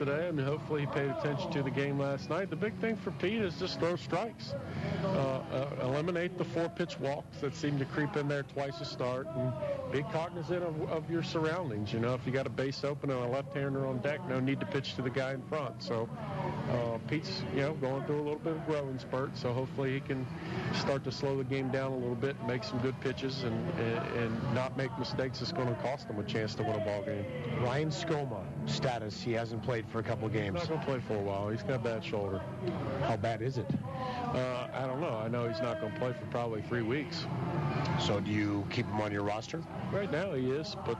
today. I mean, hopefully he paid attention to the game last night. The big thing for Pete is just throw strikes. Eliminate the 4-pitch walks that seem to creep in there twice a start, and be cognizant of your surroundings. You know, if you got a base open and a left-hander on deck, no need to pitch to the guy in front. So Pete's, going through a little bit of growing spurt, so hopefully he can start to slow the game down a little bit and make some good pitches and not make mistakes that's going to cost him a chance to win a ball game. Ryan Skoma, status, he hasn't played for a couple of games. He's not going to play for a while. He's got a bad shoulder. How bad is it? I don't know. I know he's not going to play for probably 3 weeks. So do you keep him on your roster? Right now he is, but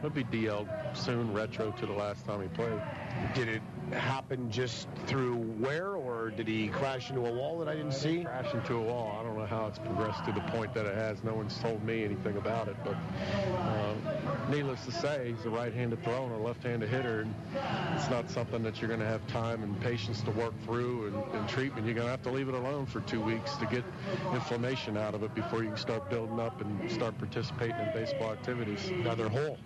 he'll be DL'd soon, retro to the last time he played. Did it happen just through wear, or did he crash into a wall that I didn't see? Crash into a wall. I don't know how it's progressed to the point that it has. No one's told me anything about it, but needless to say, he's a right-handed thrower and a left-handed hitter, and it's not something that you're going to have time and patience to work through and treatment. You're going to have to leave it alone for 2 weeks to get inflammation out of it before you can start building up and start participating in baseball activities. Another hole.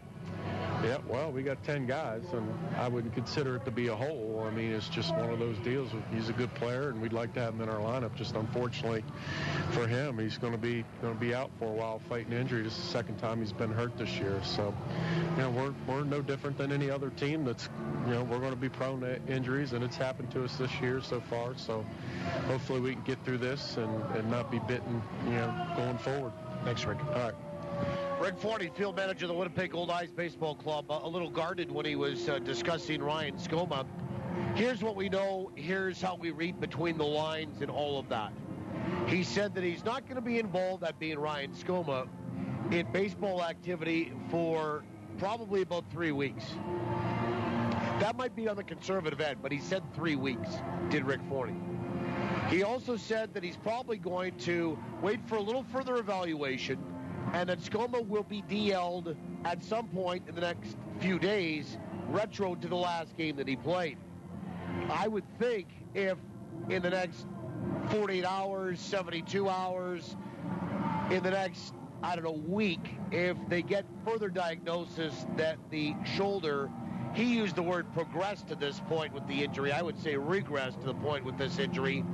Yeah, well, we got 10 guys, and I wouldn't consider it to be a hole. I mean, it's just one of those deals. He's a good player, and we'd like to have him in our lineup. Just unfortunately for him, he's going to be out for a while fighting injury. This is the second time he's been hurt this year. So, we're no different than any other team that's, we're going to be prone to injuries, and it's happened to us this year so far. So hopefully we can get through this and not be bitten, going forward. Thanks, Rick. All right. Rick Forney, field manager of the Winnipeg Goldeyes Baseball Club, a little guarded when he was discussing Ryan Skoma. Here's what we know. Here's how we read between the lines and all of that. He said that he's not going to be involved, that being Ryan Skoma, in baseball activity for probably about 3 weeks. That might be on the conservative end, but he said 3 weeks, did Rick Forney. He also said that he's probably going to wait for a little further evaluation, and that Skoma will be DL'd at some point in the next few days, retro to the last game that he played. I would think if in the next 48 hours, 72 hours, in the next, week, if they get further diagnosis that the shoulder, he used the word progressed to this point with the injury, I would say regressed to the point with this injury,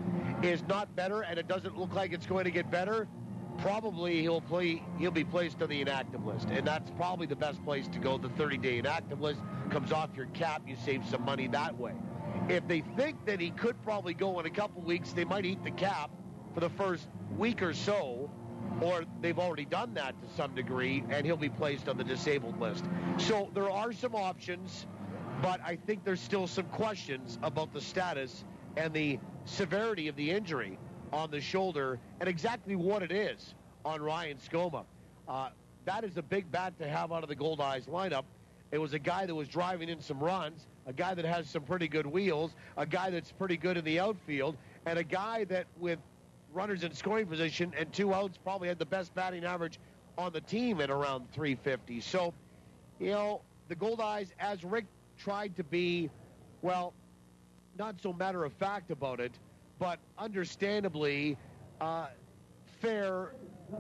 is not better, and it doesn't look like it's going to get better, probably he'll be placed on the inactive list, and that's probably the best place to go. The 30-day inactive list comes off your cap. You save some money that way. If they think that he could probably go in a couple weeks, they might eat the cap for the first week or so, or they've already done that to some degree, and he'll be placed on the disabled list. So there are some options, but I think there's still some questions about the status and the severity of the injury on the shoulder and exactly what it is on Ryan Skoma. That is a big bat to have out of the Goldeyes lineup. It was a guy that was driving in some runs, a guy that has some pretty good wheels, a guy that's pretty good in the outfield, and a guy that with runners in scoring position and 2 outs probably had the best batting average on the team at around 350. So, the Goldeyes, as Rick tried to be, well, not so matter-of-fact about it, but understandably fair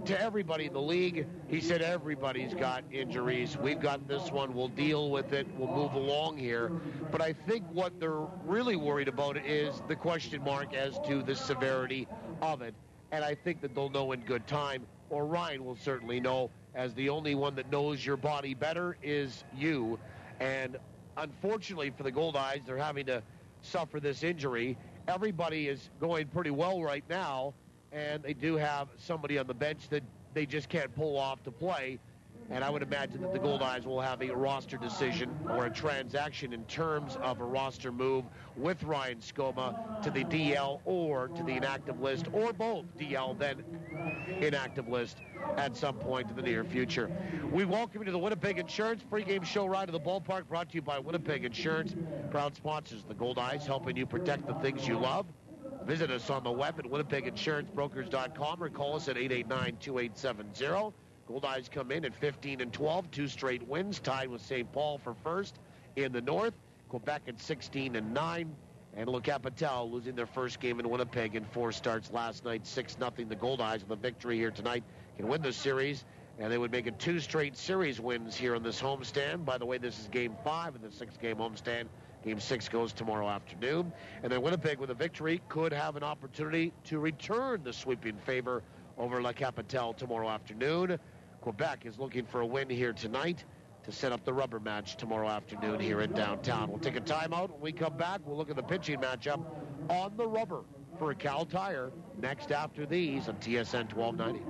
to everybody in the league. He said everybody's got injuries. We've got this one. We'll deal with it. We'll move along here. But I think what they're really worried about is the question mark as to the severity of it. And I think that they'll know in good time, or Ryan will certainly know, as the only one that knows your body better is you. And unfortunately for the Goldeyes, they're having to suffer this injury. Everybody is going pretty well right now, and they do have somebody on the bench that they just can't pull off to play. And I would imagine that the Goldeyes will have a roster decision or a transaction in terms of a roster move with Ryan Skoma to the DL or to the inactive list, or both DL then inactive list at some point in the near future. We welcome you to the Winnipeg Insurance pregame show ride to the ballpark, brought to you by Winnipeg Insurance, proud sponsors of the Goldeyes, helping you protect the things you love. Visit us on the web at WinnipegInsuranceBrokers.com or call us at 889-2870. Goldeyes come in at 15-12, 2 straight wins, tied with St. Paul for first in the north. Quebec at 16-9, and Le Capital losing their first game in Winnipeg in 4 starts last night, 6-0. The Goldeyes with a victory here tonight can win the series, and they would make it 2 straight series wins here on this homestand. By the way, this is Game 5 of the 6-game homestand Game 6 goes tomorrow afternoon. And then Winnipeg, with a victory, could have an opportunity to return the sweeping favor over La Capitale tomorrow afternoon. Quebec is looking for a win here tonight to set up the rubber match tomorrow afternoon here in downtown. We'll take a timeout. When we come back, we'll look at the pitching matchup on the rubber for Cal Tire next after these on TSN 1290.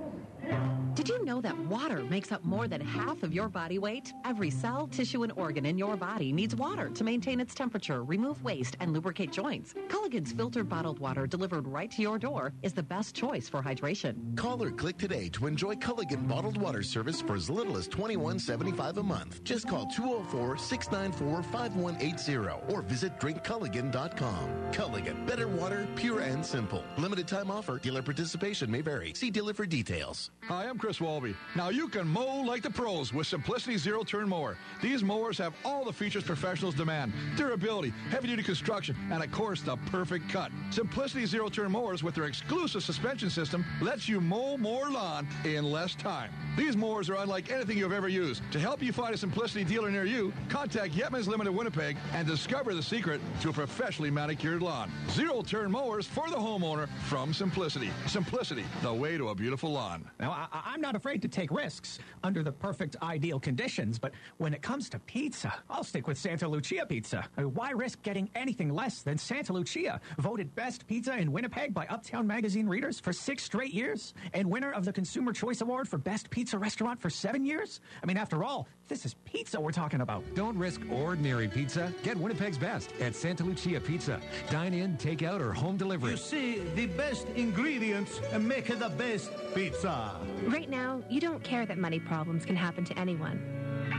Did you know that water makes up more than half of your body weight? Every cell, tissue, and organ in your body needs water to maintain its temperature, remove waste, and lubricate joints. Culligan's filtered bottled water delivered right to your door is the best choice for hydration. Call or click today to enjoy Culligan bottled water service for as little as $21.75 a month. Just call 204-694-5180 or visit drinkculligan.com. Culligan, better water, pure and simple. Limited time offer. Dealer participation may vary. See dealer for details. Hi, I'm Chris Walby. Now you can mow like the pros with Simplicity zero-turn mower. These mowers have all the features professionals demand: durability, heavy-duty construction, and of course the perfect cut. Simplicity zero-turn mowers with their exclusive suspension system lets you mow more lawn in less time. These mowers are unlike anything you've ever used. To help you find a Simplicity dealer near you, contact Yetman's Limited Winnipeg and discover the secret to a professionally manicured lawn. Zero-turn mowers for the homeowner from Simplicity. Simplicity, the way to a beautiful lawn. Now, I'm not afraid to take risks under the perfect ideal conditions, but when it comes to pizza, I'll stick with Santa Lucia Pizza. Why risk getting anything less than Santa Lucia, voted best pizza in Winnipeg by Uptown Magazine readers for 6 straight years, and winner of the Consumer Choice Award for best pizza restaurant for 7 years? I mean, after all, this is pizza we're talking about. Don't risk ordinary pizza. Get Winnipeg's best at Santa Lucia Pizza. Dine in, take out, or home delivery. You see, the best ingredients make the best pizza. Right now, you don't care that money problems can happen to anyone.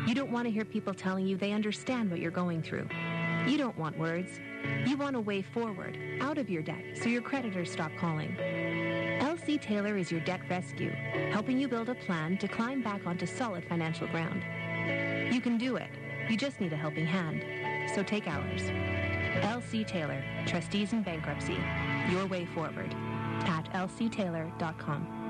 You don't want to hear people telling you they understand what you're going through. You don't want words. You want a way forward, out of your debt, so your creditors stop calling. LC Taylor is your debt rescue, helping you build a plan to climb back onto solid financial ground. You can do it. You just need a helping hand. So take ours. LC Taylor, Trustees in Bankruptcy. Your way forward. At lctaylor.com.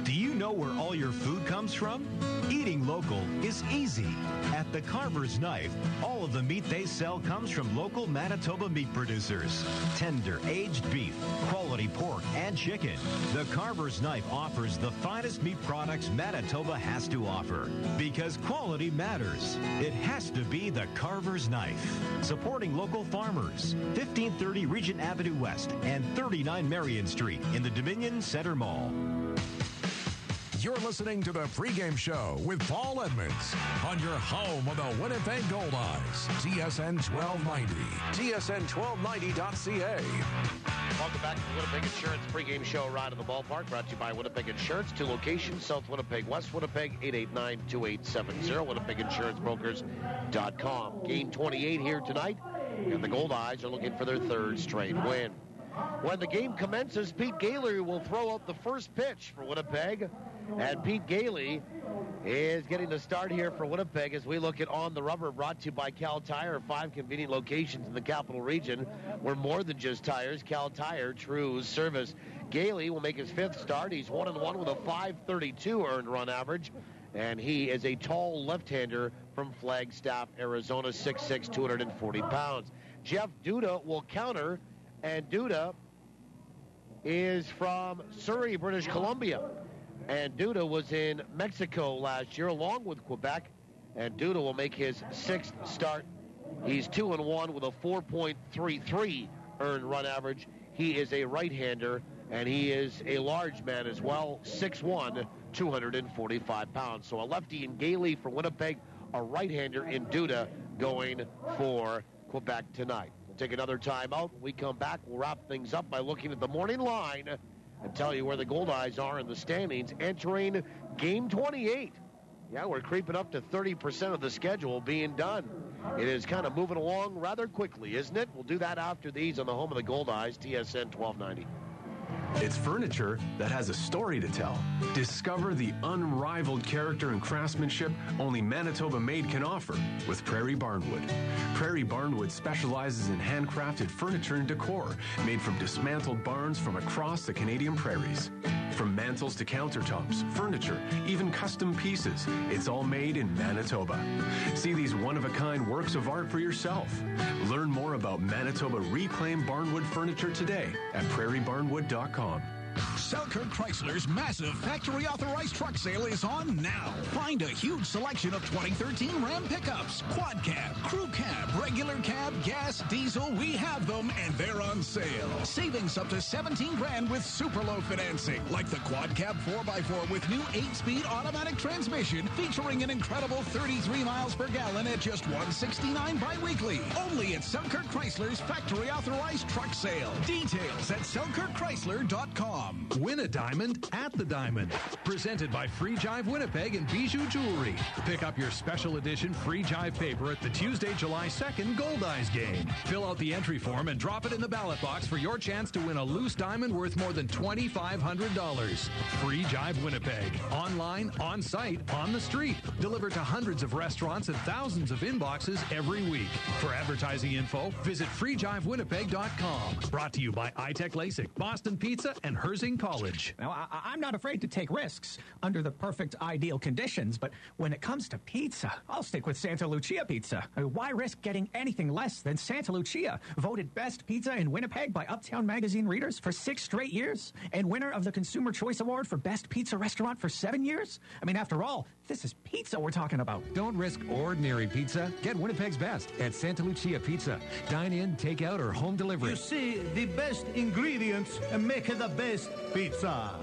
Do you know where all your food comes from? Eating local is easy. At the Carver's Knife, all of the meat they sell comes from local Manitoba meat producers. Tender, aged beef, quality pork, and chicken. The Carver's Knife offers the finest meat products Manitoba has to offer. Because quality matters. It has to be the Carver's Knife. Supporting local farmers. 1530 Regent Avenue West and 39 Marion Street in the Dominion Center Mall. You're listening to the pregame show with Paul Edmonds on your home of the Winnipeg Goldeyes. TSN 1290. TSN1290.ca. Welcome back to the Winnipeg Insurance pregame show right at the ballpark, brought to you by Winnipeg Insurance. 2 locations, South Winnipeg, West Winnipeg, 889-2870, WinnipegInsuranceBrokers.com. Game 28 here tonight, and the Goldeyes are looking for their 3rd straight win. When the game commences, Pete Gailey will throw out the first pitch for Winnipeg. And Pete Gailey is getting the start here for Winnipeg as we look at On the Rubber, brought to you by Cal Tire. 5 convenient locations in the capital region. We're more than just tires. Cal Tire, true service. Gailey will make his 5th start. He's 1-1 with a .532 earned run average. And he is a tall left-hander from Flagstaff, Arizona, 6'6", 240 pounds. Jeff Duda will counter. And Duda is from Surrey, British Columbia. And Duda was in Mexico last year along with Quebec. And Duda will make his 6th start. He's 2-1 with a 4.33 earned run average. He is a right-hander, and he is a large man as well, 6'1", 245 pounds. So a lefty in Gailey for Winnipeg, a right-hander in Duda going for Quebec tonight. We'll take another timeout. When we come back, we'll wrap things up by looking at the morning line and tell you where the Goldeyes are in the standings entering Game 28. Yeah, we're creeping up to 30% of the schedule being done. It is kind of moving along rather quickly, isn't it? We'll do that after these on the home of the Goldeyes, TSN 1290. It's furniture that has a story to tell. Discover the unrivaled character and craftsmanship only Manitoba Made can offer with Prairie Barnwood. Prairie Barnwood specializes in handcrafted furniture and decor made from dismantled barns from across the Canadian prairies. From mantels to countertops, furniture, even custom pieces, it's all made in Manitoba. See these one-of-a-kind works of art for yourself. Learn more about Manitoba reclaimed barnwood furniture today at prairiebarnwood.com. Selkirk Chrysler's massive factory authorized truck sale is on now. Find a huge selection of 2013 Ram pickups, quad cab, crew cab, regular cab, gas, diesel. We have them and they're on sale. Savings up to $17,000 with super low financing, like the quad cab 4x4 with new 8-speed automatic transmission featuring an incredible 33 miles per gallon at just $169 bi-weekly. Only at Selkirk Chrysler's factory authorized truck sale. Details at selkirkchrysler.com. Win a diamond at the Diamond. Presented by Free Jive Winnipeg and Bijou Jewelry. Pick up your special edition Free Jive paper at the Tuesday, July 2nd Goldeyes game. Fill out the entry form and drop it in the ballot box for your chance to win a loose diamond worth more than $2,500. Free Jive Winnipeg. Online, on site, on the street. Delivered to hundreds of restaurants and thousands of inboxes every week. For advertising info, visit freejivewinnipeg.com. Brought to you by iTech LASIK, Boston Pizza, and Herzing College. Now, I'm not afraid to take risks under the perfect ideal conditions, but when it comes to pizza, I'll stick with Santa Lucia Pizza. Why risk getting anything less than Santa Lucia? Voted best pizza in Winnipeg by Uptown Magazine readers for 6 straight years, and winner of the Consumer Choice Award for best pizza restaurant for 7 years? I mean, after all, this is pizza we're talking about. Don't risk ordinary pizza. Get Winnipeg's best at Santa Lucia Pizza. Dine in, take out, or home delivery. You see, the best ingredients make the best pizza.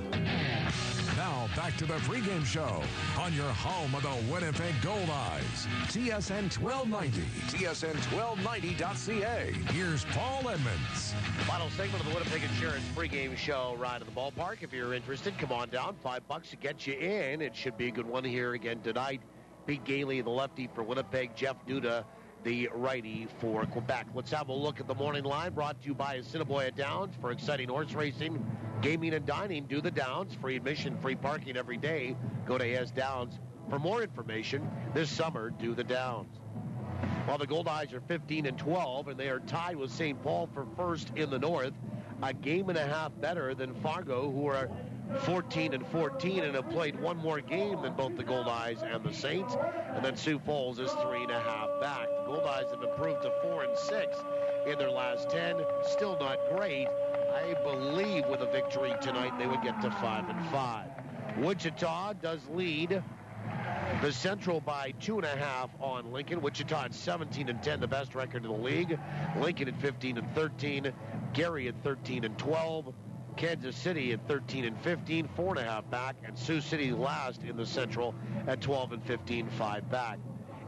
Now back to the pregame show on your home of the Winnipeg Goldeyes. TSN 1290, TSN1290.ca. Here's Paul Edmonds. Final segment of the Winnipeg Insurance pregame show, Ride to the Ballpark. If you're interested, come on down. $5 to get you in. It should be a good one here again tonight. Pete Gailey, the lefty for Winnipeg. Jeff Duda, the righty for Quebec. Let's have a look at the morning line, brought to you by Assiniboia Downs. For exciting horse racing, gaming, and dining, do the Downs. Free admission, free parking every day. Go to AS Downs for more information. This summer, do the Downs. While the Goldeyes are 15-12, and they are tied with St. Paul for first in the North, a game and a half better than Fargo, who are 14-14 and have played one more game than both the Goldeyes and the Saints. And then Sioux Falls is 3.5 back. The Goldeyes have improved to 4-6 in their last 10. Still not great. I believe with a victory tonight they would get to 5-5. Wichita does lead the Central by 2.5 on Lincoln. Wichita at 17-10, the best record in the league. Lincoln at 15-13. Gary at 13-12. Kansas City at 13-15, 4.5 back, and Sioux City last in the Central at 12-15, 5 back.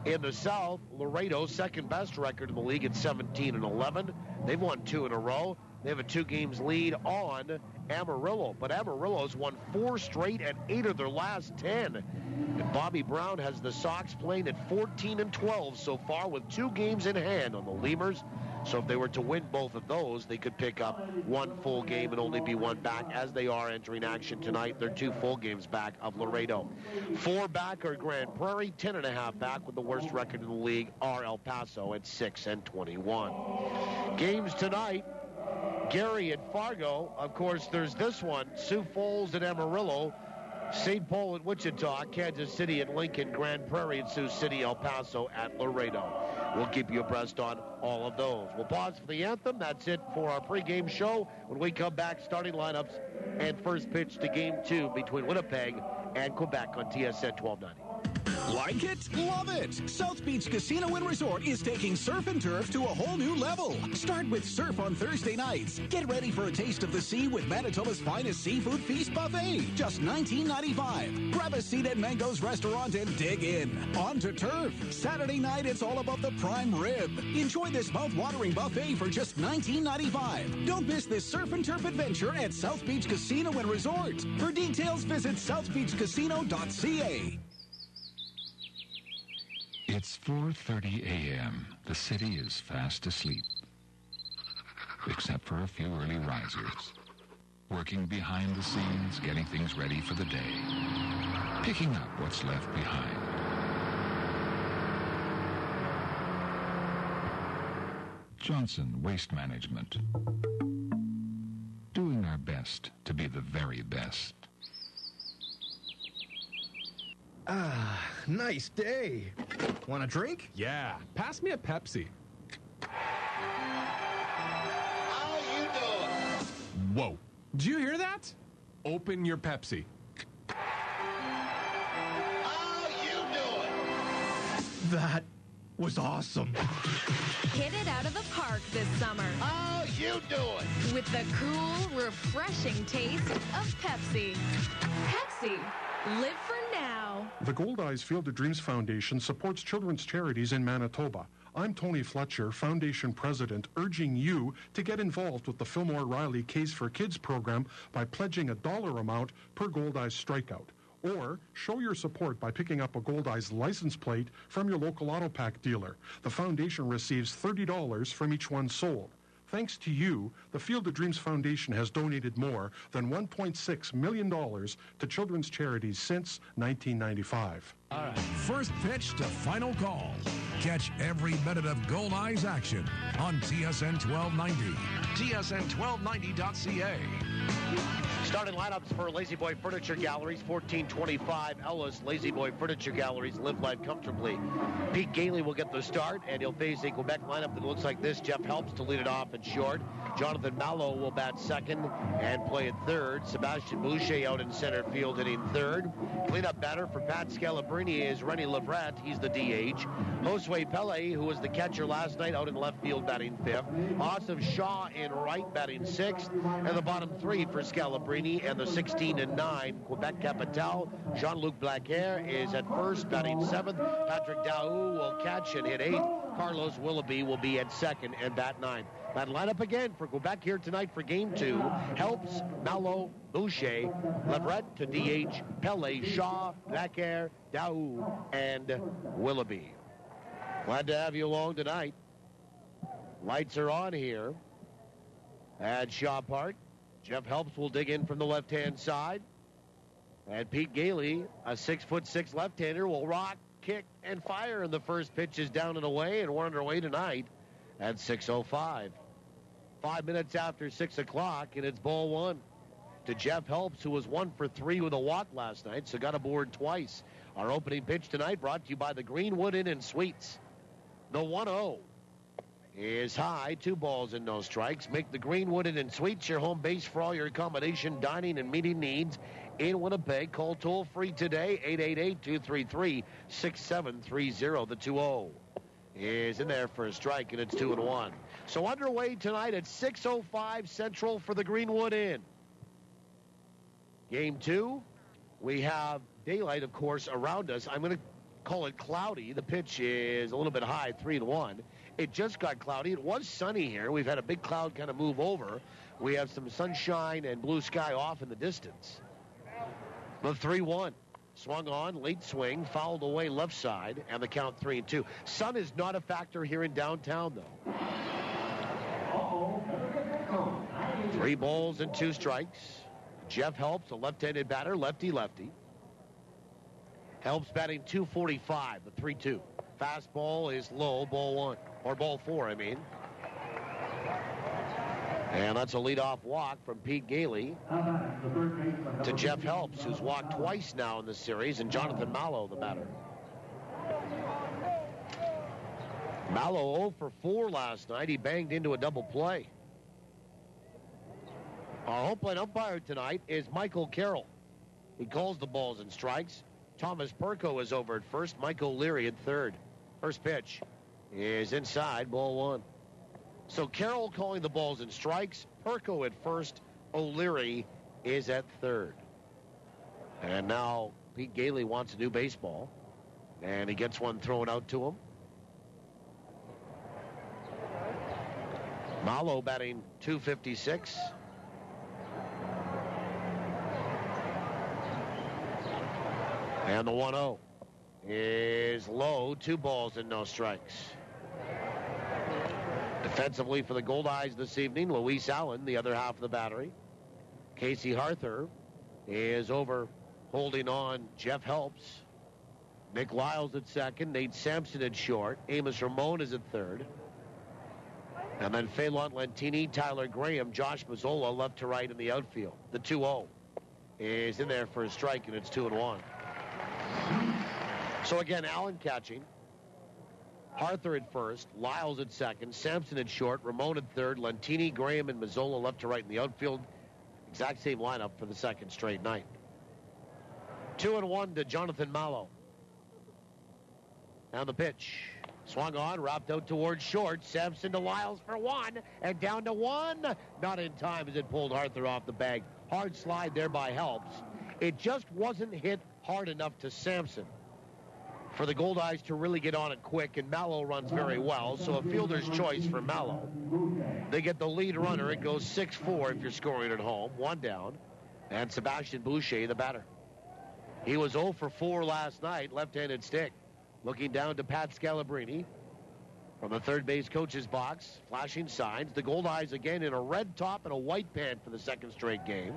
In the South, Laredo, second best record in the league at 17-11. They've won 2 in a row. They have a 2-games lead on Amarillo, but Amarillo's won 4 straight and 8 of their last 10. And Bobby Brown has the Sox playing at 14-12 so far with 2 games in hand on the Lemurs. So if they were to win both of those, they could pick up 1 full game and only be 1 back, as they are entering action tonight. They're 2 full games back of Laredo. 4 back are Grand Prairie, 10.5 back with the worst record in the league are El Paso at 6-21. Games tonight, Gary at Fargo. Of course, there's this one, Sioux Falls at Amarillo, St. Paul at Wichita, Kansas City at Lincoln, Grand Prairie at Sioux City, El Paso at Laredo. We'll keep you abreast on all of those. We'll pause for the anthem. That's it for our pregame show. When we come back, starting lineups and first pitch to Game 2 between Winnipeg and Quebec on TSN 1290. Like it? Love it! South Beach Casino and Resort is taking surf and turf to a whole new level. Start with surf on Thursday nights. Get ready for a taste of the sea with Manitoba's finest seafood feast buffet. Just $19.95. Grab a seat at Mango's restaurant and dig in. On to turf. Saturday night, it's all about the prime rib. Enjoy this mouth-watering buffet for just $19.95. Don't miss this surf and turf adventure at South Beach Casino and Resort. For details, visit southbeachcasino.ca. It's 4:30 a.m. The city is fast asleep, except for a few early risers, working behind the scenes, getting things ready for the day, picking up what's left behind. Johnson Waste Management. Doing our best to be the very best. Nice day. Want a drink? Yeah, pass me a Pepsi. How you doing? Whoa. Did you hear that? Open your Pepsi. How you doing? That was awesome. Hit it out of the park this summer. How you doing? With the cool, refreshing taste of Pepsi. Pepsi. Live for now. The Goldeyes Field of Dreams Foundation supports children's charities in Manitoba. I'm Tony Fletcher, Foundation President, urging you to get involved with the Fillmore Riley Case for Kids program by pledging a dollar amount per Goldeyes strikeout. Or show your support by picking up a Goldeyes license plate from your local auto pack dealer. The foundation receives $30 from each one sold. Thanks to you, the Field of Dreams Foundation has donated more than $1.6 million to children's charities since 1995. All right. First pitch to final call. Catch every minute of Goldeyes action on TSN 1290. TSN1290.ca. Starting lineups for Lazy Boy Furniture Galleries, 1425 Ellis. Lazy Boy Furniture Galleries, live life comfortably. Pete Gailey will get the start, and he'll face a Quebec lineup that looks like this. Jeff Helps to lead it off at short. Jonathan Mallow will bat second and play at third. Sebastian Boucher out in center field hitting third. Cleanup batter for Pat Scalabrini is Rennie Leverett. He's the DH. Josue Pele, who was the catcher last night, out in left field batting fifth. Asif Shaw in right batting sixth. And the bottom three for Scalabrini and the 16-9 Quebec Capital. Jean-Luc Blaquer is at first batting seventh. Patrick Daou will catch and hit eighth. Carlos Willoughby will be at second and bat ninth. That lineup again for Quebec here tonight for Game 2. Helps, Mallow, Boucher, Leverett to DH, Pele, Shaw, Blaquer, Daou, and Willoughby. Glad to have you along tonight. Lights are on here at Shaw Park. Jeff Helps will dig in from the left-hand side. And Pete Gailey, a 6'6" left-hander, will rock, kick, and fire. And the first pitch is down and away, and we're underway tonight at 6:05. 5 minutes after 6 o'clock, and it's ball one to Jeff Helps, who was 1 for 3 with a walk last night, so got aboard twice. Our opening pitch tonight brought to you by the Greenwood Inn and Suites. The 1-0 is high, 2 balls and no strikes. Make the Greenwood Inn and Suites your home base for all your accommodation, dining, and meeting needs in Winnipeg. Call toll-free today, 888-233-6730. The 2-0 is in there for a strike, and it's 2-1. So underway tonight at 6:05 Central for the Greenwood Inn. Game 2, we have daylight, of course, around us. I'm going to call it cloudy. The pitch is a little bit high, 3-1. It just got cloudy. It was sunny here. We've had a big cloud kind of move over. We have some sunshine and blue sky off in the distance. The 3-1. Swung on, late swing, fouled away left side, and the count 3-2. Sun is not a factor here in downtown, though. 3 balls and 2 strikes. Jeff Helps, a left-handed batter, lefty-lefty. Helps batting 245, the 3-2. Fastball is low, ball 1, or ball 4, I mean. And that's a leadoff walk from Pete Gailey to Jeff Helps, who's walked twice now in this series, and Jonathan Mallow, the batter. Mallow 0 for 4 last night. He banged into a double play. Our home plate umpire tonight is Michael Carroll. He calls the balls and strikes. Thomas Perko is over at first. Mike O'Leary at third. First pitch is inside, ball 1. So Carroll calling the balls and strikes. Perko at first. O'Leary is at third. And now Pete Gailey wants a new baseball. And he gets one thrown out to him. Mallow batting 256. And the 1-0 is low. 2 balls and no strikes. Defensively for the Goldeyes this evening, Luis Allen, the other half of the battery. Casey Harther is over holding on Jeff Helps. Nick Lyles at second. Nate Sampson at short. Amos Ramon is at third. And then Phelan Lentini, Tyler Graham, Josh Mazzola left to right in the outfield. The 2-0 is in there for a strike, and it's 2-1. So again, Allen catching. Arthur at first, Lyles at second, Sampson at short, Ramon at third, Lentini, Graham, and Mazzola left to right in the outfield. Exact same lineup for the second straight night. 2-1 to Jonathan Mallow. Now the pitch. Swung on, wrapped out towards short. Sampson to Lyles for one, and down to one. Not in time as it pulled Arthur off the bag. Hard slide there by Helps. It just wasn't hit hard enough to Sampson for the Goldeyes to really get on it quick, and Mallow runs very well, so a fielder's choice for Mallow. They get the lead runner. It goes 6-4 if you're scoring at home. One down, and Sebastian Boucher, the batter. He was 0 for 4 last night, left-handed stick. Looking down to Pat Scalabrini from the third base coach's box, flashing signs. The Goldeyes again in a red top and a white pant for the second straight game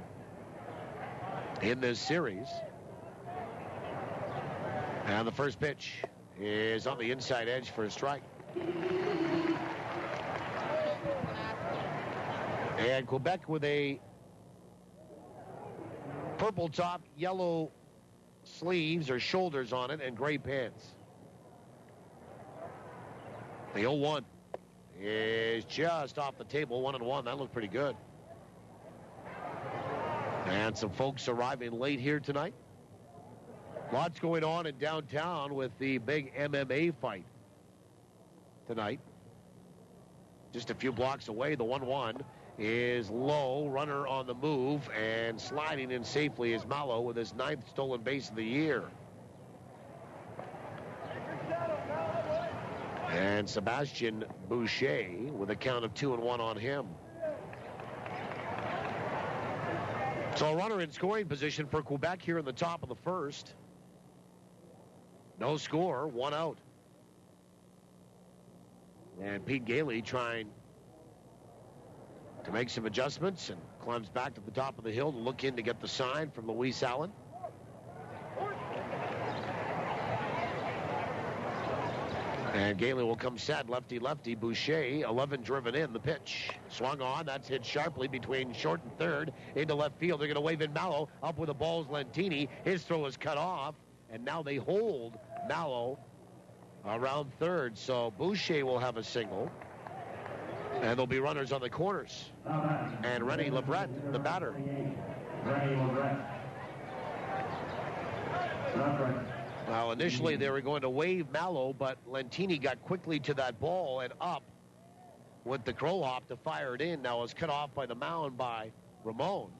in this series. And the first pitch is on the inside edge for a strike. And Quebec with a purple top, yellow sleeves or shoulders on it, and gray pants. The 0-1 is just off the table, 1-1. That looked pretty good. And some folks arriving late here tonight. Lots going on in downtown with the big MMA fight tonight. Just a few blocks away, the 1-1 is low, runner on the move, and sliding in safely is Mallow with his 9th stolen base of the year. And Sebastian Boucher with a count of 2-1 on him. So a runner in scoring position for Quebec here in the top of the first. No score, 1 out. And Pete Gailey trying to make some adjustments and climbs back to the top of the hill to look in to get the sign from Luis Allen. And Gailey will come set, lefty-lefty. Boucher, 11 driven in. The pitch swung on. That's hit sharply between short and third into left field. They're going to wave in Mallow. Up with the ball's Lentini. His throw is cut off. And now they hold Mallow around third. So Boucher will have a single. And there'll be runners on the corners. And Rennie Leverett, the batter. Well, initially they were going to wave Mallow, but Lentini got quickly to that ball and up with the crow hop to fire it in. Now it's cut off by the mound by Ramon.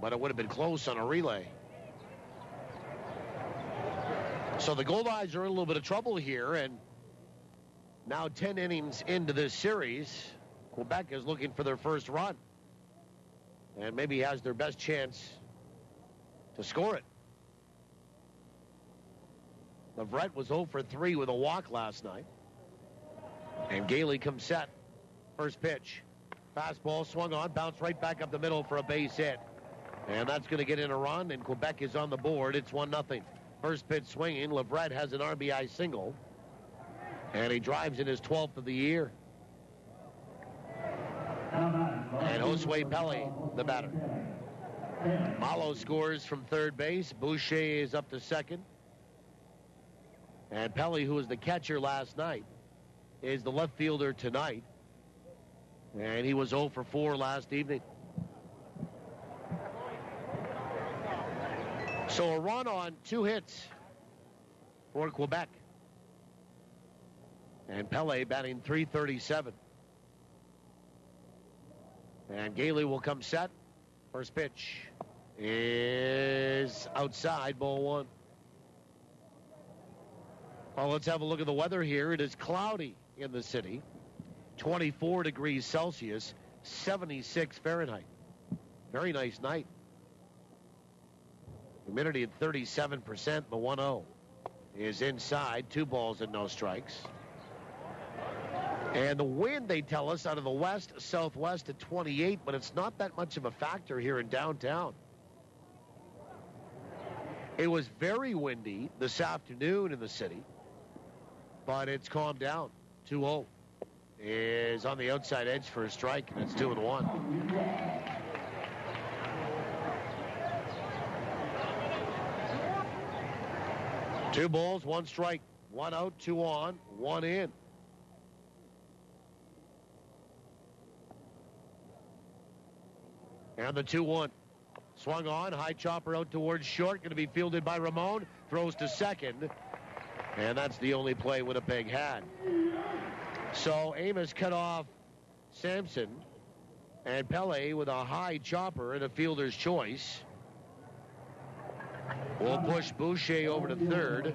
But it would have been close on a relay. So the Goldeyes are in a little bit of trouble here, and now 10 innings into this series, Quebec is looking for their first run. And maybe has their best chance to score it. Leverett was 0 for 3 with a walk last night. And Gailey comes set. First pitch. Fastball swung on, bounced right back up the middle for a base hit. And that's going to get in a run, and Quebec is on the board. It's 1-0. First pitch swinging. Leverett has an RBI single. And he drives in his 12th of the year. And Josue Pele, the batter. Mallow scores from third base. Boucher is up to second. And Pele, who was the catcher last night, is the left fielder tonight. And he was 0 for 4 last evening. So a run on 2 hits for Quebec. And Pele batting .337. And Gailey will come set. First pitch is outside, ball 1. Well, let's have a look at the weather here. It is cloudy in the city. 24 degrees Celsius, 76 Fahrenheit. Very nice night. Humidity at 37%. The 1-0 is inside. 2 balls and no strikes. And the wind, they tell us, out of the west, southwest at 28, but it's not that much of a factor here in downtown. It was very windy this afternoon in the city, but it's calmed down. 2-0 is on the outside edge for a strike, and it's 2-1. 2 balls, 1 strike. 1 out, 2 on, 1 in. And the 2-1. Swung on, high chopper out towards short, going to be fielded by Ramon. Throws to second, and that's the only play Winnipeg had. So Amos cut off Sampson, and Pele with a high chopper and a fielder's choice. We'll push Boucher over to third.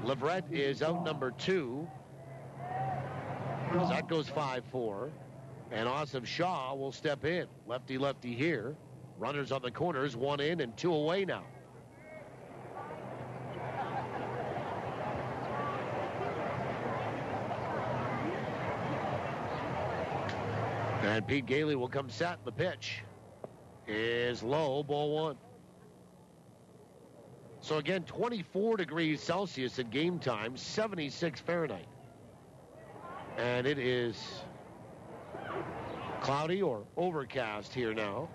Leverett is out number 2. That goes 5-4. And Awesome Shaw will step in. Lefty here. Runners on the corners, 1 in and 2 away now. And Pete Gailey will come set. The pitch is low, ball 1. So again, 24 degrees Celsius at game time, 76 Fahrenheit. And it is cloudy or overcast here now.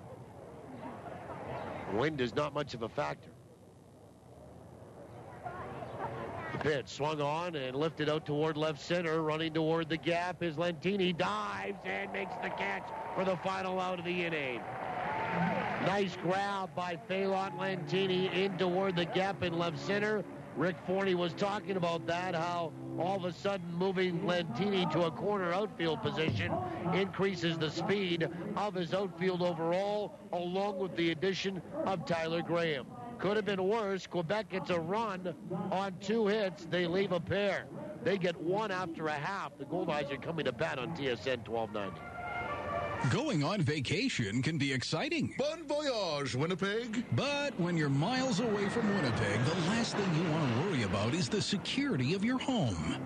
Wind is not much of a factor. The pitch swung on and lifted out toward left center. Running toward the gap is Lentini. Dives and makes the catch for the final out of the inning. Nice grab by Phelan Lentini in toward the gap in left center. Rick Forney was talking about that, how all of a sudden moving Lentini to a corner outfield position increases the speed of his outfield overall, along with the addition of Tyler Graham. Could have been worse. Quebec gets a run on 2 hits. They leave a pair. They get 1 after a half. The Goldeyes are coming to bat on TSN 1290. Going on vacation can be exciting. Bon voyage, Winnipeg. But when you're miles away from Winnipeg, the last thing you want to worry about is the security of your home.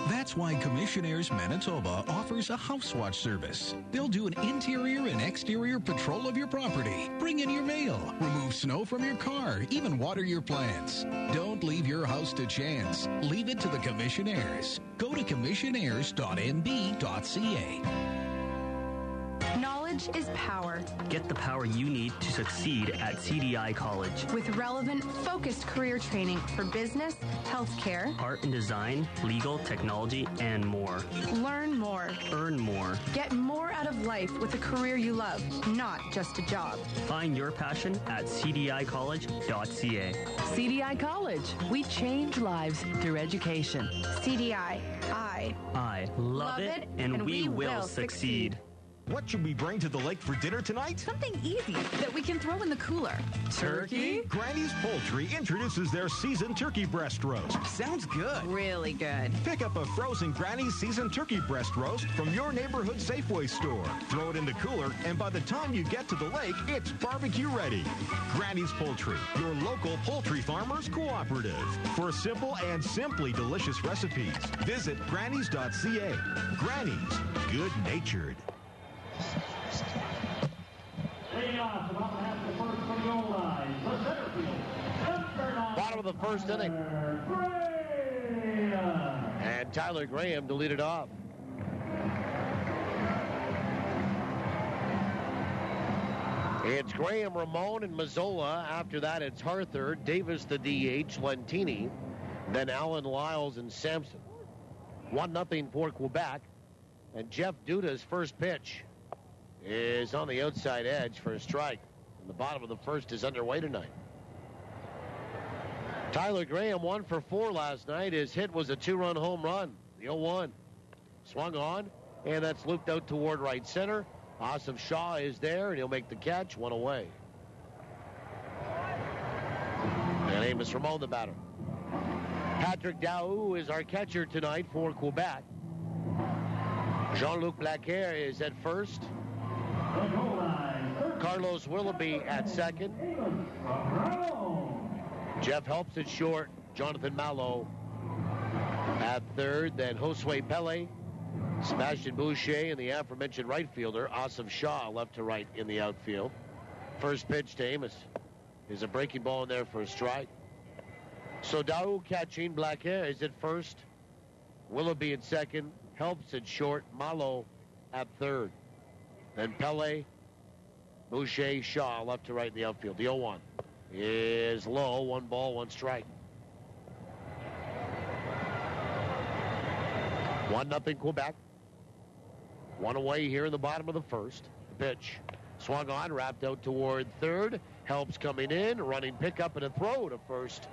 That's why Commissionaires Manitoba offers a house watch service. They'll do an interior and exterior patrol of your property, bring in your mail, remove snow from your car, even water your plants. Don't leave your house to chance. Leave it to the Commissionaires. Go to commissionaires.nb.ca. Knowledge is power. Get the power you need to succeed at CDI College. With relevant, focused career training for business, healthcare, art and design, legal, technology, and more. Learn more. Earn more. Get more out of life with a career you love, not just a job. Find your passion at cdicollege.ca. CDI College. We change lives through education. CDI. I love it, and we will succeed. What should we bring to the lake for dinner tonight? Something easy that we can throw in the cooler. Turkey? Granny's Poultry introduces their seasoned turkey breast roast. Sounds good. Really good. Pick up a frozen Granny's seasoned turkey breast roast from your neighborhood Safeway store. Throw it in the cooler, and by the time you get to the lake, it's barbecue ready. Granny's Poultry, your local poultry farmers cooperative. For simple and simply delicious recipes, visit grannies.ca. Granny's, good-natured. Bottom of the first inning. And Tyler Graham to lead it off. It's Graham, Ramon, and Mazzola. After that, it's Harther, Davis the DH, Lentini, then Allen, Lyles, and Sampson. 1-0 for Quebec. And Jeff Duda's first pitch is on the outside edge for a strike. And the bottom of the first is underway tonight. Tyler Graham 1 for 4 last night. His hit was a 2-run home run. The 0-1. Swung on, and that's looped out toward right center. Awesome Shaw is there, and he'll make the catch. 1 away. And Amos Ramon, the batter. Patrick Daou is our catcher tonight for Quebec. Jean-Luc Blaquer is at first. Carlos Willoughby at second. Jeff Helps at short. Jonathan Malo at third. Then Josue Pele, Sebastian Boucher, and the aforementioned right fielder, Awesome Shaw, left to right in the outfield. First pitch to Amos is a breaking ball in there for a strike. So Daou catching. Blaquer is at first. Willoughby at second. Helps at short. Malo at third. Then Pele, Boucher, Shaw, left to right in the outfield. The 0-1 is low. 1 ball, 1 strike. 1-0 Quebec. One away here in the bottom of the first. Pitch. Swung on, wrapped out toward third. Helps coming in, running pickup and a throw to first.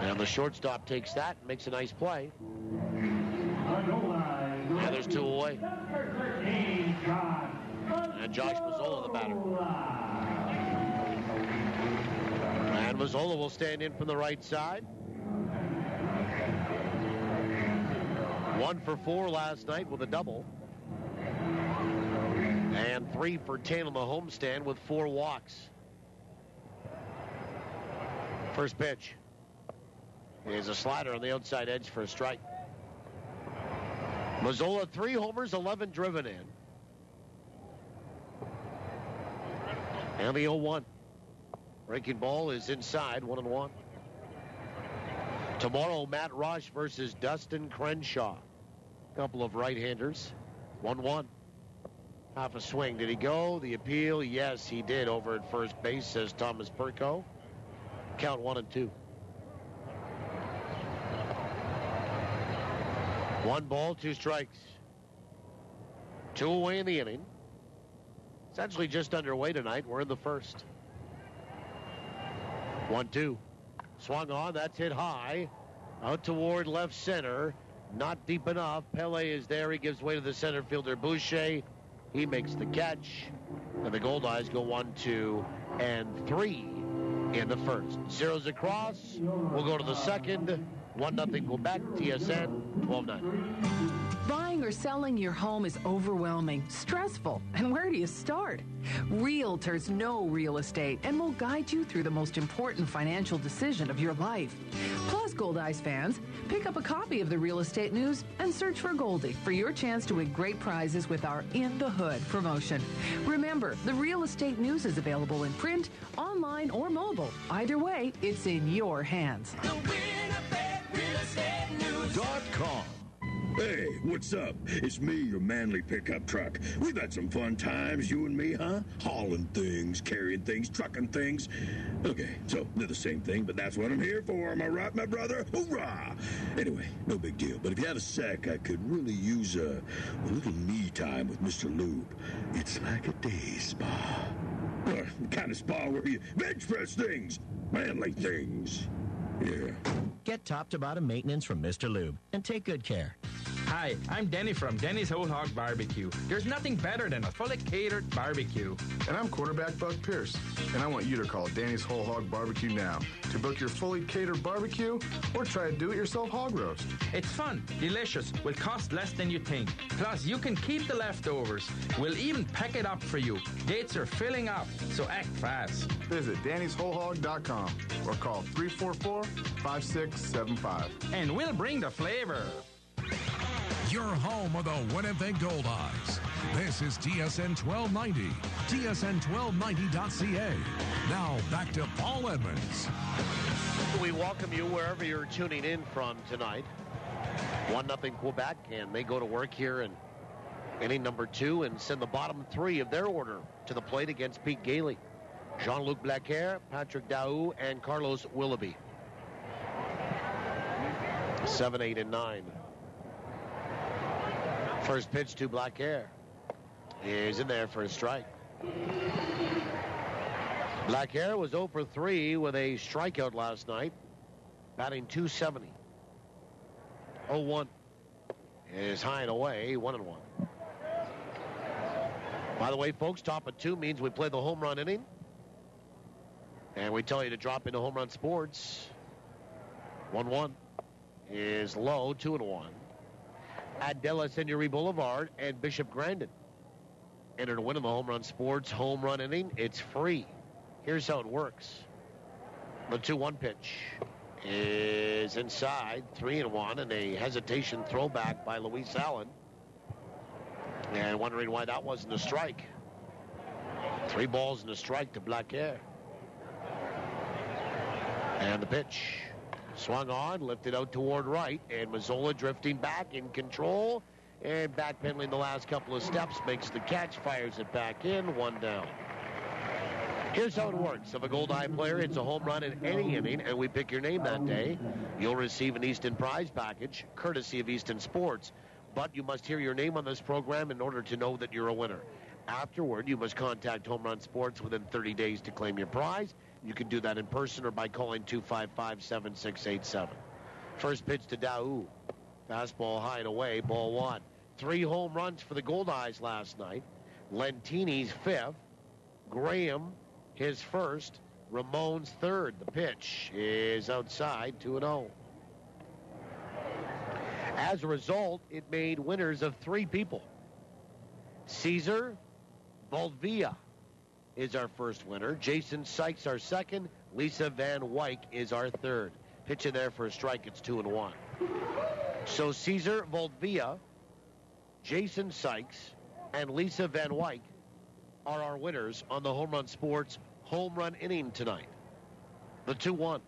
And the shortstop takes that and makes a nice play. Yeah, there's two away. And Josh Mazzola, the batter. And Mazzola will stand in from the right side. 1 for 4 last night with a double. And 3 for 10 on the homestand with 4 walks. First pitch is a slider on the outside edge for a strike. Mazzola, 3 homers, 11 driven in. And the 0-1. Breaking ball is inside, 1-1. Tomorrow, Matt Rush versus Dustin Crenshaw. Couple of right-handers. 1-1. Half a swing. Did he go? The appeal? Yes, he did over at first base, says Thomas Perko. Count 1-2. 1 ball, 2 strikes. 2 away in the inning. It's actually just underway tonight. We're in the first. 1-2. Swung on. That's hit high. Out toward left center. Not deep enough. Pele is there. He gives way to the center fielder, Boucher. He makes the catch. And the Goldeyes go 1, 2, and 3 in the first. Zeros across. We'll go to the second. 1-0 Quebec. TSN 12-9. Buying or selling your home is overwhelming, stressful, and where do you start? Realtors know real estate and will guide you through the most important financial decision of your life. Plus, Goldeyes fans, pick up a copy of the Real Estate News and search for Goldie for your chance to win great prizes with our In the Hood promotion. Remember, the Real Estate News is available in print, online, or mobile. Either way, it's in your hands. The Winnipeg Real Estate News.com. Hey, what's up? It's me, your manly pickup truck. We've had some fun times, you and me, huh? Hauling things, carrying things, trucking things. Okay, so they're the same thing, but that's what I'm here for. Am I right, my brother? Hoorah! Anyway, no big deal. But if you have a sec, I could really use a little me time with Mr. Lube. It's like a day spa. The kind of spa where you bench press things, manly things. Yeah. Get top-to-bottom maintenance from Mr. Lube and take good care. Hi, I'm Denny from Denny's Whole Hog Barbecue. There's nothing better than a fully catered barbecue. And I'm quarterback Buck Pierce, and I want you to call Danny's Whole Hog Barbecue now to book your fully catered barbecue or try a do-it-yourself hog roast. It's fun, delicious, will cost less than you think. Plus, you can keep the leftovers. We'll even pack it up for you. Dates are filling up, so act fast. Visit Danny'sWholeHog.com or call 344-5675. And we'll bring the flavor. Your home of the Winnipeg Goldeyes. This is TSN 1290, TSN1290.ca. Now back to Paul Edmonds. We welcome you wherever you're tuning in from tonight. 1-0 Quebec, and they go to work here in inning number 2 and send the bottom 3 of their order to the plate against Pete Gailey. Jean-Luc Blaquer, Patrick Daou, and Carlos Willoughby. 7, 8, and 9. First pitch to Blaquer is in there for a strike. Blaquer was 0 for 3 with a strikeout last night, batting .270. 0-1 is high and away, 1-1. By the way, folks, top of 2 means we play the home run inning. And we tell you to drop into Home Run Sports. 1-1 is low, 2-1. At De La Seigneurie Boulevard and Bishop Grandin. Enter to win in the Home Run Sports home run inning. It's free. Here's how it works. The 2-1 pitch is inside, 3-1, and a hesitation throwback by Luis Allen. And wondering why that wasn't a strike. 3 balls and a strike to Blaquer. And the pitch. Swung on, lifted out toward right, and Mazzola drifting back in control, and backpedaling the last couple of steps, makes the catch, fires it back in, 1 down. Here's how it works. If a Goldeye player hits a home run in any inning and we pick your name that day, you'll receive an Easton prize package, courtesy of Easton Sports. But you must hear your name on this program in order to know that you're a winner. Afterward, you must contact Home Run Sports within 30 days to claim your prize. You can do that in person or by calling 255-7687. First pitch to Daou. Fastball high and away, ball one. 3 home runs for the Goldeyes last night. Lentini's 5th. Graham, his 1st. Ramon's 3rd. The pitch is outside, 2-0. As a result, it made winners of 3 people. Caesar Valdvia is our first winner. Jason Sykes, our second. Lisa Van Wyk is our third. Pitch in there for a strike. It's 2-1. So Caesar Valdvia, Jason Sykes, and Lisa Van Wyk are our winners on the Home Run Sports home run inning tonight. The 2-1.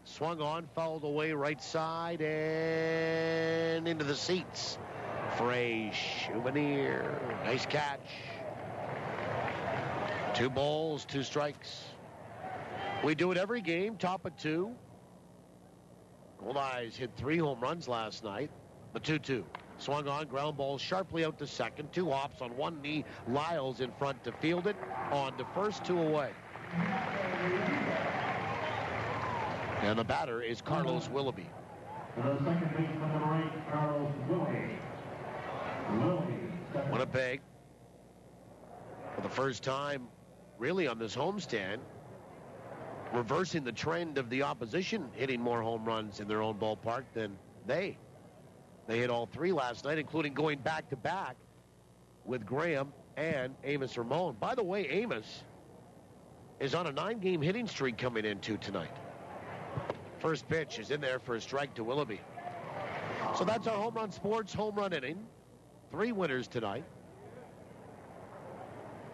Swung on, fouled away right side, and into the seats for a souvenir. Nice catch. 2 balls, 2 strikes. We do it every game, top of 2. Goldeyes hit 3 home runs last night. The 2-2. Swung on, ground ball sharply out to second. 2 hops on one knee. Lyles in front to field it. On to first, 2 away. And the batter is Carlos Willoughby. Winnipeg, for the first time really on this homestand, reversing the trend of the opposition hitting more home runs in their own ballpark than they. They hit all 3 last night, including going back-to-back with Graham and Amos Ramon. By the way, Amos is on a 9-game hitting streak coming into tonight. First pitch is in there for a strike to Willoughby. So that's our Home Run Sports home run inning. 3 winners tonight.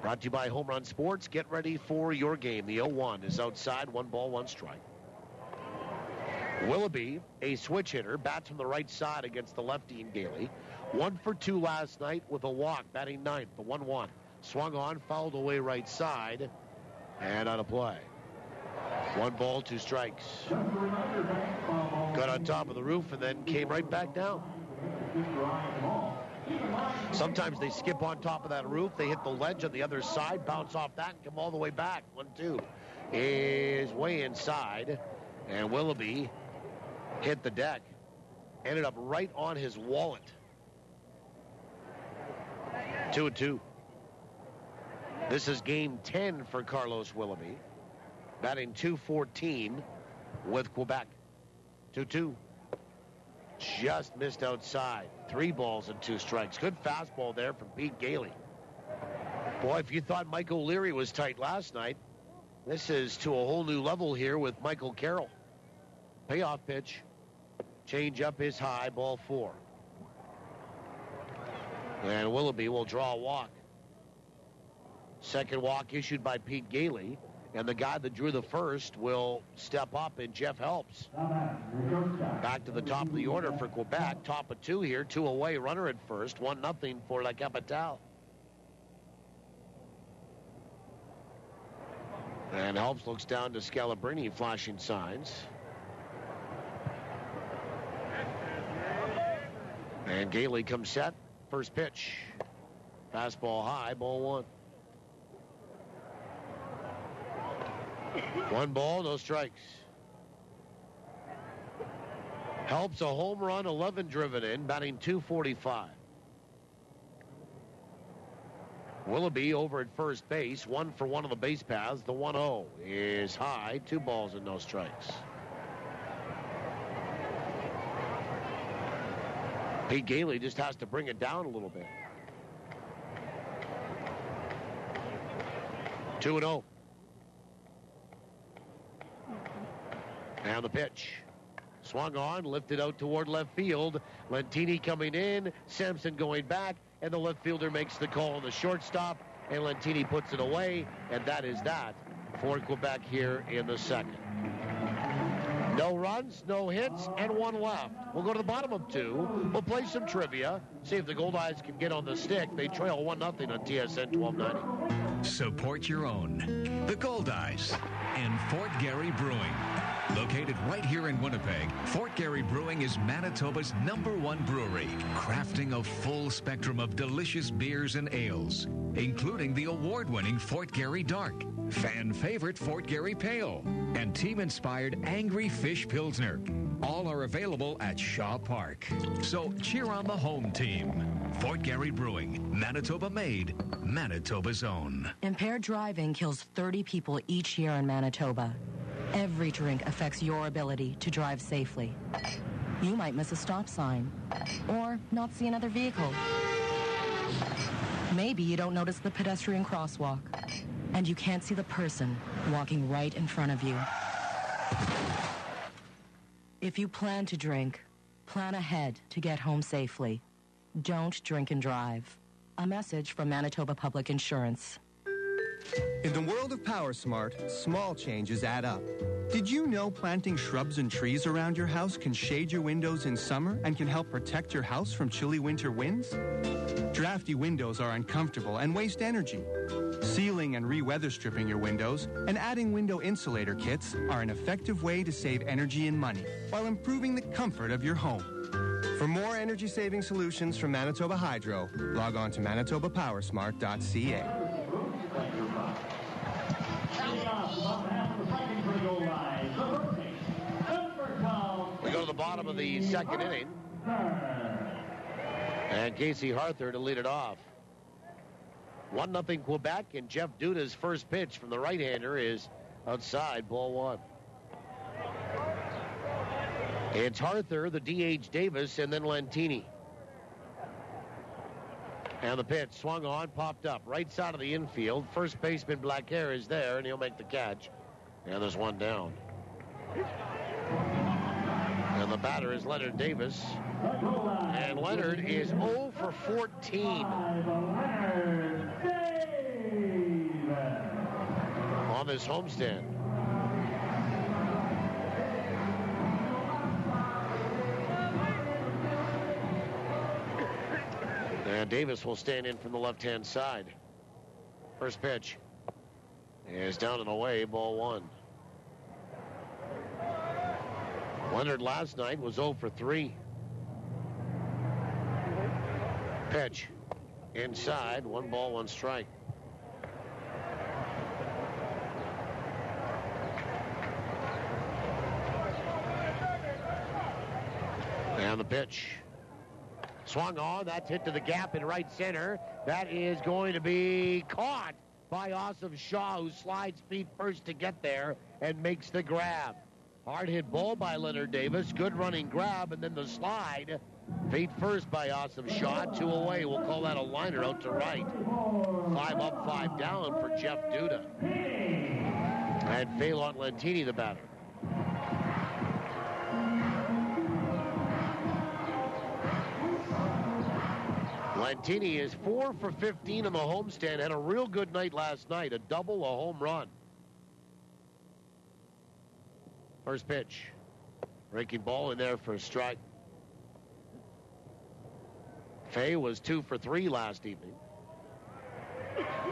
Brought to you by Home Run Sports. Get ready for your game. The 0-1 is outside. 1 ball, 1 strike. Willoughby, a switch hitter, bats from the right side against the lefty in Gailey. 1 for 2 last night with a walk, batting 9th, the 1-1. Swung on, fouled away right side, and out of play. 1 ball, 2 strikes. Got on top of the roof and then came right back down. Sometimes they skip on top of that roof. They hit the ledge on the other side, bounce off that, and come all the way back. 1-2 is way inside, and Willoughby hit the deck. Ended up right on his wallet. 2-2. This is game 10 for Carlos Willoughby. Batting .214 with Quebec. 2-2. Just missed outside. 3 balls and 2 strikes. Good fastball there from Pete Gailey. Boy, if you thought Mike O'Leary was tight last night, this is to a whole new level here with Michael Carroll. Payoff pitch. Change up is high, ball 4. And Willoughby will draw a walk. Second walk issued by Pete Gailey. And the guy that drew the first will step up, and Jeff Helps. Back to the top of the order for Quebec. Top of 2 here, 2 away, runner at first. 1-0 for La Capitale. And Helps looks down to Scalabrini, flashing signs. And Gailey comes set. First pitch. Fastball high, ball 1. 1 ball, no strikes. Helps a home run, 11 driven in, batting .245. Willoughby over at first base, 1 for 1 on the base paths. The 1-0 is high, 2 balls and no strikes. Pete Gailey just has to bring it down a little bit. 2-0. And the pitch. Swung on, lifted out toward left field. Lentini coming in, Sampson going back, and the left fielder makes the call on the shortstop, and Lentini puts it away, and that is that for Quebec here in the second. No runs, no hits, and 1 left. We'll go to the bottom of 2. We'll play some trivia, see if the Goldeyes can get on the stick. They trail 1-0 on TSN 1290. Support your own. The Goldeyes and Fort Garry Brewing. Located right here in Winnipeg, Fort Garry Brewing is Manitoba's #1 brewery, crafting a full spectrum of delicious beers and ales, including the award-winning Fort Garry Dark, fan favorite Fort Garry Pale, and team-inspired Angry Fish Pilsner. All are available at Shaw Park. So cheer on the home team. Fort Garry Brewing, Manitoba made, Manitoba's own. Impaired driving kills 30 people each year in Manitoba. Every drink affects your ability to drive safely. You might miss a stop sign or not see another vehicle. Maybe you don't notice the pedestrian crosswalk and you can't see the person walking right in front of you. If you plan to drink, plan ahead to get home safely. Don't drink and drive. A message from Manitoba Public Insurance. In the world of PowerSmart, small changes add up. Did you know planting shrubs and trees around your house can shade your windows in summer and can help protect your house from chilly winter winds? Drafty windows are uncomfortable and waste energy. Sealing and re-weather stripping your windows and adding window insulator kits are an effective way to save energy and money while improving the comfort of your home. For more energy-saving solutions from Manitoba Hydro, log on to manitobapowersmart.ca. We go to the bottom of the second inning. And Casey Harther to lead it off. 1-0 Quebec, and Jeff Duda's first pitch from the right-hander is outside, ball one. It's Harther, the DH Davis, and then Lentini. And the pitch swung on, popped up, right side of the infield. First baseman Blackhair is there, and he'll make the catch. And there's one down. And the batter is Leonard Davis. And Leonard is 0 for 14 on this homestand. And Davis will stand in from the left-hand side. First pitch is down and away, ball one. Leonard last night was 0 for 3. Pitch inside, 1 ball, 1 strike. And the pitch swung on. That's hit to the gap in right center. That is going to be caught by Awesome Shaw, who slides feet first to get there and makes the grab. Hard hit ball by Leonard Davis. Good running grab, and then the slide. Feet first by Awesome Shaw. 2 away. We'll call that a liner out to right. 5 up, 5 down for Jeff Duda. And Phelan Lentini, the batter. Lentini is 4 for 15 on the homestand. Had a real good night last night. A double, a home run. First pitch. Breaking ball in there for a strike. Fay was 2 for 3 last evening.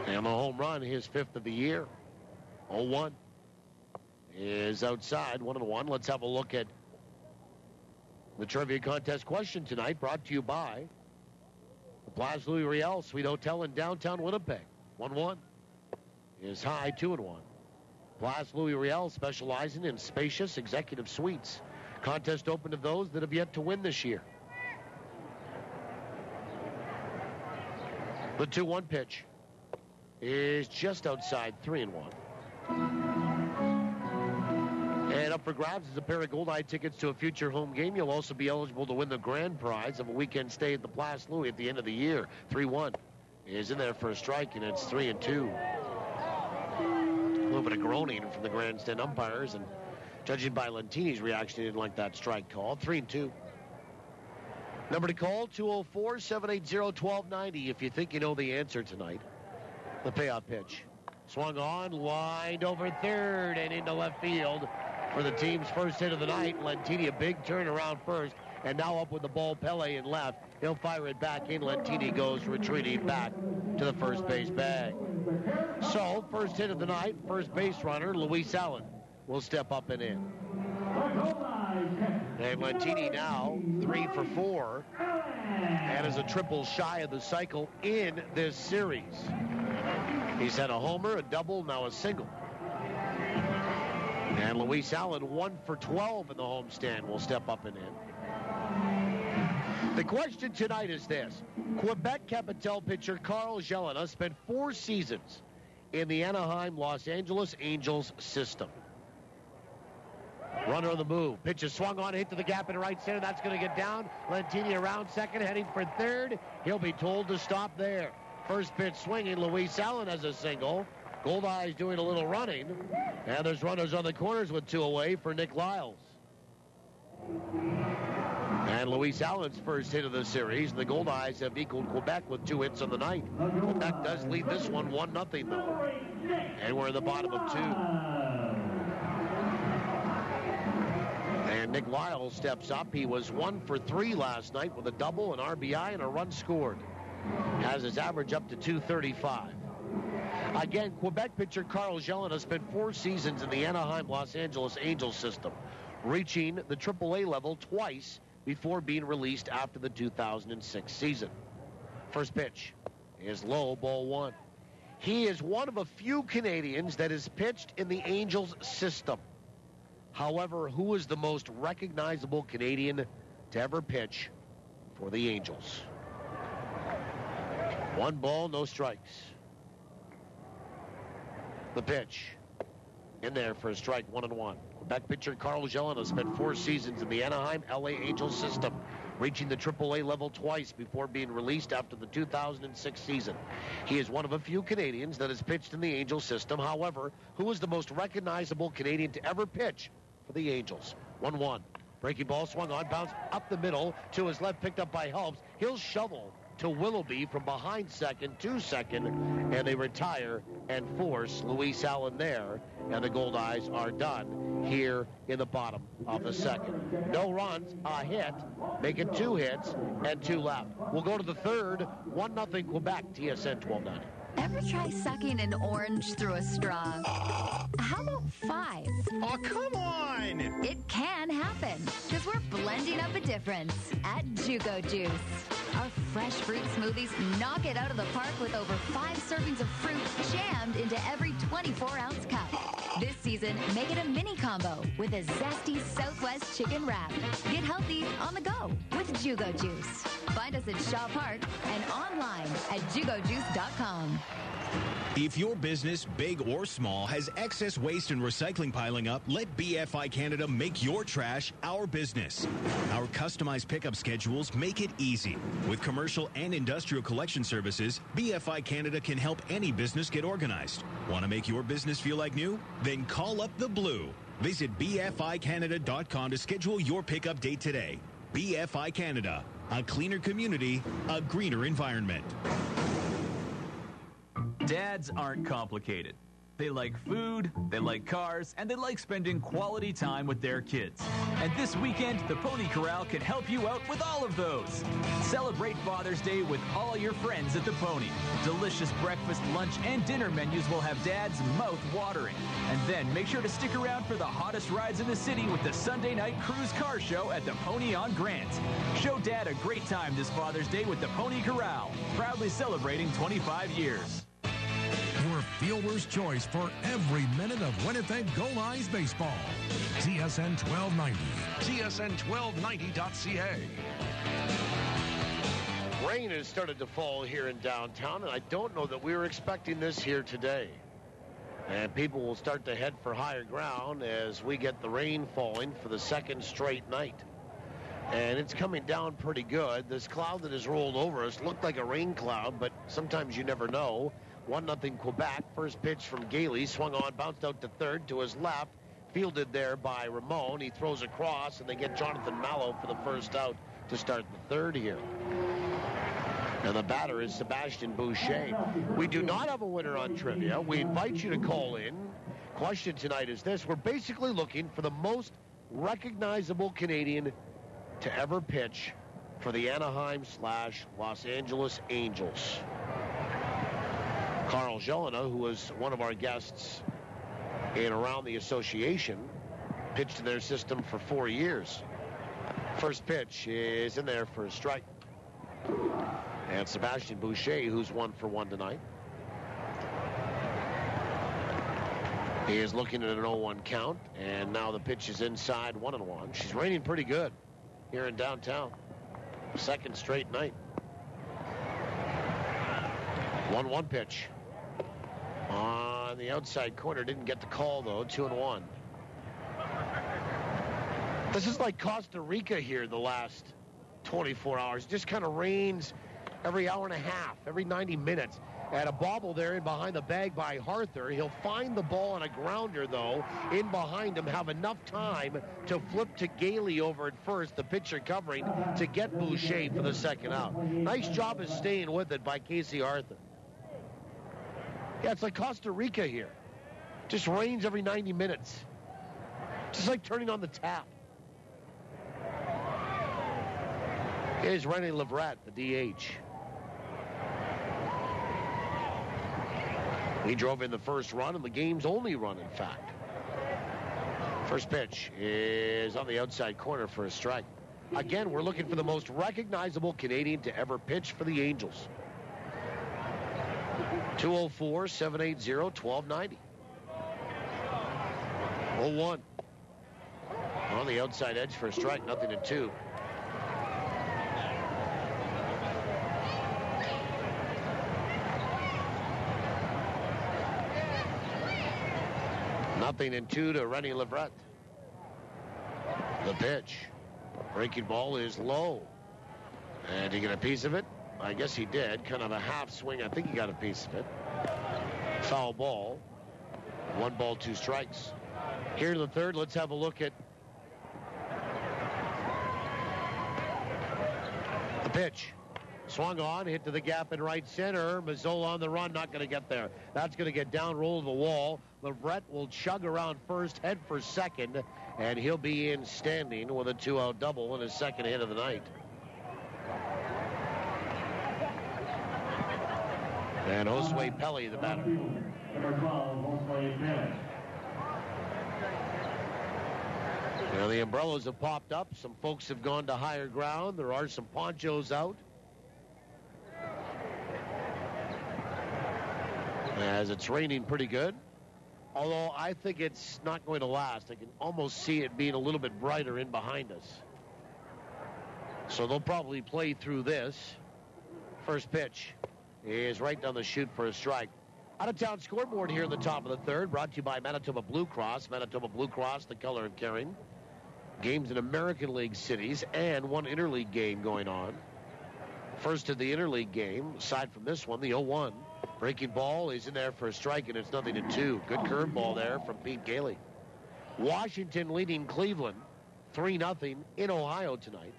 And the home run, his 5th of the year. 0-1 is outside, 1-1. Let's have a look at the trivia contest question tonight, brought to you by the Place Louis Riel Suite Hotel in downtown Winnipeg. 1-1 is high, 2-1. Place Louis Riel specializing in spacious executive suites. Contest open to those that have yet to win this year. The 2-1 pitch is just outside, 3-1. And up for grabs is a pair of Goldeye tickets to a future home game. You'll also be eligible to win the grand prize of a weekend stay at the Place Louis at the end of the year. 3-1 is in there for a strike, and it's 3-2. A little bit of groaning from the grandstand umpires, and judging by Lentini's reaction, he didn't like that strike call. 3-2. Number to call, 204-780-1290 if you think you know the answer tonight. The payoff pitch. Swung on, lined over third and into left field for the team's first hit of the night. Lentini, a big turn around first, and now up with the ball, Pele in left. He'll fire it back in. Lentini goes retreating back to the first base bag. So, first hit of the night, first base runner, Luis Allen, will step up and in. And Lentini now 3 for 4 and is a triple shy of the cycle in this series. He's had a homer, a double, now a single. And Luis Allen 1 for 12 in the homestand will step up and in. The question tonight is this. Quebec Capital pitcher Carl Gélina spent 4 seasons in the Anaheim Los Angeles Angels system. Runner on the move. Pitch is swung on, hit to the gap in right center. That's going to get down. Lentini around second, heading for third. He'll be told to stop there. First pitch swinging. Luis Allen has a single. Goldeyes doing a little running. And there's runners on the corners with 2 away for Nick Lyles. And Luis Allen's first hit of the series. The Goldeyes have equaled Quebec with 2 hits on the night. Quebec does lead this one 1-0 though. And we're in the bottom of 2. And Nick Lyles steps up. He was 1 for 3 last night with a double, an RBI, and a run scored. Has his average up to 235. Again, Quebec pitcher Carl Gélina spent 4 seasons in the Anaheim Los Angeles Angels system, reaching the AAA level twice before being released after the 2006 season. First pitch is low, ball 1. He is one of a few Canadians that has pitched in the Angels system. However, who is the most recognizable Canadian to ever pitch for the Angels? 1 ball, no strikes. The pitch in there for a strike, 1-1. Quebec pitcher Carl Gélina spent 4 seasons in the Anaheim LA Angels system, reaching the AAA level twice before being released after the 2006 season. He is one of a few Canadians that has pitched in the Angels system. However, who is the most recognizable Canadian to ever pitch for the Angels? 1-1. Breaking ball swung on, bounced up the middle to his left, picked up by Helps. He'll shovel to Willoughby from behind second to second, and they retire and force Luis Allen there, and the Goldeyes are done here in the bottom of the second. No runs, a hit, make it 2 hits, and 2 left. We'll go to the third, 1-0 Quebec, TSN 1290. Ever try sucking an orange through a straw? How about 5? Oh, come on! It can happen, because we're blending up a difference at Jugo Juice. Our fresh fruit smoothies knock it out of the park with over 5 servings of fruit jammed into every 24-ounce cup. This season, make it a mini combo with a zesty Southwest chicken wrap. Get healthy on the go with Jugo Juice. Find us at Shaw Park and online at jugojuice.com. If your business, big or small, has excess waste and recycling piling up, let BFI Canada make your trash our business. Our customized pickup schedules make it easy. With commercial and industrial collection services, BFI Canada can help any business get organized. Want to make your business feel like new? Then call up the Blue. Visit BFICanada.com to schedule your pickup date today. BFI Canada, a cleaner community, a greener environment. Dads aren't complicated. They like food, they like cars, and they like spending quality time with their kids. And this weekend, the Pony Corral can help you out with all of those. Celebrate Father's Day with all your friends at the Pony. Delicious breakfast, lunch, and dinner menus will have Dad's mouth watering. And then make sure to stick around for the hottest rides in the city with the Sunday night cruise car show at the Pony on Grant. Show Dad a great time this Father's Day with the Pony Corral, proudly celebrating 25 years. Your fielder's choice for every minute of Winnipeg Goldeyes baseball. TSN 1290. TSN1290.ca. Rain has started to fall here in downtown, and I don't know that we were expecting this here today. And people will start to head for higher ground as we get the rain falling for the second straight night. And it's coming down pretty good. This cloud that has rolled over us looked like a rain cloud, but sometimes you never know. 1-0 Quebec. First pitch from Gailey. Swung on, bounced out to third to his left. Fielded there by Ramon. He throws across, and they get Jonathan Mallow for the first out to start the third here. And the batter is Sebastian Boucher. We do not have a winner on trivia. We invite you to call in. Question tonight is this. We're basically looking for the most recognizable Canadian to ever pitch for the Anaheim/Los Angeles Angels. Carl Jelena, who was one of our guests in Around the Association, pitched in their system for 4 years. First pitch is in there for a strike. And Sebastian Boucher, who's 1 for 1 tonight. He is looking at an 0-1 count, and now the pitch is inside 1-1. She's raining pretty good here in downtown. Second straight night. 1-1 pitch. On the outside corner, didn't get the call though, 2-1. This is like Costa Rica here the last 24 hours. It just kind of rains every hour and a half, every 90 minutes. And a bobble there in behind the bag by Harther. He'll find the ball on a grounder, though, in behind him, have enough time to flip to Gailey over at first, the pitcher covering, to get Boucher for the second out. Nice job of staying with it by Casey Harther. Yeah, it's like Costa Rica here. Just rains every 90 minutes. Just like turning on the tap. Here's René Leverett, the DH. He drove in the first run, and the game's only run, in fact. First pitch is on the outside corner for a strike. Again, we're looking for the most recognizable Canadian to ever pitch for the Angels. 204-780-1290. 0-1. On the outside edge for a strike, 0-2. Nothing in 2 to René Leverett. The pitch. Breaking ball is low. And he get a piece of it? I guess he did. Kind of a half swing. I think he got a piece of it. Foul ball. 1 ball, 2 strikes. Here in the third, let's have a look at the pitch. Swung on, hit to the gap in right center. Mazzola on the run, not going to get there. That's going to get down, roll to the wall. Leverett will chug around first, head for second, and he'll be in standing with a 2-out double and his second hit of the night. And Josue Pelly, the batter. Number 12, Josue Pelly. Now the umbrellas have popped up. Some folks have gone to higher ground. There are some ponchos out. As it's raining pretty good. Although I think it's not going to last. I can almost see it being a little bit brighter in behind us. So they'll probably play through this. First pitch is right down the chute for a strike. Out-of-town scoreboard here in the top of the third, brought to you by Manitoba Blue Cross. Manitoba Blue Cross, the color of caring. Games in American League cities and 1 interleague game going on. First of the interleague game, aside from this one, the 0-1. Breaking ball is in there for a strike, and it's 0-2. Good curveball there from Pete Gailey. Washington leading Cleveland 3-0 in Ohio tonight.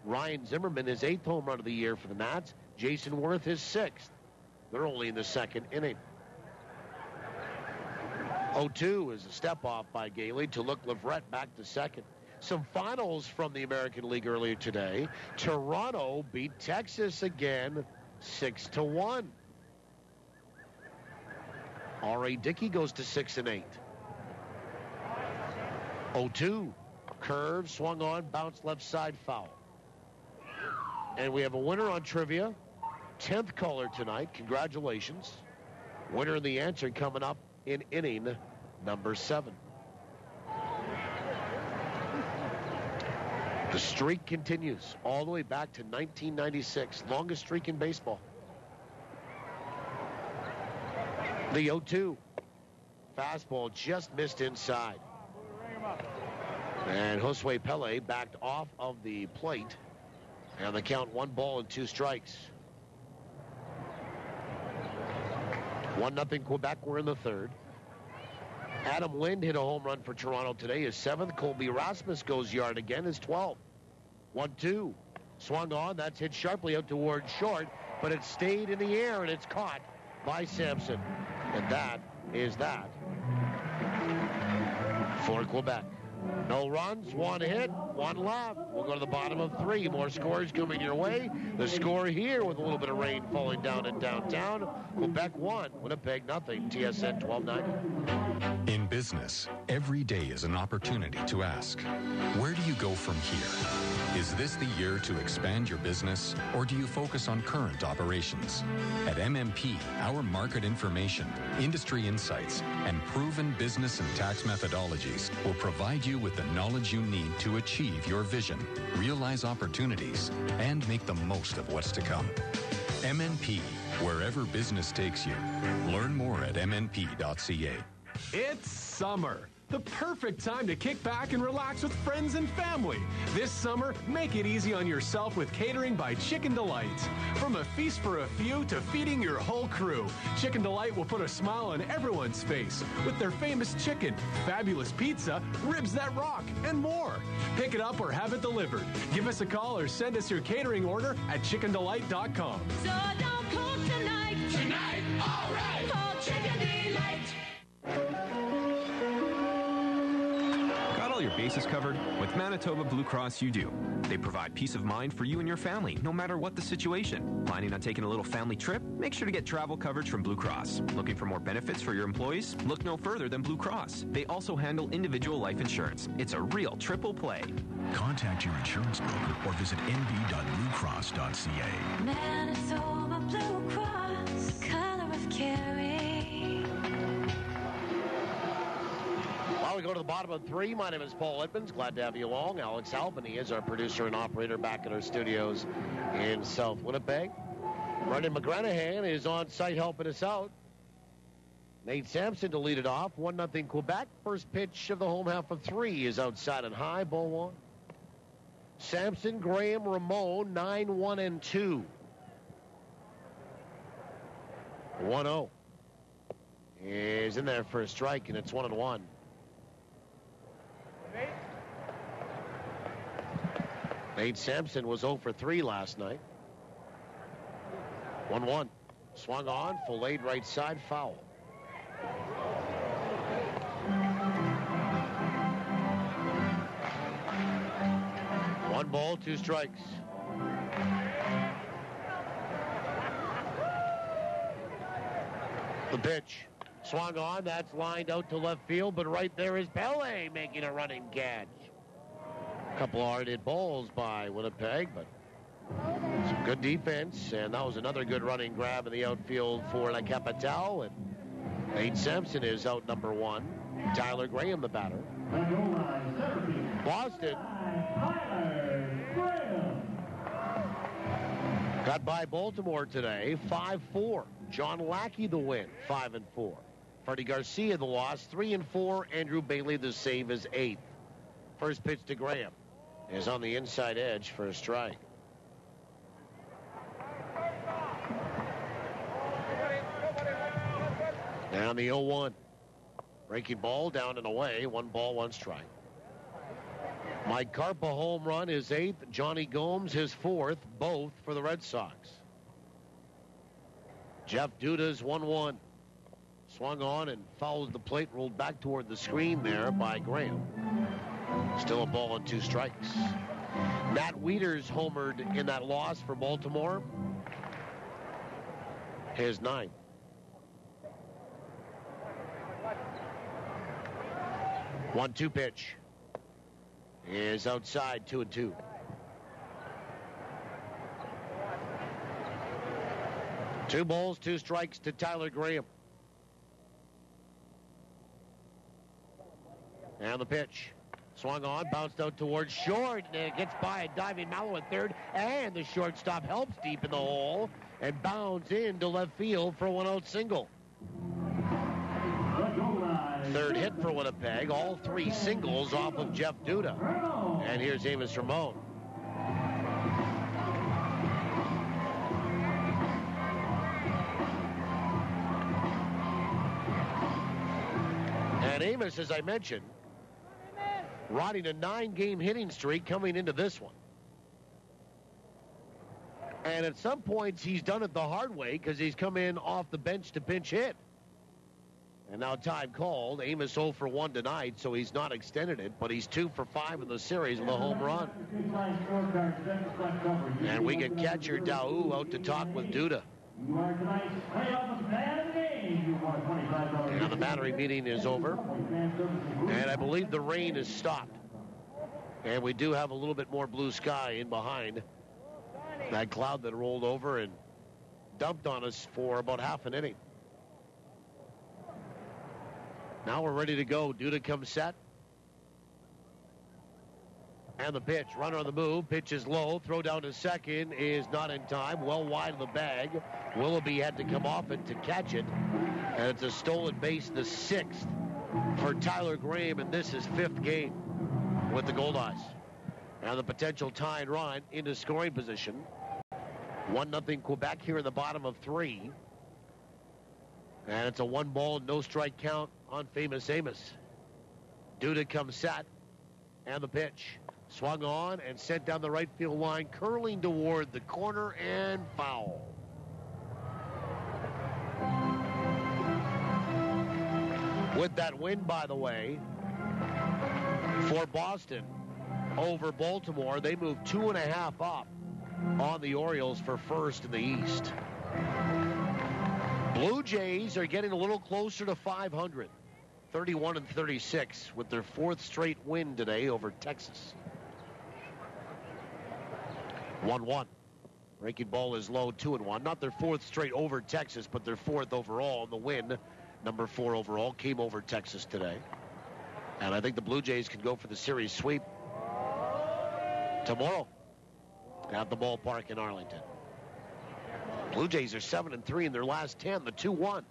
Ryan Zimmerman, his 8th home run of the year for the Nats. Jason Worth, his 6th. They're only in the second inning. 0-2 is a step off by Gailey to look Leverett back to second. Some finals from the American League earlier today. Toronto beat Texas again 6-1. R.A. Dickey goes to 6-8. 0-2. Curve, swung on, bounced left side, foul. And we have a winner on trivia. 10th caller tonight. Congratulations. Winner in the answer coming up in inning number 7. The streak continues all the way back to 1996. Longest streak in baseball. The 0-2. Fastball just missed inside. And Josue Pelly backed off of the plate. And the count 1 ball and 2 strikes. 1-0 Quebec. We're in the third. Adam Lind hit a home run for Toronto today, his 7th. Colby Rasmus goes yard again, his 12th. 1-2. Swung on. That's hit sharply out towards short, but it stayed in the air, and it's caught by Sampson. And that is that for Quebec. No runs, one hit, one left. We'll go to the bottom of 3. More scores coming your way. The score here with a little bit of rain falling down in downtown. Quebec 1, Winnipeg nothing. TSN 1290. In business, every day is an opportunity to ask, where do you go from here? Is this the year to expand your business, or do you focus on current operations? At MMP, our market information, industry insights, and proven business and tax methodologies will provide you with the knowledge you need to achieve your vision, realize opportunities, and make the most of what's to come. MNP, wherever business takes you. Learn more at mnp.ca. It's summer. The perfect time to kick back and relax with friends and family. This summer, make it easy on yourself with catering by Chicken Delight. From a feast for a few to feeding your whole crew, Chicken Delight will put a smile on everyone's face with their famous chicken, fabulous pizza, ribs that rock, and more. Pick it up or have it delivered. Give us a call or send us your catering order at chickendelight.com. So don't cook tonight. Tonight, all right. Call Chicken Delight. Got all your bases covered? With Manitoba Blue Cross, you do. They provide peace of mind for you and your family, no matter what the situation. Planning on taking a little family trip? Make sure to get travel coverage from Blue Cross. Looking for more benefits for your employees? Look no further than Blue Cross. They also handle individual life insurance. It's a real triple play. Contact your insurance broker or visit nb.bluecross.ca. Manitoba Blue Cross, color of caring. Well, we go to the bottom of 3. My name is Paul Edmonds. Glad to have you along. Alex Albany is our producer and operator back at our studios in South Winnipeg. Brendan McGranahan is on site helping us out. Nate Sampson to lead it off. 1-0 Quebec. First pitch of the home half of 3 is outside and high. Ball 1. Sampson, Graham, Ramon, 9-1-2. 1-0. Is in there for a strike, and it's 1-1. Nate Sampson was 0 for 3 last night. 1-1. Swung on, filleted right side, foul. One ball, 2 strikes. The pitch. Swung on, that's lined out to left field, but right there is Pele making a running catch. A couple of hard hit balls by Winnipeg, but some good defense, and that was another good running grab in the outfield for La Capitale, and Nate Sampson is out number 1. Tyler Graham, the batter. Boston got by Baltimore today, 5-4. John Lackey the win, 5-4. Freddie Garcia the loss, 3-4. Andrew Bailey the save is 8th. First pitch to Graham is on the inside edge for a strike. Now the 0-1. Breaking ball down and away. 1 ball, 1 strike. Mike Carpa home run his 8th. Johnny Gomes his 4th. Both for the Red Sox. Jeff Duda's 1-1. Swung on and fouled the plate. Rolled back toward the screen there by Graham. Still a ball and 2 strikes. Matt Wieters homered in that loss for Baltimore. His 9th. 1-2 pitch is outside, 2-2. Two balls, 2 strikes to Tyler Graham. And the pitch. Swung on, bounced out towards short, and it gets by a diving Mallow at third, and the shortstop helps deep in the hole and bounds into left field for a 1-out single. Third hit for Winnipeg, all 3 singles off of Jeff Duda. And here's Amos Ramon. And Amos, as I mentioned, riding a 9-game hitting streak coming into this one. And at some points, he's done it the hard way because he's come in off the bench to pinch hit. And now time called. Amos 0 for 1 tonight, so he's not extended it, but he's 2 for 5 in the series with a home run. And we get catcher Daou out to talk with Duda. And the battery meeting is over. And I believe the rain has stopped. And we do have a little bit more blue sky in behind that cloud that rolled over and dumped on us for about half an inning. Now we're ready to go. Duda comes set. And the pitch. Runner on the move. Pitch is low. Throw down to second is not in time. Well wide of the bag. Willoughby had to come off it to catch it. And it's a stolen base, the 6th for Tyler Graham, and this is 5th game with the Goldeyes. And the potential tying run into scoring position. 1-0 Quebec here in the bottom of 3. And it's a 1-ball, no strike count on Famous Amos. Duda comes set. And the pitch. Swung on and sent down the right field line, curling toward the corner and foul. With that win, by the way, for Boston over Baltimore, they moved 2.5 up on the Orioles for first in the East. Blue Jays are getting a little closer to 500, 31-36 with their 4th straight win today over Texas. 1-1. Breaking ball is low, 2-1. Not their 4th straight over Texas, but their 4th overall. And the win, number 4 overall, came over Texas today. And I think the Blue Jays can go for the series sweep tomorrow at the ballpark in Arlington. Blue Jays are 7-3 in their last 10. The 2-1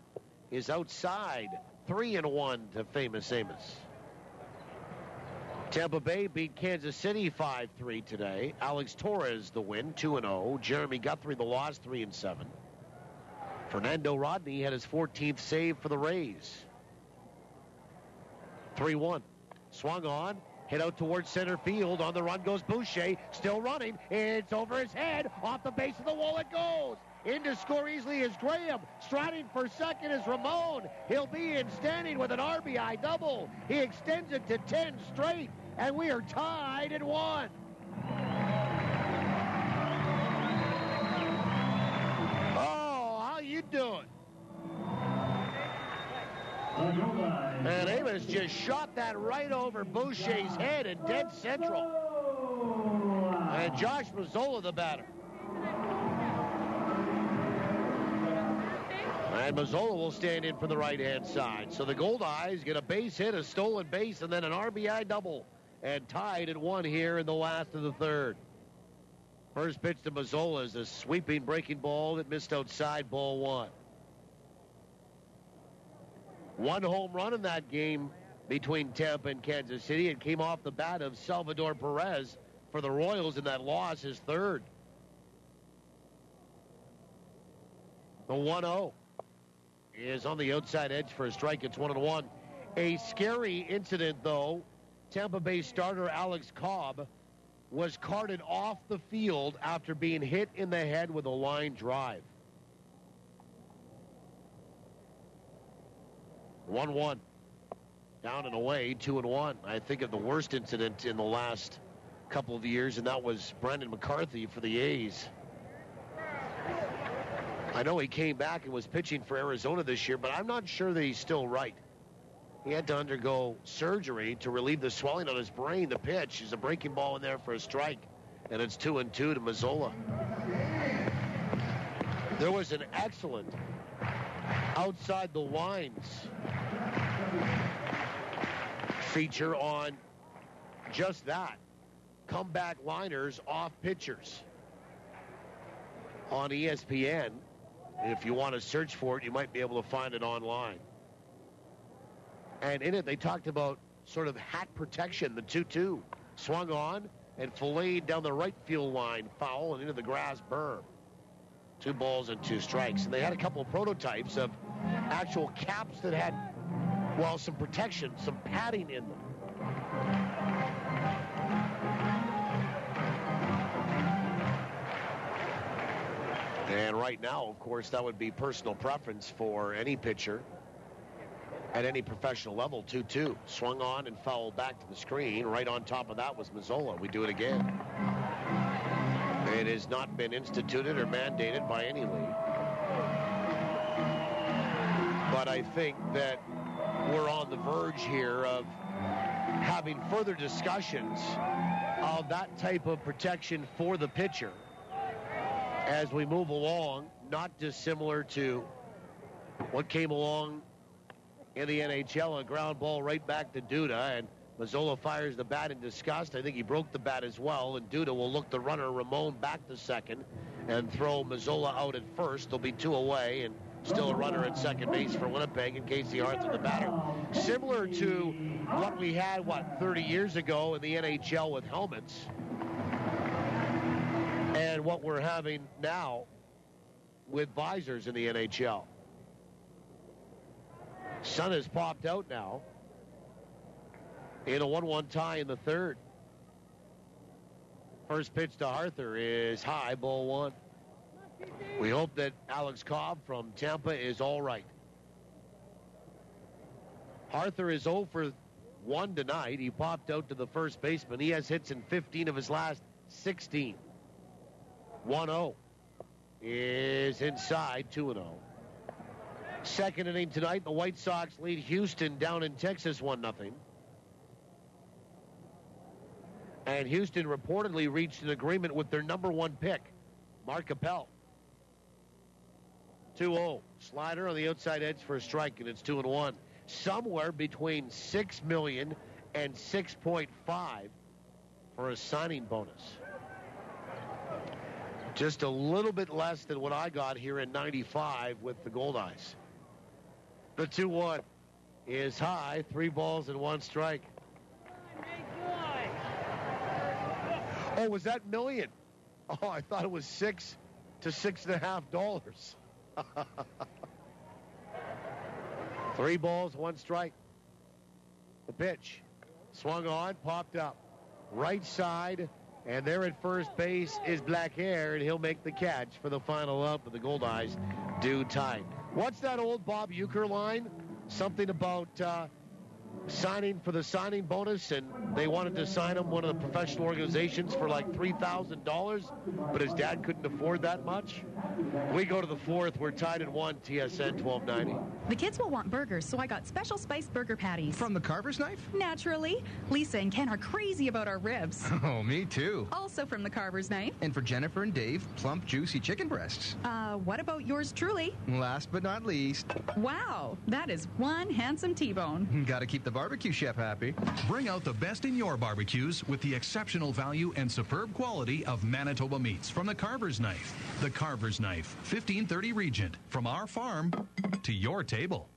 is outside. 3-1 to Famous Amos. Tampa Bay beat Kansas City 5-3 today. Alex Torres the win, 2-0. Jeremy Guthrie the loss, 3-7. Fernando Rodney had his 14th save for the Rays. 3-1. Swung on, hit out towards center field. On the run goes Boucher, still running. It's over his head. Off the base of the wall it goes. In to score easily is Graham. Striding for second is Ramon. He'll be in standing with an RBI double. He extends it to 10 straight, and we are tied at 1. Oh, how you doing? And Amos just shot that right over Boucher's head in dead central. And Josh Mazzola the batter. And Mazzola will stand in for the right-hand side. So the Goldeyes get a base hit, a stolen base, and then an RBI double. And tied at 1 here in the last of the 3rd. First pitch to Mazzola is a sweeping breaking ball that missed outside, ball 1. 1 home run in that game between Tampa and Kansas City. It came off the bat of Salvador Perez for the Royals in that loss, his 3rd. The 1-0 is on the outside edge for a strike. It's 1-1. A scary incident, though. Tampa Bay starter Alex Cobb was carted off the field after being hit in the head with a line drive. 1-1. Down and away, 2-1. I think of the worst incident in the last couple of years, and that was Brandon McCarthy for the A's. I know he came back and was pitching for Arizona this year, but I'm not sure that he's still right. He had to undergo surgery to relieve the swelling on his brain. The pitch is a breaking ball in there for a strike, and it's 2-2 to Mazzola. There was an excellent outside the lines feature on just that. Comeback liners off pitchers on ESPN. If you want to search for it, you might be able to find it online. And in it, they talked about sort of hat protection, the 2-2. Swung on and filleted down the right field line, foul, and into the grass berm. 2 balls and 2 strikes. And they had a couple of prototypes of actual caps that had, well, some protection, some padding in them. And right now, of course, that would be personal preference for any pitcher. at any professional level. 2-2. Swung on and fouled back to the screen. Right on top of that was Mazzola. We do it again. It has not been instituted or mandated by any league. But I think that we're on the verge here of having further discussions of that type of protection for the pitcher as we move along, not dissimilar to what came along in the NHL, a ground ball right back to Duda, and Mazzola fires the bat in disgust. I think he broke the bat as well, and Duda will look the runner Ramon back to second and throw Mazzola out at first. There'll be 2 away, and still a runner at second base for Winnipeg and Casey Arthur, the batter. Similar to what we had, 30 years ago in the NHL with helmets, and what we're having now with visors in the NHL. Sun has popped out now in a 1-1 tie in the third. First pitch to Arthur is high, ball 1. We hope that Alex Cobb from Tampa is all right. Arthur is 0 for 1 tonight. He popped out to the first baseman. He has hits in 15 of his last 16. 1-0 is inside, 2-0. Second inning tonight, the White Sox lead Houston down in Texas 1-0. And Houston reportedly reached an agreement with their number 1 pick, Mark Capel. 2-0. Slider on the outside edge for a strike, and it's 2-1. Somewhere between $6 million and $6.5 for a signing bonus. Just a little bit less than what I got here in 95 with the Goldeyes. The 2-1 is high, 3 balls and 1 strike. Oh, was that million? Oh, I thought it was $6 to $6.50. 3 balls, 1 strike. The pitch. Swung on, popped up. Right side, and there at first base is Blackhair, and he'll make the catch for the final out, but the Goldeyes do tie. What's that old Bob Uecker line? Something about signing for the signing bonus, and they wanted to sign him one of the professional organizations for like $3,000, but his dad couldn't afford that much. We go to the 4th. We're tied at 1, TSN 1290. The kids will want burgers, so I got special spiced burger patties. From the Carver's Knife? Naturally. Lisa and Ken are crazy about our ribs. Oh, me too. Also from the Carver's Knife. And for Jennifer and Dave, plump, juicy chicken breasts. What about yours truly? Last but not least. Wow, that is one handsome T-bone. Gotta keep the barbecue chef happy. Bring out the best in your barbecues with the exceptional value and superb quality of Manitoba meats from the Carver's Knife. The Carver's Knife, 1530 Regent. From our farm to your table.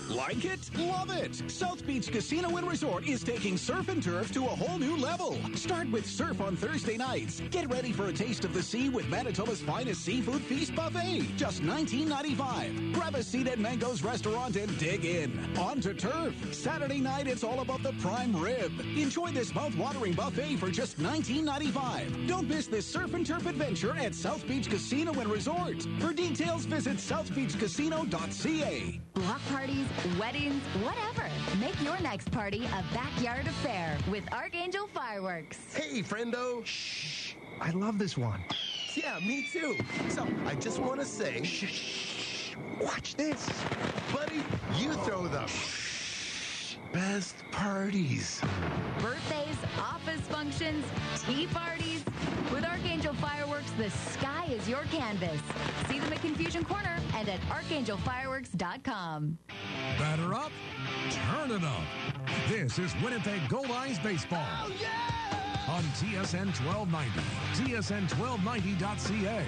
Like it? Love it! South Beach Casino and Resort is taking surf and turf to a whole new level. Start with surf on Thursday nights. Get ready for a taste of the sea with Manitoba's finest seafood feast buffet. Just $19.95. Grab a seat at Mango's restaurant and dig in. On to turf. Saturday night, it's all about the prime rib. Enjoy this mouth-watering buffet for just $19.95. Don't miss this surf and turf adventure at South Beach Casino and Resort. For details, visit southbeachcasino.ca. Block parties, weddings, whatever. Make your next party a backyard affair with Archangel Fireworks. Hey, friendo. Shh. I love this one. Yeah, me too. So, I just want to say, shh. Watch this. Buddy, you throw the best parties. Birthdays, office functions, tea parties. With Archangel Fireworks, the sky is your canvas. See them at Confusion Corner and at archangelfireworks.com. Batter up, turn it up. This is Winnipeg Goldeyes Baseball. Oh, yeah! On TSN 1290, TSN1290.ca.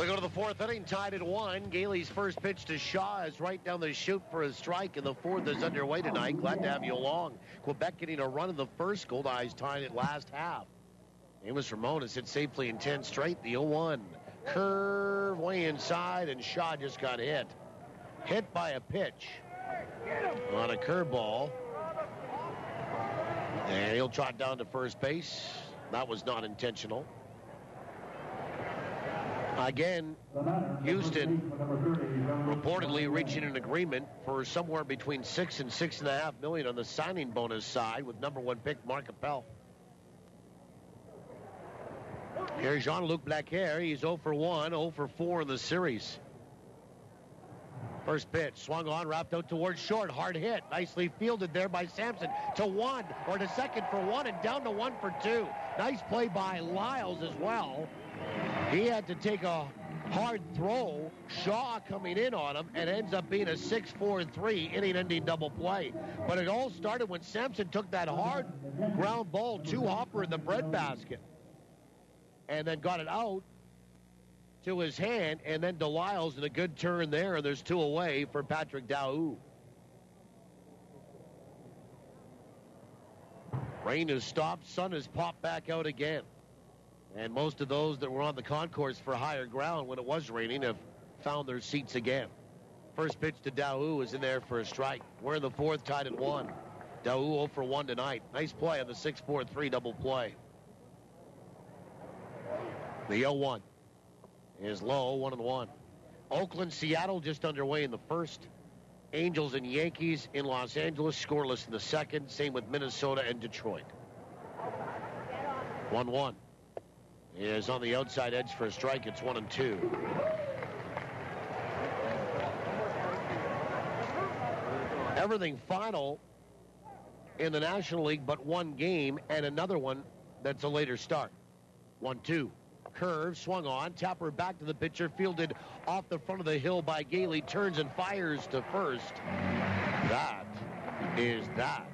We go to the 4th inning, tied at 1. Gailey's first pitch to Shaw is right down the chute for a strike, and the 4th is underway tonight. Glad to have you along. Quebec getting a run in the first. Goldeyes tying it last half. Amos Ramon has hit safely in 10 straight. The 0-1. Curve way inside, and Shaw just got hit. Hit by a pitch on a curveball. And he'll trot down to first base. That was not intentional. Again, Houston reportedly reaching an agreement for somewhere between $6 and $6.5 million on the signing bonus side with number 1 pick Mark Appel. Here's Jean-Luc Blaquer. He's 0 for 1, 0 for 4 in the series. First pitch, swung on, wrapped out towards short. Hard hit. Nicely fielded there by Sampson to second for 1 and down to 1 for 2. Nice play by Lyles as well. He had to take a hard throw. Shaw coming in on him, and ends up being a 6-4-3 inning-ending double play. But it all started when Sampson took that hard ground ball to Hopper in the breadbasket. And then got it out to his hand, and then to Lyles in a good turn there, and there's 2 away for Patrick Daoust. Rain has stopped, sun has popped back out again. And most of those that were on the concourse for higher ground when it was raining have found their seats again. First pitch to Daoust is in there for a strike. We're in the 4th, tied at 1. Daoust 0 for 1 tonight. Nice play on the 6-4-3 double play. The 0-1 is low, 1-1. Oakland, Seattle just underway in the 1st. Angels and Yankees in Los Angeles scoreless in the 2nd. Same with Minnesota and Detroit. 1-1 is on the outside edge for a strike. It's 1-2. Everything final in the National League but one game and another one that's a later start. 1-2. Curve, swung on, Tapper back to the pitcher, fielded off the front of the hill by Gailey, turns and fires to first. That is that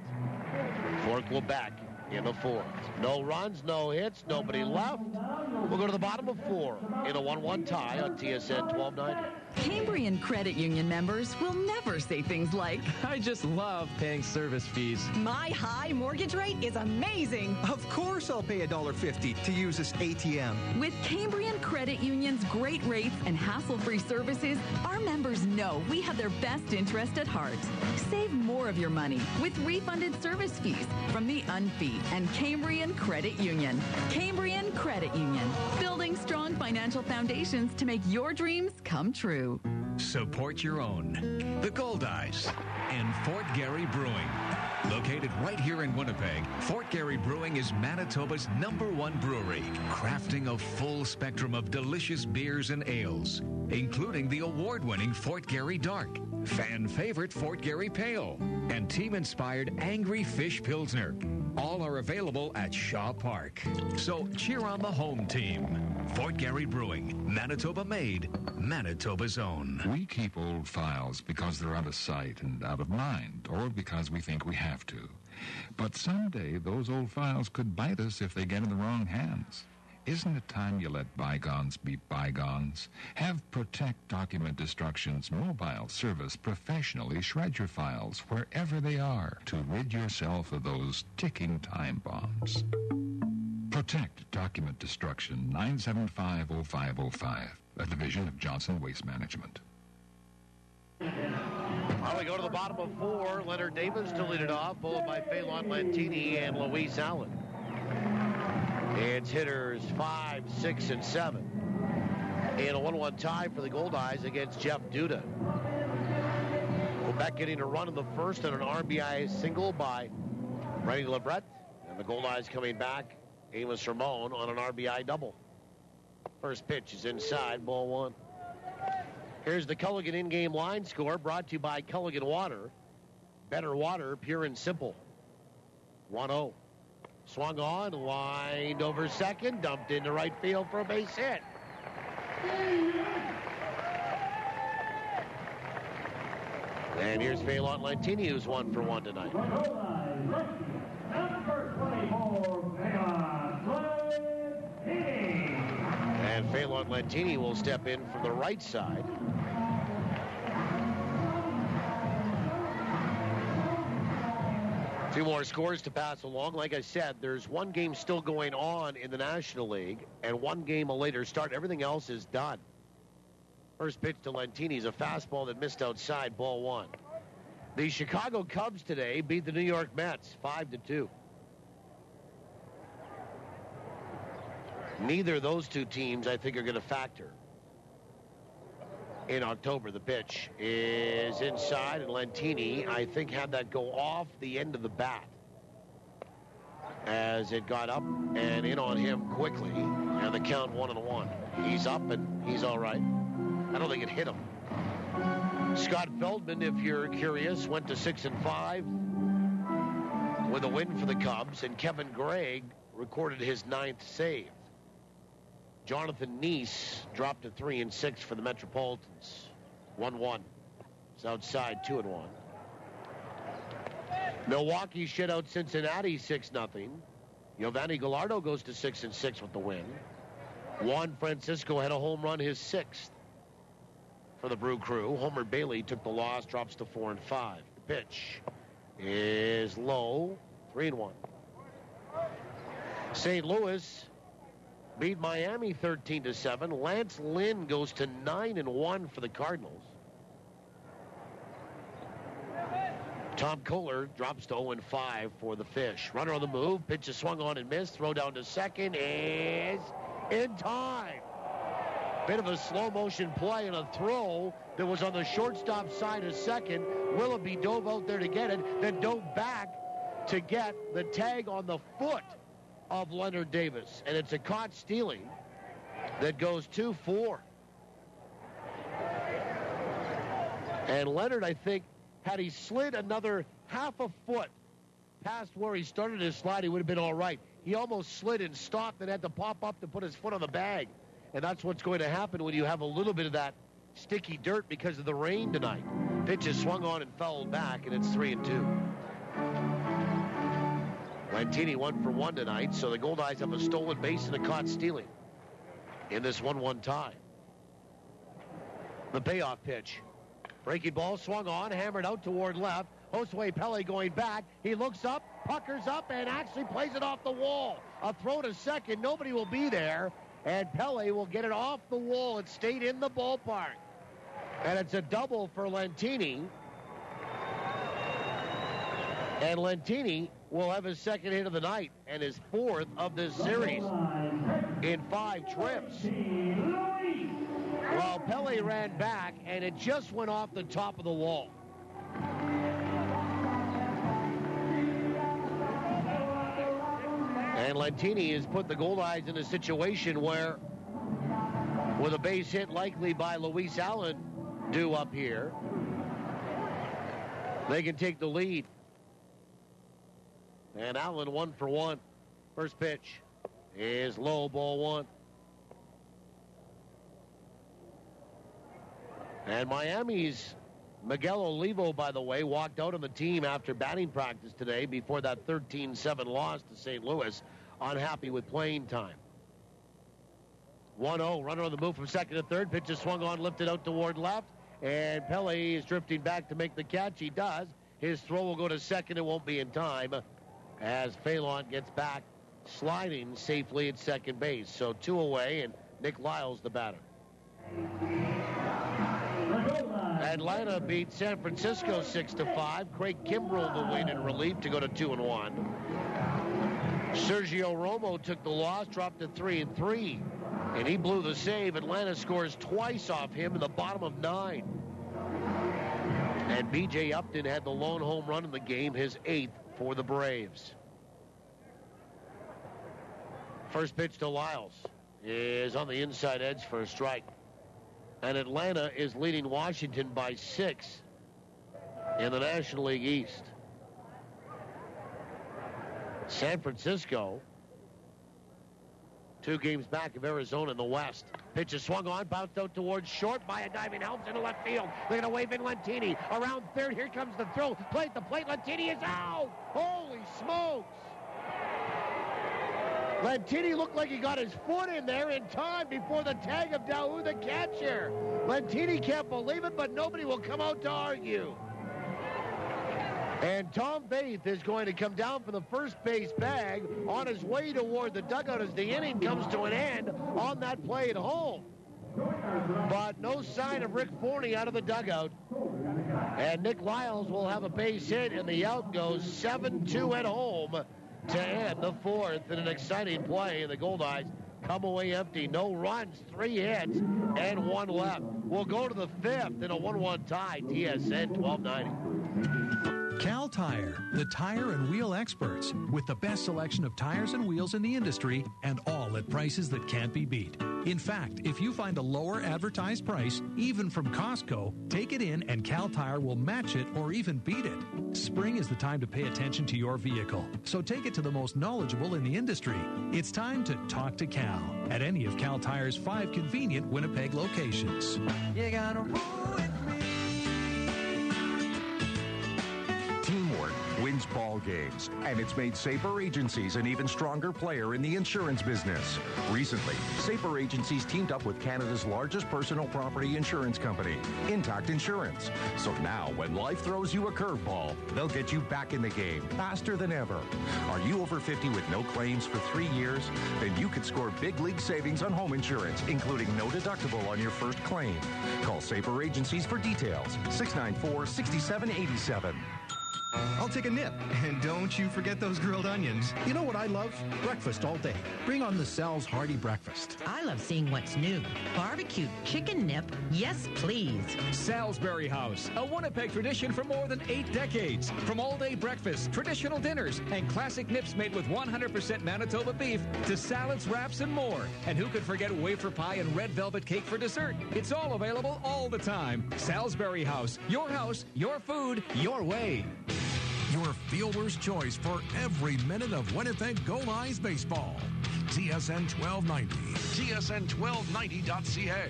for Quebec in the 4th. No runs, no hits, nobody left. We'll go to the bottom of 4 in a 1-1 tie on TSN 1290. Cambrian Credit Union members will never say things like, I just love paying service fees. My high mortgage rate is amazing. Of course I'll pay $1.50 to use this ATM. With Cambrian Credit Union's great rates and hassle-free services, our members know we have their best interest at heart. Save more of your money with refunded service fees from the UNFI and Cambrian Credit Union. Cambrian Credit Union, building strong financial foundations to make your dreams come true. Support your own. The Goldeyes and Fort Garry Brewing. Located right here in Winnipeg, Fort Garry Brewing is Manitoba's #1 brewery, crafting a full spectrum of delicious beers and ales, including the award-winning Fort Garry Dark, fan favorite Fort Garry Pale, and team-inspired Angry Fish Pilsner. All are available at Shaw Park. So cheer on the home team. Fort Garry Brewing, Manitoba made, Manitoba's own. We keep old files because they're out of sight and out of mind, or because we think we have to. But someday those old files could bite us if they get in the wrong hands. Isn't it time you let bygones be bygones? Have Protect Document Destruction's mobile service professionally shred your files wherever they are to rid yourself of those ticking time bombs. Protect Document Destruction, 975-0505, a division of Johnson Waste Management. Well, we go to the bottom of 4. Leonard Davis to lead it off, followed by Phelan Lantini and Luis Allen. It's hitters 5, 6, and 7 in a 1-1 tie for the Goldeyes against Jeff Duda. Quebec getting a run in the 1st and an RBI single by Rennie Lebrett. And the Goldeyes coming back, Amos Ramon on an RBI double. First pitch is inside, ball 1. Here's the Culligan in-game line score brought to you by Culligan Water. Better water, pure and simple. 1-0. Swung on, lined over second, dumped into right field for a base hit. And here's Phelan Lantini, who's 1 for 1 tonight. And Phelan Lantini will step in from the right side. A few more scores to pass along. Like I said, there's one game still going on in the National League and one game a later start. Everything else is done. First pitch to Lantini is a fastball that missed outside, ball 1. The Chicago Cubs today beat the New York Mets 5-2. Neither of those two teams, I think, are going to factor in October. The pitch is inside, and Lentini, I think, had that go off the end of the bat as it got up and in on him quickly, and the count 1-1. He's up, and he's all right. I don't think it hit him. Scott Feldman, if you're curious, went to 6-5 with a win for the Cubs, and Kevin Gregg recorded his 9th save. Jonathan Neese dropped to 3-6 for the Metropolitans. 1-1. It's outside 2-1. Milwaukee shut out Cincinnati 6-0. Giovanni Gallardo goes to 6-6 with the win. Juan Francisco had a home run, his 6th for the Brew Crew. Homer Bailey took the loss, drops to 4-5. The pitch is low, 3-1. St. Louis beat Miami 13-7. Lance Lynn goes to 9-1 for the Cardinals. Tom Kohler drops to 0-5 for the Fish. Runner on the move. Pitch is swung on and missed. Throw down to second is in time. Bit of a slow motion play and a throw that was on the shortstop side of second. Willoughby dove out there to get it, then dove back to get the tag on the foot of Leonard Davis. And it's a caught stealing that goes 2-4. And Leonard, I think, had he slid another half a foot past where he started his slide, he would have been all right. He almost slid and stopped and had to pop up to put his foot on the bag. And that's what's going to happen when you have a little bit of that sticky dirt because of the rain tonight. Pitch is swung on and fouled back, and it's 3-2. Lentini 1 for 1 tonight, so the Goldeyes have a stolen base and a caught stealing in this 1-1 tie. The payoff pitch. Breaking ball swung on, hammered out toward left. Josue Pele going back. He looks up, puckers up, and actually plays it off the wall. A throw to second. Nobody will be there, and Pele will get it off the wall. It stayed in the ballpark. And it's a double for Lentini. And Lentini will have his second hit of the night and his 4th of this series in 5 trips. Well, Pele ran back, and it just went off the top of the wall. And Lentini has put the Goldeyes in a situation where, with a base hit likely by Luis Allen due up here, they can take the lead. And Allen 1 for 1. First pitch is low, ball 1. And Miami's Miguel Olivo, by the way, walked out on the team after batting practice today before that 13-7 loss to St. Louis. Unhappy with playing time. 1-0, runner on the move from second to third. Pitch is swung on, lifted out toward left. And Pele is drifting back to make the catch. He does. His throw will go to second. It won't be in time as Phelan gets back, sliding safely at second base. So 2 away, and Nick Lyles the batter. Atlanta beat San Francisco 6-5. Craig Kimbrell the win in relief to go to 2-1. Sergio Romo took the loss, dropped to 3-3, and he blew the save. Atlanta scores twice off him in the bottom of 9. And B.J. Upton had the lone home run in the game, his 8th for the Braves. First pitch to Lyles is on the inside edge for a strike. And Atlanta is leading Washington by 6 in the National League East. San Francisco, 2 games back of Arizona in the West. Pitch is swung on, bounced out towards short by a diving Helms into left field. They're going to wave in Lentini. Around third, here comes the throw. Plate the plate, Lentini is out! Holy smokes! Lentini looked like he got his foot in there in time before the tag of Daou, the catcher. Lentini can't believe it, but nobody will come out to argue. And Tom Faith is going to come down for the first base bag on his way toward the dugout as the inning comes to an end on that play at home. But no sign of Rick Forney out of the dugout. And Nick Lyles will have a base hit, and the out goes 7-2 at home to end the 4th in an exciting play. And the Goldeyes come away empty. No runs, 3 hits, and 1 left. We'll go to the 5th in a 1-1 tie. TSN 1290. Cal Tire, the tire and wheel experts, with the best selection of tires and wheels in the industry, and all at prices that can't be beat. In fact, if you find a lower advertised price, even from Costco, take it in and Cal Tire will match it or even beat it. Spring is the time to pay attention to your vehicle, so take it to the most knowledgeable in the industry. It's time to talk to Cal at any of Cal Tire's 5 convenient Winnipeg locations. You gotta roll with me. Teamwork wins ball games, and it's made Sabre Agencies an even stronger player in the insurance business. Recently, Sabre Agencies teamed up with Canada's largest personal property insurance company, Intact Insurance. So now, when life throws you a curveball, they'll get you back in the game faster than ever. Are you over 50 with no claims for 3 years? Then you could score big league savings on home insurance, including no deductible on your first claim. Call Sabre Agencies for details. 694-6787. I'll take a nip. And don't you forget those grilled onions. You know what I love? Breakfast all day. Bring on the Sal's Hearty Breakfast. I love seeing what's new. Barbecue chicken nip. Yes, please. Salisbury House, a Winnipeg tradition for more than 8 decades. From all-day breakfasts, traditional dinners, and classic nips made with 100% Manitoba beef to salads, wraps, and more. And who could forget wafer pie and red velvet cake for dessert? It's all available all the time. Salisbury House, your food, your way. Your fielder's choice for every minute of Winnipeg Goldeyes baseball. TSN 1290. TSN1290.ca.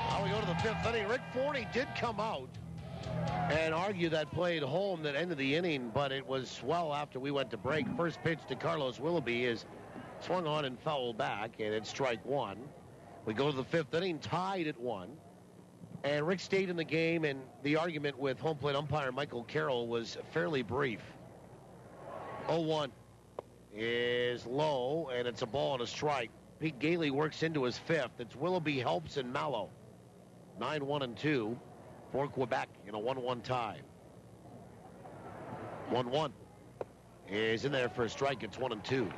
Now we go to the 5th inning. Rick Forney did come out and argue that play at home that ended the inning, but it was well after we went to break. First pitch to Carlos Willoughby is swung on and fouled back, and it's strike 1. We go to the 5th inning, tied at 1. And Rick stayed in the game, and the argument with home plate umpire Michael Carroll was fairly brief. 0-1 is low, and it's a ball and a strike. Pete Gailey works into his 5th. It's Willoughby, Helps, and Mallow. 9-1-2 for Quebec in a 1-1 tie. 1-1 is in there for a strike. It's 1-2.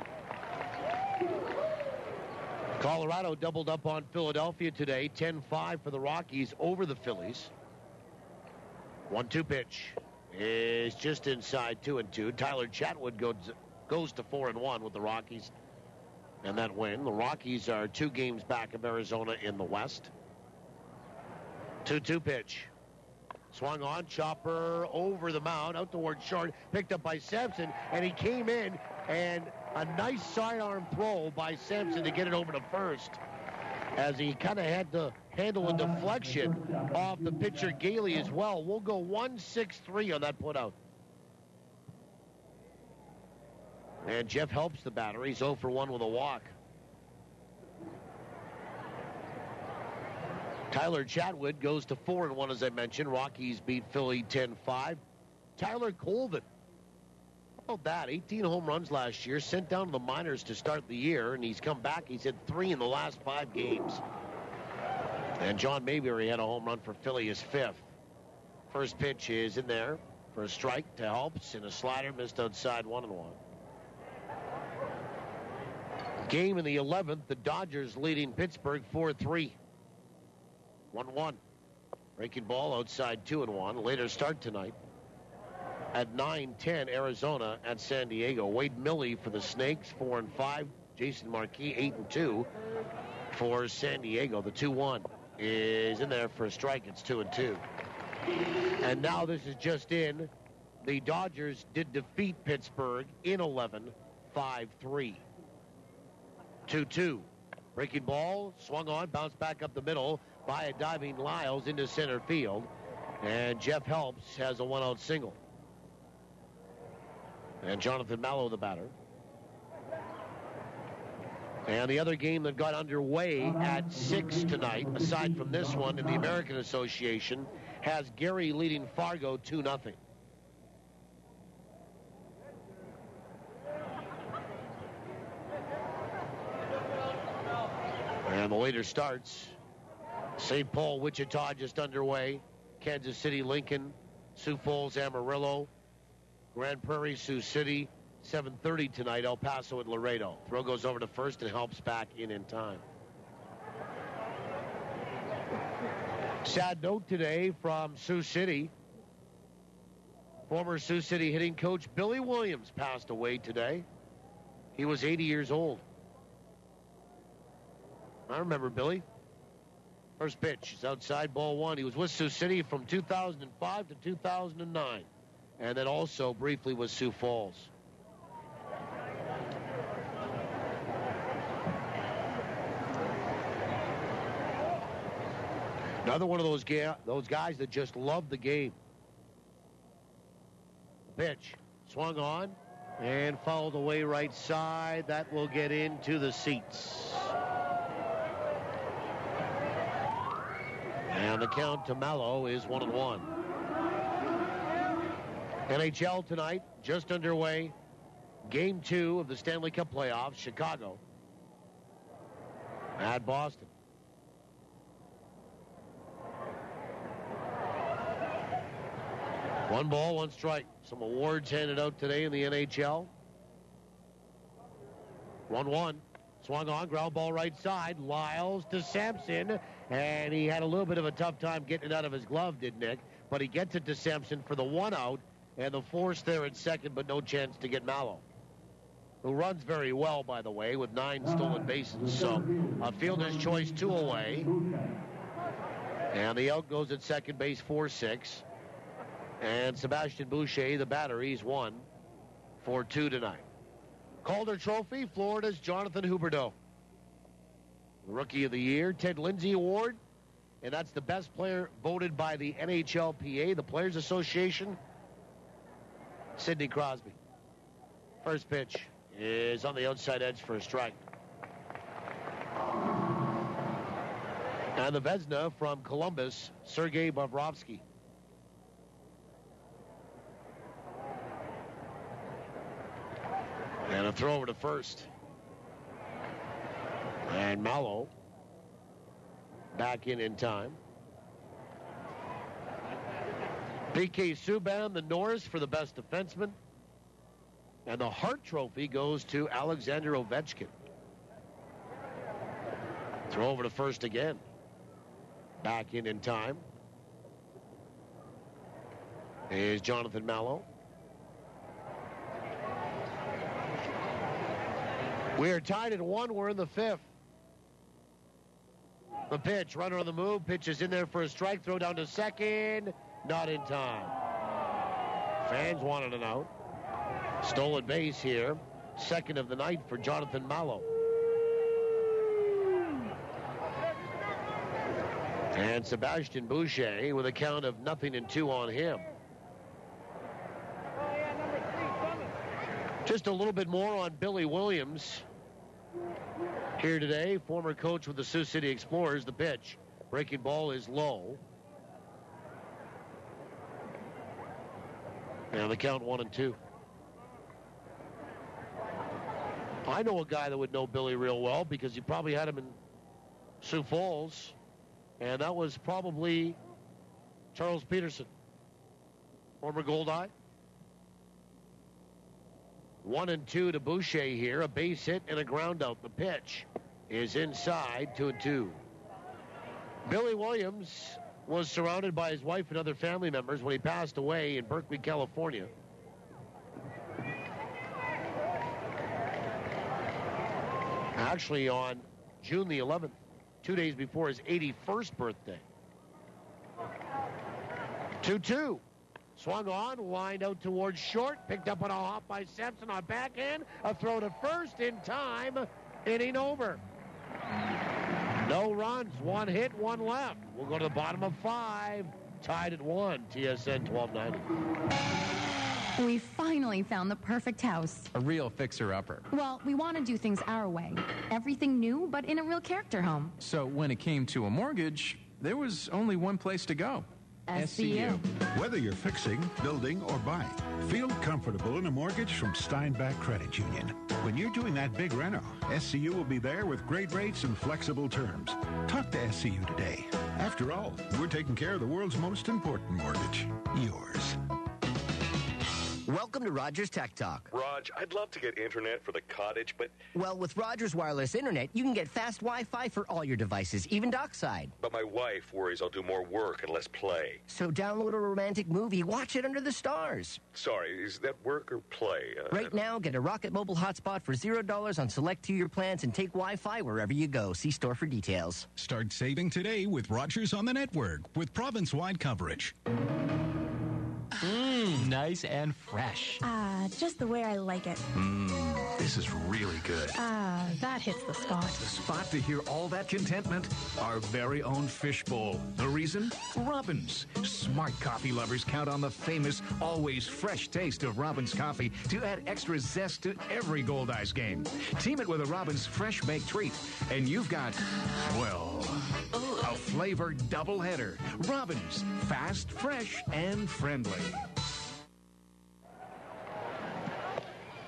Colorado doubled up on Philadelphia today. 10-5 for the Rockies over the Phillies. 1-2 pitch is just inside 2-2. Tyler Chatwood goes to 4-1 with the Rockies and that win. The Rockies are 2 games back of Arizona in the West. 2-2 pitch. Swung on, chopper over the mound, out toward short, picked up by Sampson, and he came in, and a nice sidearm throw by Sampson to get it over to first, as he kind of had to handle a deflection off the pitcher Gailey as well. We'll go 1-6-3 on that putout. And Jeff Helps the batter. He's 0 for 1 with a walk. Tyler Chatwood goes to 4-1, as I mentioned. Rockies beat Philly 10-5. Tyler Colvin, how about that? 18 home runs last year, sent down to the minors to start the year, and he's come back. He's hit 3 in the last 5 games. And John Mayberry had a home run for Philly, his 5th. First pitch is in there for a strike to Helps, and a slider missed outside 1-1. Game in the 11th, the Dodgers leading Pittsburgh 4-3. 1-1. Breaking ball outside 2-1. Later start tonight at 9:10. Arizona at San Diego. Wade Millie for the Snakes 4-5. Jason Marquis 8-2 for San Diego. The 2-1 is in there for a strike. It's 2-2. And now this is just in. The Dodgers did defeat Pittsburgh in 11, 5-3. 2-2. Breaking ball, swung on, bounced back up the middle by a diving Lyles into center field. And Jeff Helps has a 1-out single. And Jonathan Mallow, the batter. And the other game that got underway at 6 tonight, aside from this one in the American Association, has Gary leading Fargo 2-0. And the later starts. St. Paul, Wichita just underway. Kansas City, Lincoln. Sioux Falls, Amarillo. Grand Prairie, Sioux City. 7:30 tonight, El Paso and Laredo. Throw goes over to first and helps back in time. Sad note today from Sioux City. Former Sioux City hitting coach Billy Williams passed away today. He was 80 years old. I remember Billy. First pitch is outside, ball one. He was with Sioux City from 2005 to 2009. And then also briefly with Sioux Falls. Another one of those guys that just love the game. Pitch swung on and fouled away right side. That will get into the seats. And the count to Mello is 1-1. NHL tonight, just underway. Game 2 of the Stanley Cup playoffs, Chicago at Boston. One ball, one strike. Some awards handed out today in the NHL. 1-1. Swung on, ground ball right side. Lyles to Sampson. And he had a little bit of a tough time getting it out of his glove, did Nick? But he gets it to Sampson for the one out. And the force there at second, but no chance to get Mallow, who runs very well, by the way, with 9 stolen bases. So a fielder's choice 2 away. And the out goes at second base 4-6. And Sebastian Boucher, the batter, he's 1 for 2 tonight. Calder Trophy, Florida's Jonathan Huberdeau. Rookie of the Year, Ted Lindsay Award. And that's the best player voted by the NHLPA, the Players Association, Sidney Crosby. First pitch is on the outside edge for a strike. And the Vezina from Columbus, Sergei Bobrovsky. And a throw over to first. And Mallow back in time. PK Subban, the Norris, for the best defenseman. And the Hart Trophy goes to Alexander Ovechkin. Throw over to first again. Back in time is Jonathan Mallow. We are tied at 1. We're in the 5th. The pitch, runner on the move. Pitch is in there for a strike. Throw down to second. Not in time. Fans wanted an out. Stolen base here. Second of the night for Jonathan Mallow. And Sebastian Boucher with a count of 0-2 on him. Just a little bit more on Billy Williams here today. Former coach with the Sioux City Explorers. The pitch. Breaking ball is low. And the count 1-2. I know a guy that would know Billy real well because he probably had him in Sioux Falls. And that was probably Charles Peterson, former Goldeye. 1-2 to Boucher here. A base hit and a ground out. The pitch is inside, 2-2. Billy Williams was surrounded by his wife and other family members when he passed away in Berkeley, California. Actually on June the 11th, 2 days before his 81st birthday. 2-2. Swung on, lined out towards short, picked up on a hop by Sampson on backhand. A throw to first in time, inning over. No runs, 1 hit, 1 left. We'll go to the bottom of 5, tied at 1, TSN 1290. We finally found the perfect house. A real fixer-upper. Well, we want to do things our way. Everything new, but in a real character home. So when it came to a mortgage, there was only one place to go. SCU. Whether you're fixing, building, or buying, feel comfortable in a mortgage from Steinbach Credit Union. When you're doing that big reno, SCU will be there with great rates and flexible terms. Talk to SCU today. After all, we're taking care of the world's most important mortgage, yours. Welcome to Rogers Tech Talk. Raj, I'd love to get internet for the cottage, but... Well, with Rogers Wireless Internet, you can get fast Wi-Fi for all your devices, even dockside. But my wife worries I'll do more work and less play. So download a romantic movie, watch it under the stars. Sorry, is that work or play? Right now, get a Rocket Mobile hotspot for $0 on select 2-year plans and take Wi-Fi wherever you go. See store for details. Start saving today with Rogers on the network with province-wide coverage. Nice and fresh. Just the way I like it. This is really good. That hits the spot. The spot to hear all that contentment? Our very own fishbowl. The reason? Robins. Smart coffee lovers count on the famous, always fresh taste of Robins coffee to add extra zest to every Goldeyes game. Team it with a Robins fresh baked treat, and you've got, well, a flavored doubleheader. Robins. Fast, fresh, and friendly.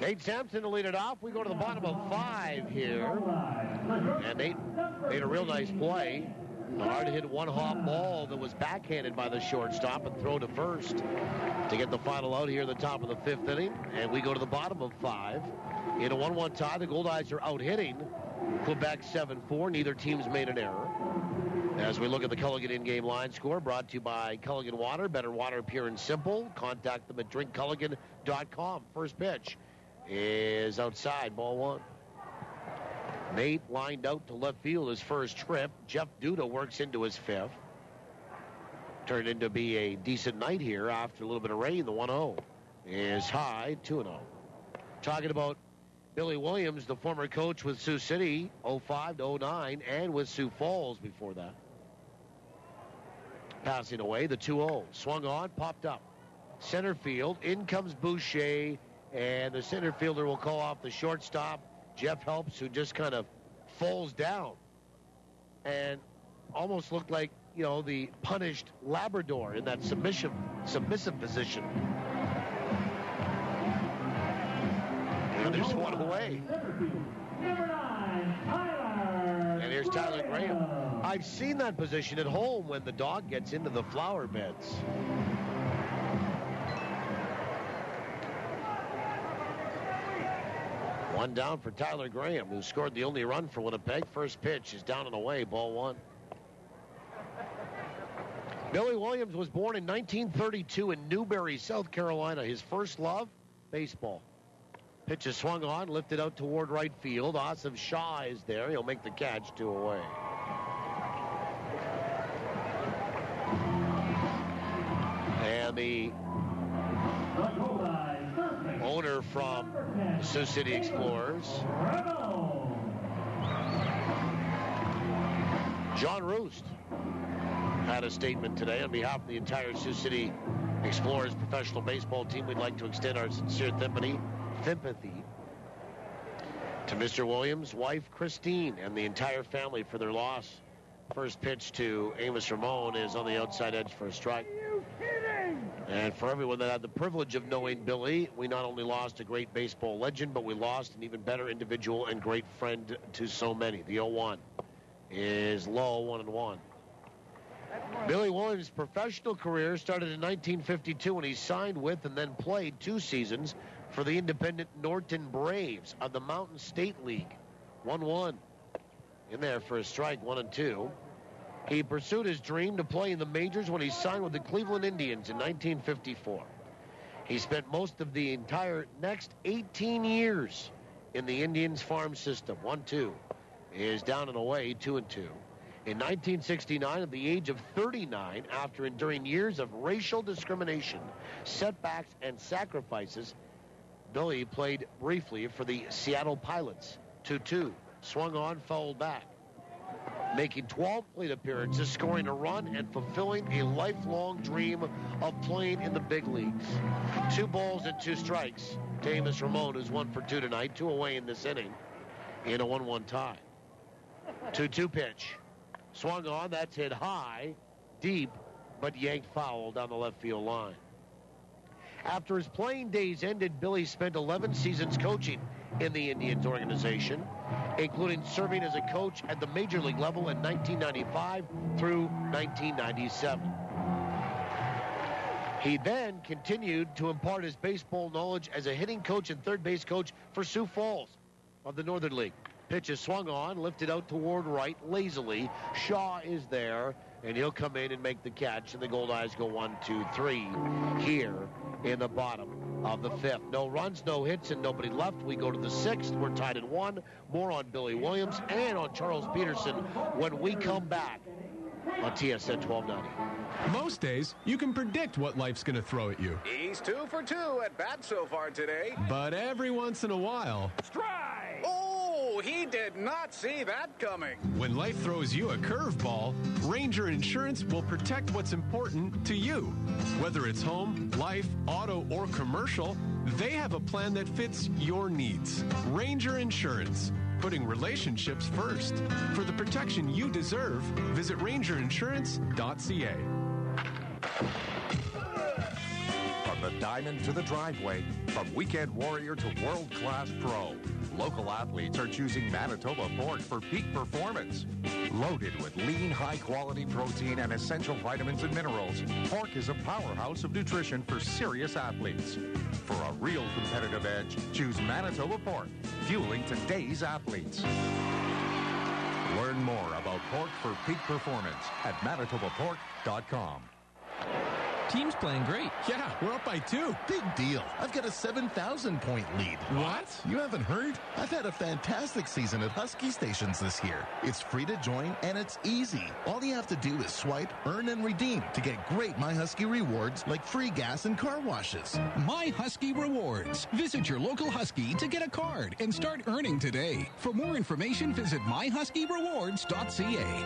Nate Sampson to lead it off. We go to the bottom of 5 here. And Nate made a real nice play. A hard-hit one-hop ball that was backhanded by the shortstop and thrown to first to get the final out here at the top of the 5th inning. And we go to the bottom of 5. In a 1-1 tie, the Goldeyes are out-hitting Quebec 7-4. Neither team's made an error. As we look at the Culligan in-game line score, brought to you by Culligan Water. Better water, pure and simple. Contact them at drinkculligan.com. First pitch is outside, ball 1. Nate lined out to left field his first trip. Jeff Duda works into his 5th. Turned into be a decent night here after a little bit of rain. The 1-0 is high, 2-0. Talking about Billy Williams, the former coach with Sioux City, 05 to 09, and with Sioux Falls before that. Passing away, the 2-0. Swung on, popped up. Center field, in comes Boucher, and the center fielder will call off the shortstop, Jeff Helps, who just kind of falls down and almost looked like, you know, the punished Labrador in that submissive position. And there's one away. And here's Tyler Graham. I've seen that position at home when the dog gets into the flower beds. One down for Tyler Graham, who scored the only run for Winnipeg. First pitch is down and away, ball 1. Billy Williams was born in 1932 in Newberry, South Carolina. His first love, baseball. Pitch is swung on, lifted out toward right field. Asif Shah is there. He'll make the catch, 2 away. And the owner from the Sioux City Explorers, John Roost, had a statement today on behalf of the entire Sioux City Explorers professional baseball team. We'd like to extend our sincere sympathy to Mr. Williams' wife, Christine, and the entire family for their loss. First pitch to Amos Ramon is on the outside edge for a strike. And for everyone that had the privilege of knowing Billy, we not only lost a great baseball legend, but we lost an even better individual and great friend to so many. The 0-1 is low, 1-1. Billy Williams' professional career started in 1952 when he signed with and then played 2 seasons for the independent Norton Braves of the Mountain State League. 1-1. In there for a strike, 1-2. He pursued his dream to play in the majors when he signed with the Cleveland Indians in 1954. He spent most of the entire next 18 years in the Indians farm system. 1-2 is down and away, 2-2. In 1969, at the age of 39, after enduring years of racial discrimination, setbacks, and sacrifices, Billy played briefly for the Seattle Pilots. 2-2. Swung on, fouled back. Making 12 plate appearances, scoring a run, and fulfilling a lifelong dream of playing in the big leagues. 2 balls and 2 strikes to Amos Ramon, who's 1 for 2 tonight, 2 away in this inning in a 1-1 tie. 2-2 pitch. Swung on, that's hit high, deep, but yanked foul down the left field line. After his playing days ended, Billy spent 11 seasons coaching in the Indians organization, including serving as a coach at the major league level in 1995 through 1997. He then continued to impart his baseball knowledge as a hitting coach and third base coach for Sioux Falls of the Northern League. Pitch is swung on, lifted out toward right lazily. Shaw is there, and he'll come in and make the catch, and the Goldeyes go 1-2-3 here in the bottom of the fifth. No runs, no hits, and nobody left. We go to the sixth. We're tied at 1. More on Billy Williams and on Charles Peterson when we come back on TSN 1290. Most days, you can predict what life's going to throw at you. He's 2 for 2 at bat so far today. But every once in a while... Strike! Oh, he did not see that coming. When life throws you a curveball, Ranger Insurance will protect what's important to you. Whether it's home, life, auto, or commercial, they have a plan that fits your needs. Ranger Insurance. Putting relationships first. For the protection you deserve, visit rangerinsurance.ca. From the diamond to the driveway, from weekend warrior to world-class pro, local athletes are choosing Manitoba pork for peak performance. Loaded with lean, high-quality protein and essential vitamins and minerals, pork is a powerhouse of nutrition for serious athletes. For a real competitive edge, choose Manitoba pork, fueling today's athletes. Learn more about pork for peak performance at manitobapork.com. Team's playing great. Yeah, we're up by 2. Big deal. I've got a 7,000-point lead. What? You haven't heard? I've had a fantastic season at Husky Stations this year. It's free to join, and it's easy. All you have to do is swipe, earn, and redeem to get great My Husky rewards like free gas and car washes. My Husky Rewards. Visit your local Husky to get a card and start earning today. For more information, visit myhuskyrewards.ca.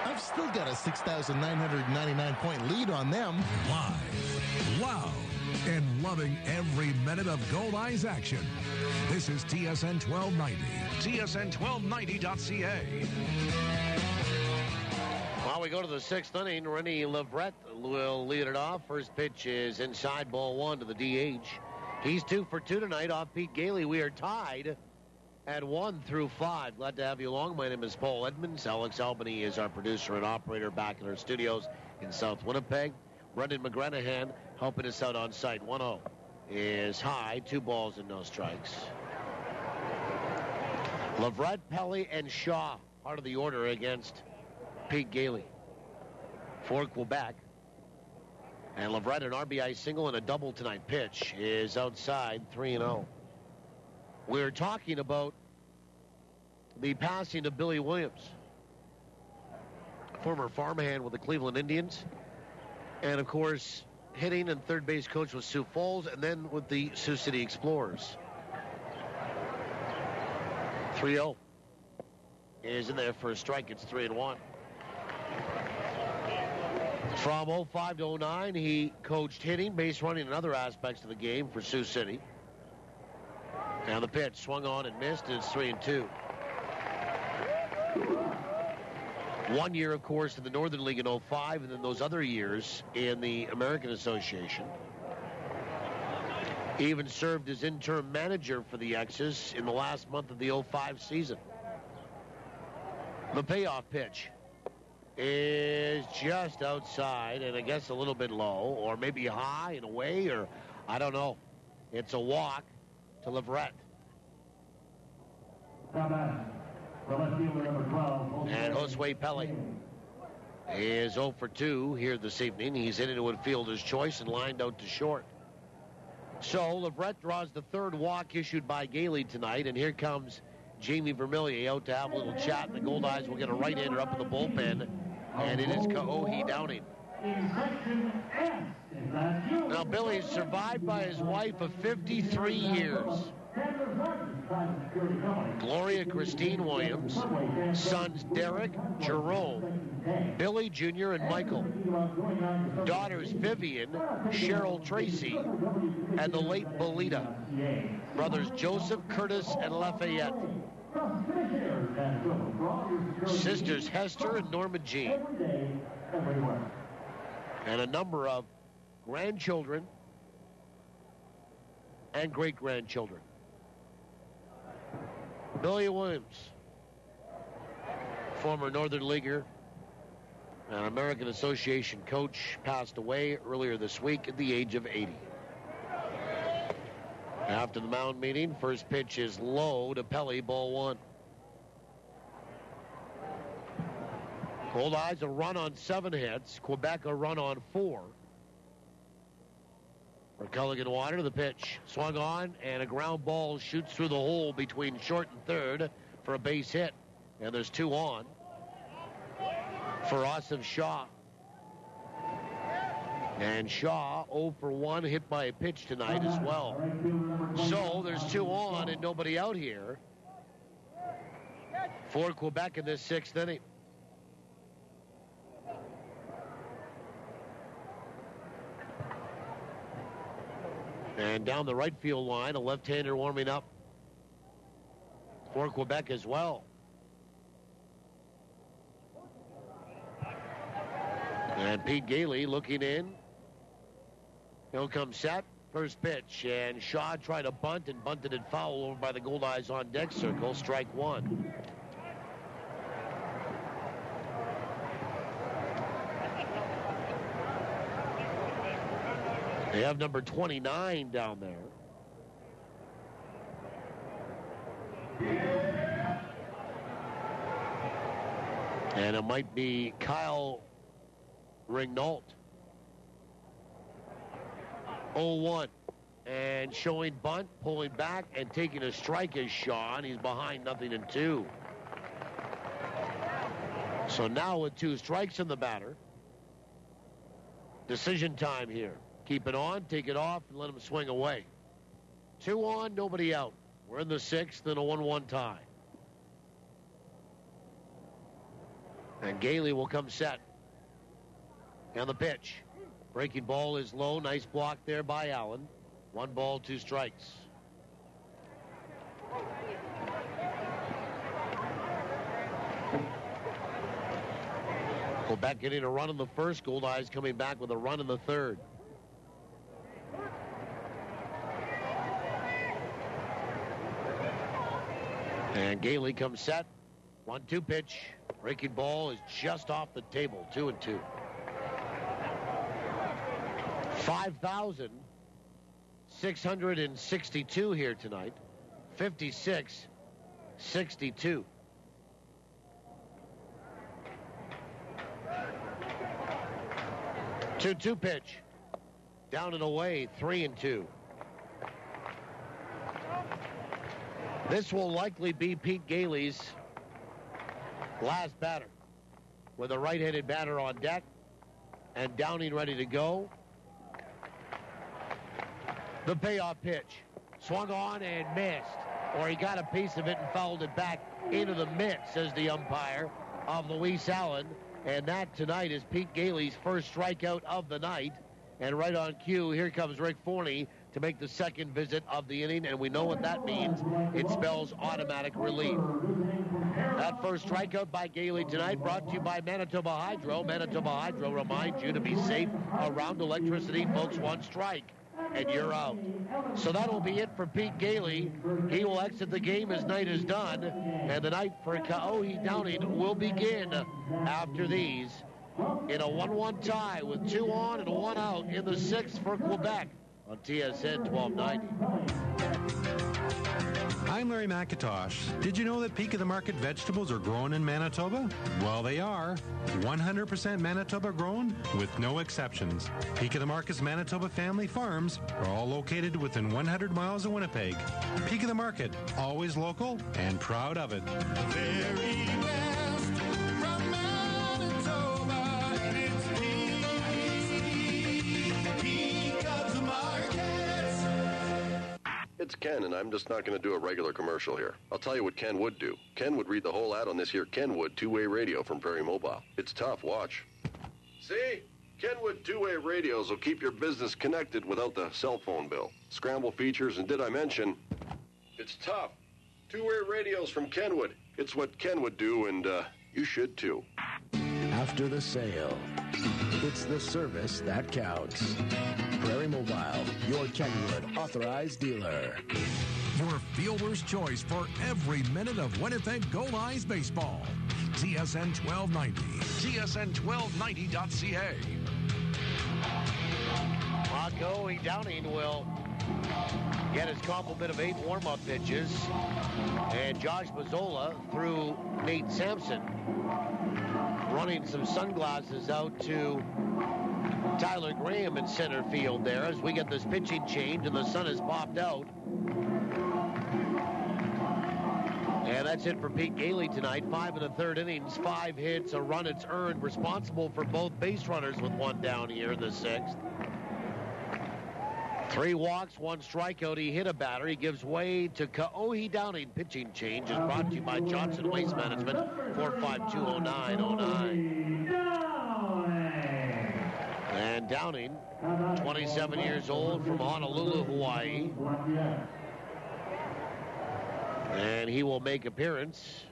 I've still got a 6,999-point lead on them. Live, loud, and loving every minute of Goldeyes action. This is TSN 1290. TSN1290.ca. While we go to the 6th inning, Rennie Leverett will lead it off. First pitch is inside, ball 1 to the DH. He's 2 for 2 tonight off Pete Gailey. We are tied at 1 through 5. Glad to have you along. My name is Paul Edmonds. Alex Albany is our producer and operator back in our studios in South Winnipeg. Brendan McGranahan helping us out on site. 1-0 is high. 2 balls and no strikes. Leverett, Pelly, and Shaw part of the order against Pete Gailey for Quebec. And Leverett, an RBI single and a double tonight. Pitch is outside, 3-0. We're talking about the passing of Billy Williams, former farmhand with the Cleveland Indians, and of course hitting and third base coach with Sioux Falls, and then with the Sioux City Explorers. 3-0 is in there for a strike. It's 3-1. From 05 to 09, he coached hitting, base running, and other aspects of the game for Sioux City. And the pitch swung on and missed, and it's 3-2. 1 year, of course, in the Northern League in 05, and then those other years in the American Association. He even served as interim manager for the X's in the last month of the 05 season. The payoff pitch is just outside, and I guess a little bit low, or maybe high and away, or I don't know. It's a walk to Leverett. And Josue Pelly is 0 for 2 here this evening. He's hit into a fielder's choice and lined out to short. So Leverett draws the third walk issued by Gailey tonight, and here comes Jamie Vermillier out to have a little chat, and the Goldeyes will get a right-hander up in the bullpen, and it is Kaohi Downing. Now, Billy is survived by his wife of 53 years. Gloria Christine Williams, sons Derek, Jerome, Billy Jr., and Michael. Daughters Vivian, Cheryl Tracy, and the late Belita. Brothers Joseph, Curtis, and Lafayette. Sisters Hester and Norma Jean. And a number of grandchildren and great-grandchildren. Billy Williams, former Northern Leaguer, An American Association coach passed away earlier this week at the age of 80. After the mound meeting, first pitch is low to Pelly, ball 1. Goldeyes a run on 7 hits. Quebec a run on 4. For Culligan Water, the pitch swung on, and a ground ball shoots through the hole between short and third for a base hit. And there's 2 on for Austin Shaw. And Shaw 0 for 1, hit by a pitch tonight as well. So there's 2 on and nobody out here for Quebec in this 6th inning. And down the right field line, a left-hander warming up for Quebec as well. And Pete Gailey looking in. He'll come set. First pitch. And Shaw tried to bunt and bunted it foul over by the Goldeyes on deck circle. Strike 1. They have number 29 down there. And it might be Kyle Ringnault. 0-1. And showing bunt, pulling back, and taking a strike is Shaw, and he's behind 0-2. So now with 2 strikes in the batter, decision time here. Keep it on, take it off, and let him swing away. 2 on, nobody out. We're in the 6th and a 1-1 tie. And Gailey will come set. And the pitch. Breaking ball is low. Nice block there by Allen. 1 ball, 2 strikes. Quebec getting a run in the first. Goldeyes coming back with a run in the 3rd. And Gailey comes set. 1-2 pitch. Breaking ball is just off the table. 2-2. 5,662 here tonight. 56-62. Two pitch. Down and away. 3-2. This will likely be Pete Gailey's last batter, with a right-handed batter on deck and Downing ready to go. The payoff pitch. Swung on and missed. Or he got a piece of it and fouled it back into the mitt, says the umpire of Luis Allen. And that tonight is Pete Gailey's first strikeout of the night. And right on cue, here comes Rick Forney to make the second visit of the inning. And we know what that means. It spells automatic relief. That first strikeout by Gailey tonight brought to you by Manitoba Hydro. Manitoba Hydro reminds you to be safe around electricity. Folks, 1 strike and you're out. So that'll be it for Pete Gailey. He will exit the game as night is done. And the night for Kaohe Downing will begin after these in a 1-1 tie with 2 on and 1 out in the 6th for Quebec on TSN 1290. I'm Larry McIntosh. Did you know that Peak of the Market vegetables are grown in Manitoba? Well, they are. 100% Manitoba grown with no exceptions. Peak of the Market's Manitoba family farms are all located within 100 miles of Winnipeg. Peak of the Market, always local and proud of it. Very best from Manitoba, it's Peak of the Market. It's Ken, and I'm just not going to do a regular commercial here. I'll tell you what Ken would do. Ken would read the whole ad on this here Kenwood two-way radio from Prairie Mobile. It's tough. Watch. See? Kenwood two-way radios will keep your business connected without the cell phone bill. Scramble features, and did I mention? It's tough. Two-way radios from Kenwood. It's what Ken would do, and you should too. After the sale, it's the service that counts. Prairie Mobile, your Kenwood authorized dealer. Your fielder's choice for every minute of Winnipeg Goldeyes baseball. TSN 1290. TSN1290.ca. Going Downing will get his complement of 8 warm-up pitches. And Josh Mazzola through Nate Sampson. Running some sunglasses out to Tyler Graham in center field there as we get this pitching change and the sun has popped out. And that's it for Pete Gailey tonight. 5 in the third innings, 5 hits, a run it's earned, responsible for both base runners with 1 down here in the 6th. 3 walks, 1 strikeout. He hit a batter. He gives way to Kaohi Downing. Pitching change is brought to you by Johnson Waste Management, 4520909. And Downing, 27 years old, from Honolulu, Hawaii. And he will make appearance.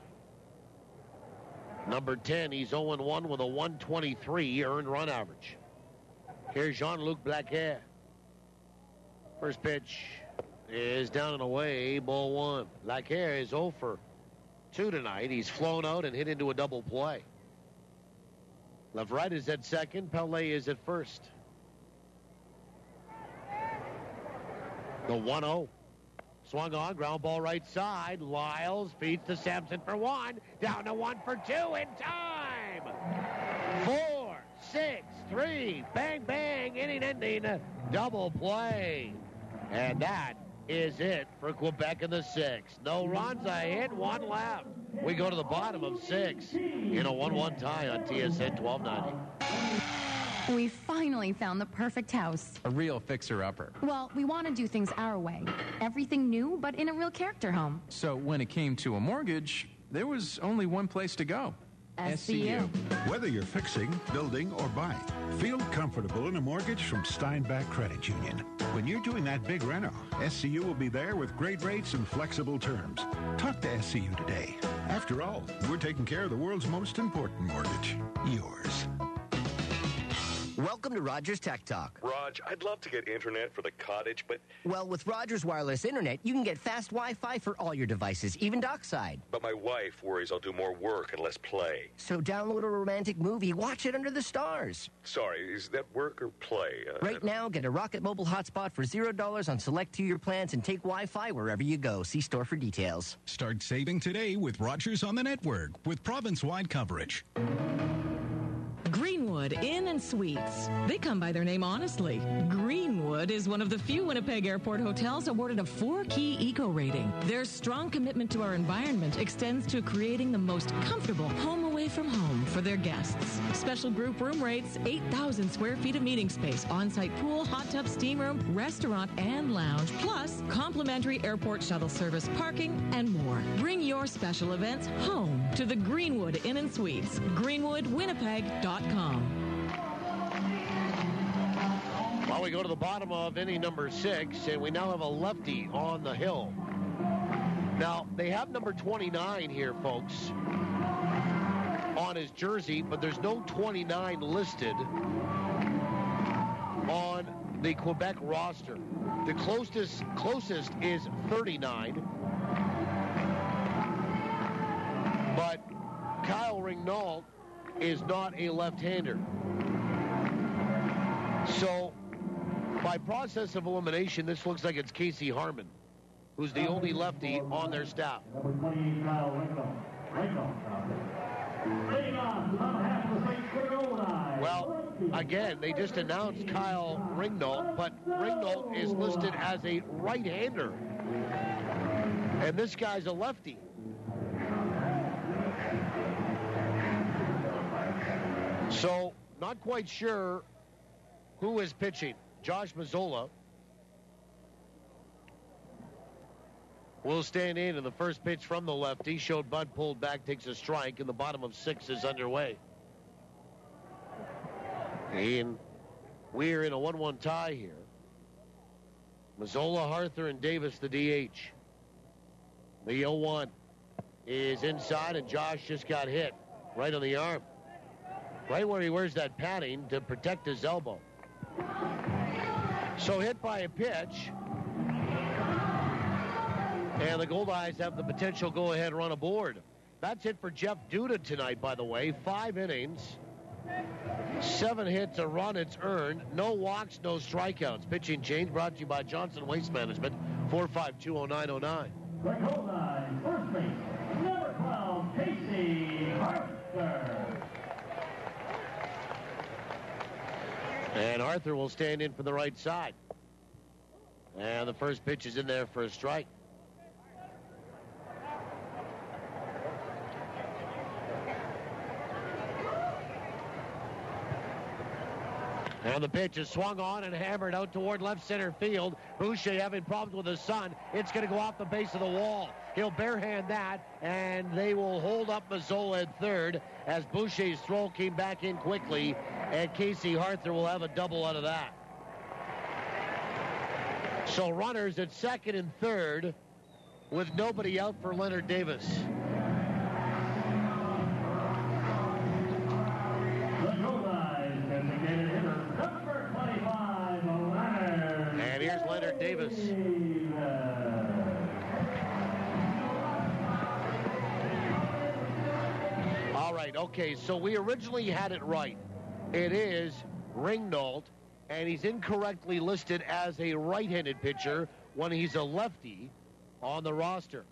Number 10, he's 0-1 with a 123 earned run average. Here's Jean-Luc Blaquet. First pitch is down and away, ball 1. Blaquet is 0 for 2 tonight. He's flown out and hit into a double play. Leverett is at second. Pelé is at first. The 1-0. Swung on, ground ball right side. Lyles feeds to Sampson for 1. Down to 1 for 2 in time. 4, 6, 3. Bang, bang. Inning ending. Double play. And that is it for Quebec in the 6th. No runs, a hit, 1 left. We go to the bottom of 6 in a 1-1 tie on TSN 1290. We finally found the perfect house. A real fixer-upper. Well, we want to do things our way. Everything new, but in a real character home. So when it came to a mortgage, there was only one place to go. SCU. Whether you're fixing, building, or buying, feel comfortable in a mortgage from Steinbach Credit Union. When you're doing that big reno, SCU will be there with great rates and flexible terms. Talk to SCU today. After all, we're taking care of the world's most important mortgage, yours. Welcome to Rogers Tech Talk. Raj, I'd love to get internet for the cottage, but... Well, with Rogers Wireless Internet, you can get fast Wi-Fi for all your devices, even dockside. But my wife worries I'll do more work and less play. So download a romantic movie, watch it under the stars. Sorry, is that work or play? Right now, get a Rocket Mobile hotspot for $0 on select 2-year plans and take Wi-Fi wherever you go. See store for details. Start saving today with Rogers on the network with province-wide coverage. Greenwood Inn & Suites. They come by their name honestly. Greenwood is one of the few Winnipeg Airport hotels awarded a 4-key eco rating. Their strong commitment to our environment extends to creating the most comfortable home away from home for their guests. Special group room rates, 8,000 square feet of meeting space, on-site pool, hot tub, steam room, restaurant, and lounge, plus complimentary airport shuttle service, parking, and more. Bring your special events home to the Greenwood Inn & Suites. GreenwoodWinnipeg.com. Well, we go to the bottom of inning number 6, and we now have a lefty on the hill. Now, they have number 29 here, folks, on his jersey, but there's no 29 listed on the Quebec roster. The closest is 39, but Kyle Ringnault is not a left-hander. So, by process of elimination, this looks like it's Casey Harmon, who's the only lefty on their staff. Well, again, they just announced Kyle Ringnault, but Ringnault is listed as a right-hander. And this guy's a lefty. So, not quite sure who is pitching. Josh Mazzola will stand in, and the first pitch from the lefty showed Bud pulled back, takes a strike, and the bottom of 6 is underway. And we're in a 1-1 tie here. Mazzola, Harther, and Davis, the DH. The 0-1 is inside, and Josh just got hit right on the arm. Right where he wears that padding to protect his elbow. So hit by a pitch. And the Goldeyes have the potential go-ahead run aboard. That's it for Jeff Duda tonight, by the way. 5 innings, 7 hits, a run, it's earned. No walks, no strikeouts. Pitching change brought to you by Johnson Waste Management, 4520909. The Goldeyes first base, number 12, Casey Arthur. And Arthur will stand in for the right side. And the first pitch is in there for a strike. And the pitch is swung on and hammered out toward left center field. Boucher having problems with his son. It's going to go off the base of the wall. He'll barehand that, and they will hold up Mazzola at third as Boucher's throw came back in quickly, and Casey Arthur will have a double out of that. So runners at second and third with nobody out for Leonard Davis. The Goldeyes designated hitter, number 25, Leonard. And here's Leonard Davis. All right, okay, so we originally had it right. It is Ringnault, and he's incorrectly listed as a right-handed pitcher when he's a lefty on the roster.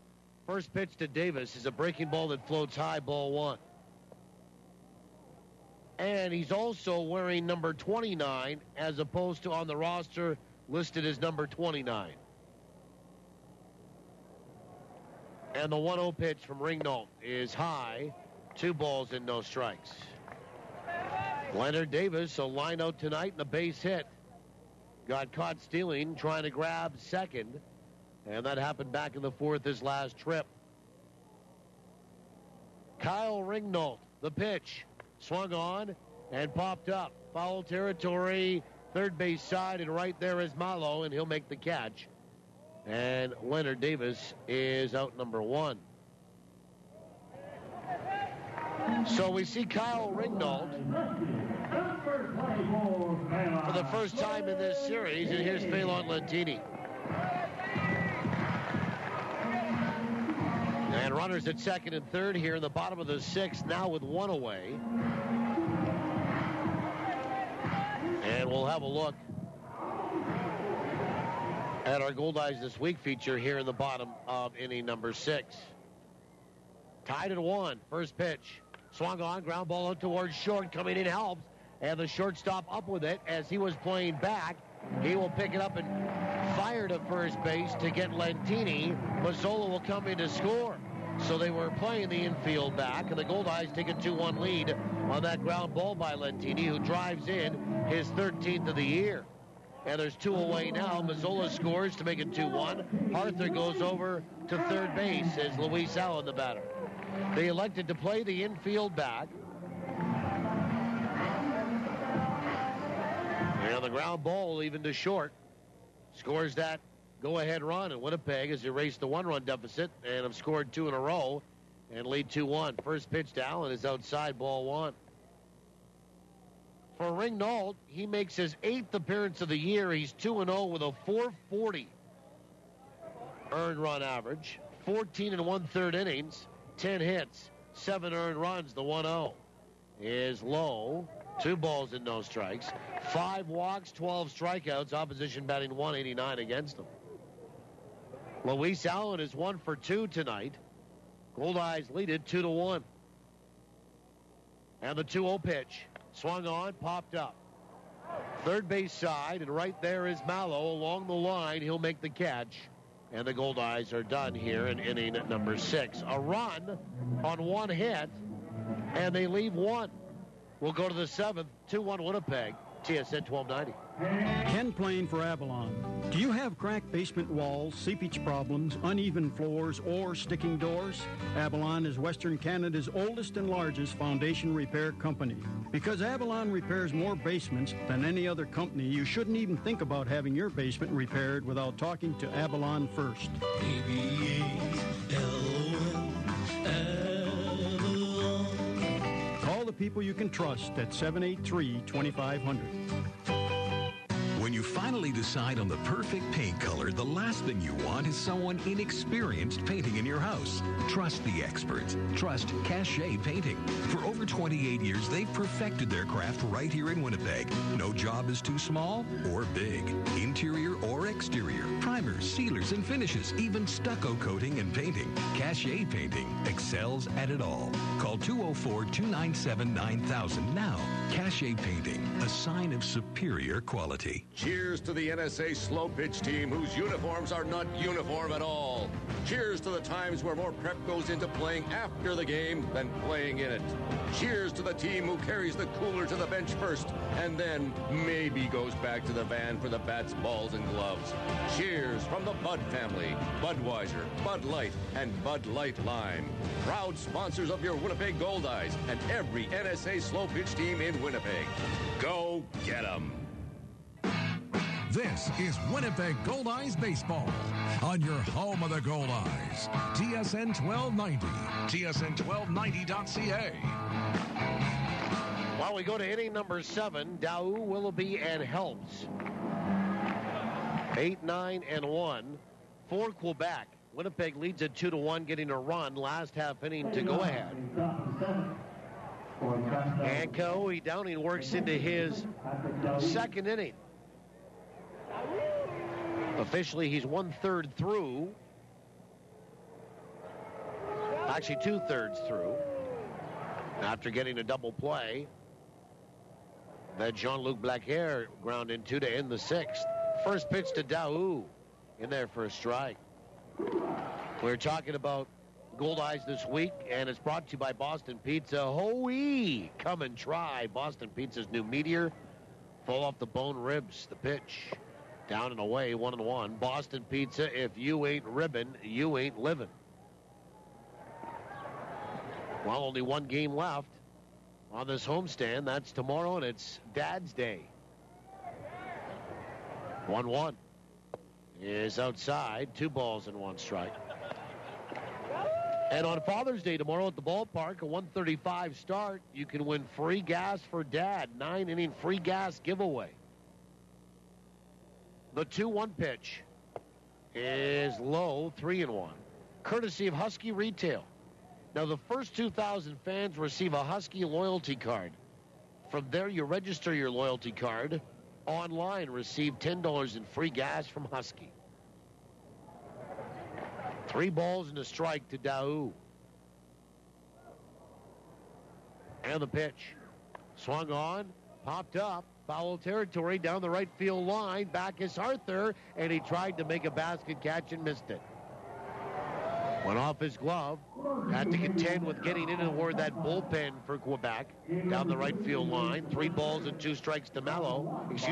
First pitch to Davis is a breaking ball that floats high, ball 1. And he's also wearing number 29 as opposed to on the roster listed as number 29. And the 1-0 pitch from Ringnault is high, 2 balls and no strikes. Leonard Davis, a line out tonight and a base hit. Got caught stealing, trying to grab second. And that happened back in the 4th his last trip. Kyle Ringnault, the pitch. Swung on and popped up. Foul territory, third base side, and right there is Malo, and he'll make the catch. And Leonard Davis is out number 1. So we see Kyle Ringnault for the first time in this series, and here's Phelan Lentini. And runners at second and third here in the bottom of the 6th, now with 1 away. And we'll have a look at our Goldeyes This Week feature here in the bottom of inning number 6. Tied at 1, first pitch. Swung on, ground ball out towards short, coming in helps. And the shortstop up with it as he was playing back. He will pick it up and fire to first base to get Lentini. Mazzola will come in to score. So they were playing the infield back, and the Goldeyes take a 2-1 lead on that ground ball by Lentini, who drives in his 13th of the year. And there's 2 away now. Mazzola scores to make it 2-1. Arthur goes over to third base as Luis Allen, the batter. They elected to play the infield back. And the ground ball even to short. Scores that go-ahead run, and Winnipeg has erased the 1-run deficit and have scored 2 in a row and lead 2-1. First pitch to Allen is outside, ball 1. For Ringnault, he makes his 8th appearance of the year. He's 2-0 with a .440 earned run average. 14 1/3 innings, 10 hits, 7 earned runs. The 1-0 is low. 2 balls and no strikes. 5 walks, 12 strikeouts. Opposition batting .189 against him. Luis Allen is 1 for 2 tonight. Goldeyes lead it 2-1. And the 2-0 pitch. Swung on, popped up. Third base side, and right there is Malo along the line. He'll make the catch. And the Goldeyes are done here in inning number 6. A run on 1 hit, and they leave 1. We'll go to the 7th, 2-1 Winnipeg, TSN 1290. Ken Plain for Avalon. Do you have cracked basement walls, seepage problems, uneven floors, or sticking doors? Avalon is Western Canada's oldest and largest foundation repair company. Because Avalon repairs more basements than any other company, you shouldn't even think about having your basement repaired without talking to Avalon first. Call the people you can trust at 783-2500. When you finally really decide on the perfect paint color, the last thing you want is someone inexperienced painting in your house. Trust the experts. Trust Cachet Painting. For over 28 years, they've perfected their craft right here in Winnipeg. No job is too small or big. Interior or exterior. Primers, sealers, and finishes. Even stucco coating and painting. Cachet Painting excels at it all. Call 204-297-9000 now. Cachet Painting, a sign of superior quality. Cheers to the NSA slow pitch team whose uniforms are not uniform at all. Cheers to the times where more prep goes into playing after the game than playing in it. Cheers to the team who carries the cooler to the bench first and then maybe goes back to the van for the bats, balls, and gloves. Cheers from the Bud family, Budweiser, Bud Light, and Bud Light Lime. Proud sponsors of your Winnipeg Goldeyes and every NSA slow pitch team in Winnipeg. Go get 'em. This is Winnipeg Goldeyes Baseball on your home of the Goldeyes. TSN 1290, TSN1290.ca. Well, we go to inning number 7, Daou, Willoughby, and Helps. 8-9-1 for Quebec. Winnipeg leads at 2-1, getting a run. Last half inning to go ahead. And Kaoi Downing works into his second inning. Officially, he's 1/3 through. Actually, 2/3 through. After getting a double play that Jean-Luc Blackhair ground into to end the 6th. First pitch to Daou in there for a strike. We're talking about Goldeyes this week, and it's brought to you by Boston Pizza. Hoey! Come and try Boston Pizza's new Meteor. Full off the bone ribs. The pitch. Down and away, 1-1. Boston Pizza, if you ain't ribbon, you ain't living. Well, only one game left on this homestand. That's tomorrow, and it's Dad's Day. 1-1 is outside. 2 balls and 1 strike. And on Father's Day tomorrow at the ballpark, a 1:35 start, you can win free gas for Dad. 9-inning free gas giveaway. The 2-1 pitch is low, 3-1. Courtesy of Husky Retail. Now, the first 2,000 fans receive a Husky loyalty card. From there, you register your loyalty card online. Receive $10 in free gas from Husky. 3 balls and a strike to Daou. And the pitch. Swung on, popped up. Foul territory down the right field line. Back is Arthur, and he tried to make a basket catch and missed it. Went off his glove. Had to contend with getting in toward that bullpen for Quebec. Down the right field line. 3 balls and 2 strikes to Daou, who's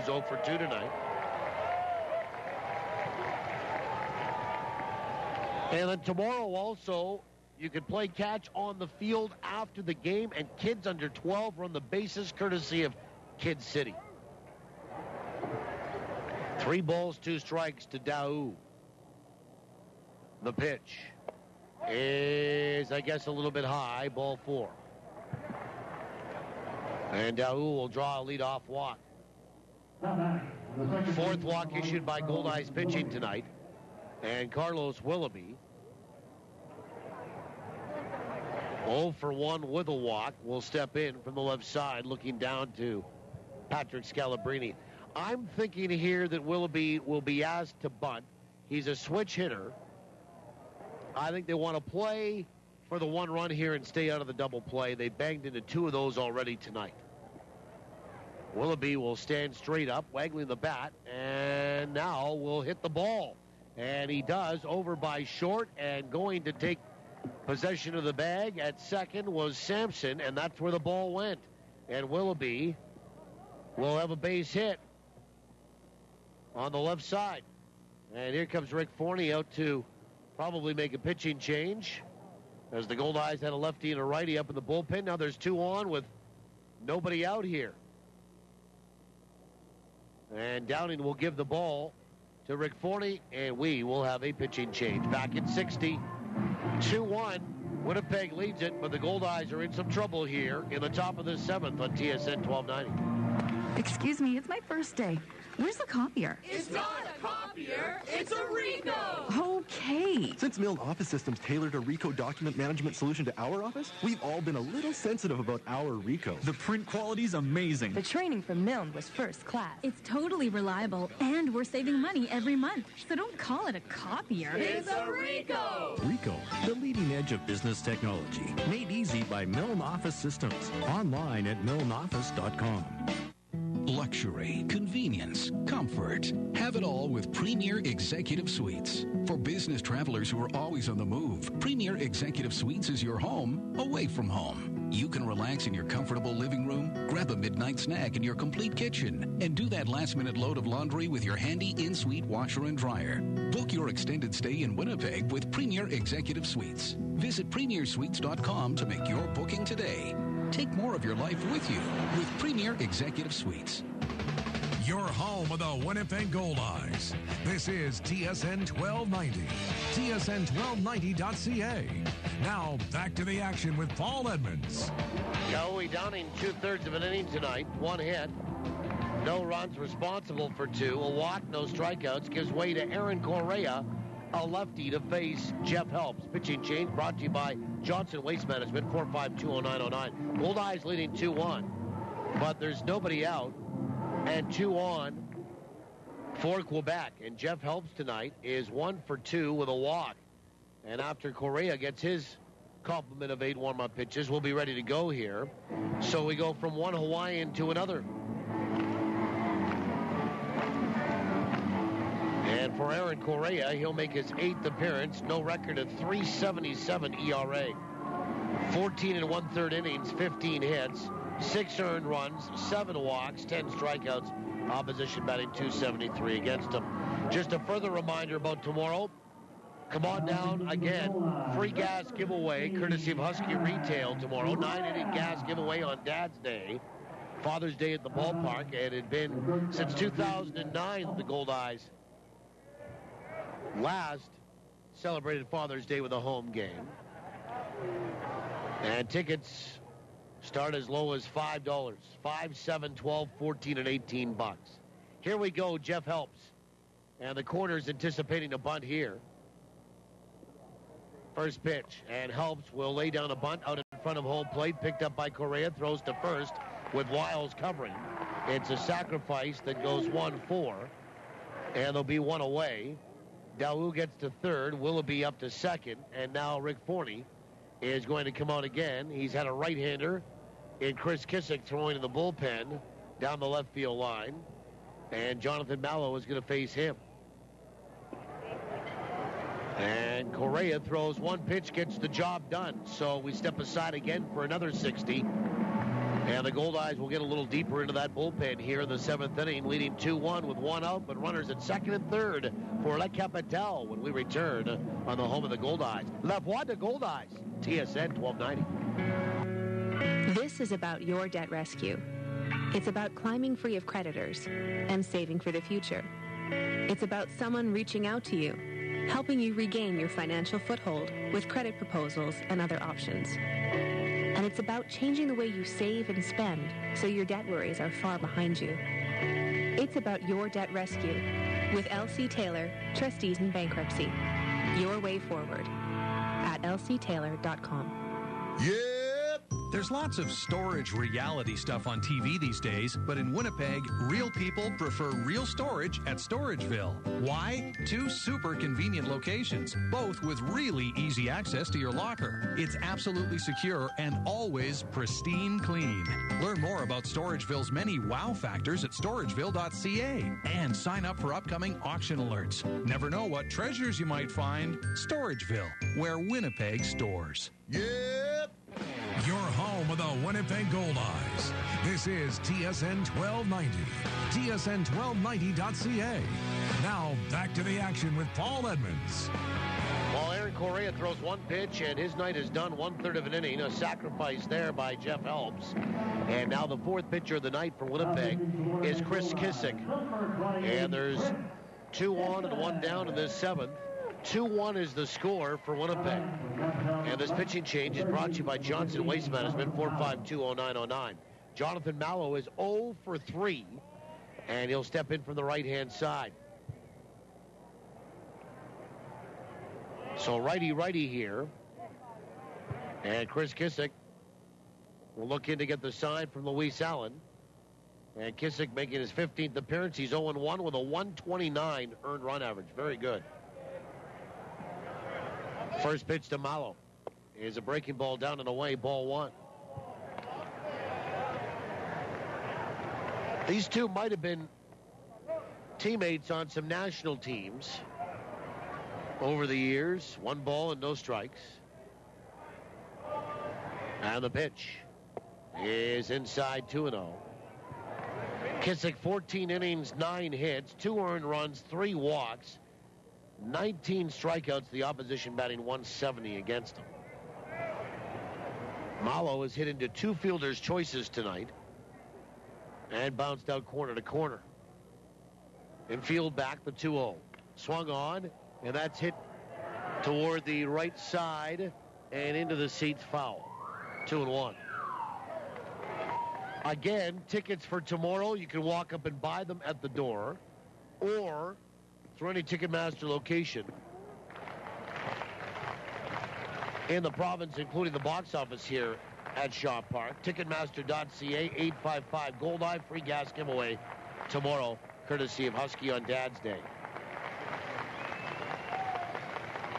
0 for 2 tonight. And then tomorrow also, you can play catch on the field after the game, and kids under 12 run the bases courtesy of Kid City. 3 balls, 2 strikes to Daou. The pitch is, I guess, a little bit high, ball 4. And Daou will draw a leadoff walk. 4th walk issued by Goldeyes pitching tonight. And Carlos Willoughby, 0 for 1 with a walk, will step in from the left side, looking down to Patrick Scalabrini. I'm thinking here that Willoughby will be asked to bunt. He's a switch hitter. I think they want to play for the 1 run here and stay out of the double play. They banged into 2 of those already tonight. Willoughby will stand straight up, waggling the bat, and now will hit the ball. And he does, over by short, and going to take possession of the bag at second was Sampson, and that's where the ball went. And Willoughby will have a base hit on the left side. And here comes Rick Forney out to probably make a pitching change, as the Goldeyes had a lefty and a righty up in the bullpen. Now there's 2 on with nobody out here. And Downing will give the ball to Rick Forney, and we will have a pitching change. Back at 60, 2-1. Winnipeg leads it, but the Goldeyes are in some trouble here in the top of the 7th on TSN 1290. Excuse me, it's my first day. Where's the copier? It's not a copier, it's a Rico! Okay. Since Milne Office Systems tailored a Rico document management solution to our office, we've all been a little sensitive about our Rico. The print quality's amazing. The training from Milne was first class. It's totally reliable, and we're saving money every month. So don't call it a copier. It's a Rico! Rico, the leading edge of business technology. Made easy by Milne Office Systems. Online at milneoffice.com. Luxury, convenience, comfort. Have it all with Premier Executive Suites. For business travelers who are always on the move, Premier Executive Suites is your home away from home. You can relax in your comfortable living room, grab a midnight snack in your complete kitchen, and do that last-minute load of laundry with your handy in-suite washer and dryer. Book your extended stay in Winnipeg with Premier Executive Suites. Visit premiersuites.com to make your booking today. Take more of your life with you with Premier Executive Suites. Your home of the Winnipeg Goldeyes. This is TSN 1290. TSN1290.ca. Now back to the action with Paul Edmonds. Goey Downing 2/3 of an inning tonight. One hit. No runs, responsible for two. A walk, no strikeouts. Gives way to Aaron Correa, a lefty, to face Jeff Helps. Pitching change brought to you by Johnson Waste Management, 4520909. Goldeyes leading 2-1, but there's nobody out, and 2 on for Quebec. And Jeff Helps tonight is 1 for 2 with a walk. And after Correa gets his complement of 8 warm-up pitches, we'll be ready to go here. So we go from one Hawaiian to another. And for Aaron Correa, he'll make his 8th appearance. No record of .377 ERA. 14 and 1/3 innings, 15 hits, 6 earned runs, 7 walks, 10 strikeouts. Opposition batting .273 against him. Just a further reminder about tomorrow. Come on down again. Free gas giveaway, courtesy of Husky Retail tomorrow. 9-inning gas giveaway on Dad's Day. Father's Day at the ballpark. And it had been since 2009 the Goldeyes last celebrated Father's Day with a home game. And tickets start as low as $5. 5, 7, 12, 14, and 18 bucks. Here we go, Jeff Helps. And the corner's anticipating a bunt here. First pitch, and Helps will lay down a bunt out in front of home plate, picked up by Correa, throws to first with Wiles covering. It's a sacrifice that goes 1-4, and there'll be one away. Daou gets to third, Willoughby up to second, and now Rick Forney is going to come out again. He's had a right-hander in Chris Kissick throwing in the bullpen down the left field line, and Jonathan Mallow is going to face him. And Correa throws one pitch, gets the job done. So we step aside again for another 60. And the Goldeyes will get a little deeper into that bullpen here in the 7th inning, leading 2-1 with one out, but runners at second and third for La Capitale when we return on the home of the Goldeyes. La Voix de Goldeyes, TSN 1290. This is about your debt rescue. It's about climbing free of creditors and saving for the future. It's about someone reaching out to you, helping you regain your financial foothold with credit proposals and other options. And it's about changing the way you save and spend so your debt worries are far behind you. It's about your debt rescue with L.C. Taylor, Trustees in Bankruptcy. Your way forward at lctaylor.com. There's lots of storage reality stuff on TV these days, but in Winnipeg, real people prefer real storage at Storageville. Why? 2 super convenient locations, both with really easy access to your locker. It's absolutely secure and always pristine clean. Learn more about Storageville's many wow factors at storageville.ca and sign up for upcoming auction alerts. Never know what treasures you might find. Storageville, where Winnipeg stores. Your home of the Winnipeg Goldeyes. This is TSN 1290. TSN1290.ca. Now back to the action with Paul Edmonds. Well, Aaron Correa throws one pitch, and his night is done 1/3 of an inning. A sacrifice there by Jeff Helps. And now the 4th pitcher of the night for Winnipeg is Chris Kissick. And there's 2 on and 1 down in this 7th. 2-1 is the score for Winnipeg. And this pitching change is brought to you by Johnson Waste Management, 4520909. Jonathan Mallow is 0 for 3, and he'll step in from the right-hand side. So righty here. And Chris Kissick will look in to get the sign from Luis Allen. And Kissick making his 15th appearance. He's 0-1 with a 129 earned run average. Very good. First pitch to Mallow is a breaking ball down and away, ball 1. These two might have been teammates on some national teams over the years. 1 ball and no strikes. And the pitch is inside 2-0. Kissick, 14 innings, 9 hits, 2 earned runs, 3 walks, 19 strikeouts, the opposition batting 170 against him. Mallow has hit into 2 fielders' choices tonight and bounced out corner to corner. Infield back, the 2-0. Swung on, and that's hit toward the right side and into the seats, foul. 2-1. Again, tickets for tomorrow, you can walk up and buy them at the door or through any Ticketmaster location in the province, including the box office here at Shaw Park. Ticketmaster.ca, 855 Goldeye, free gas giveaway tomorrow, courtesy of Husky on Dad's Day.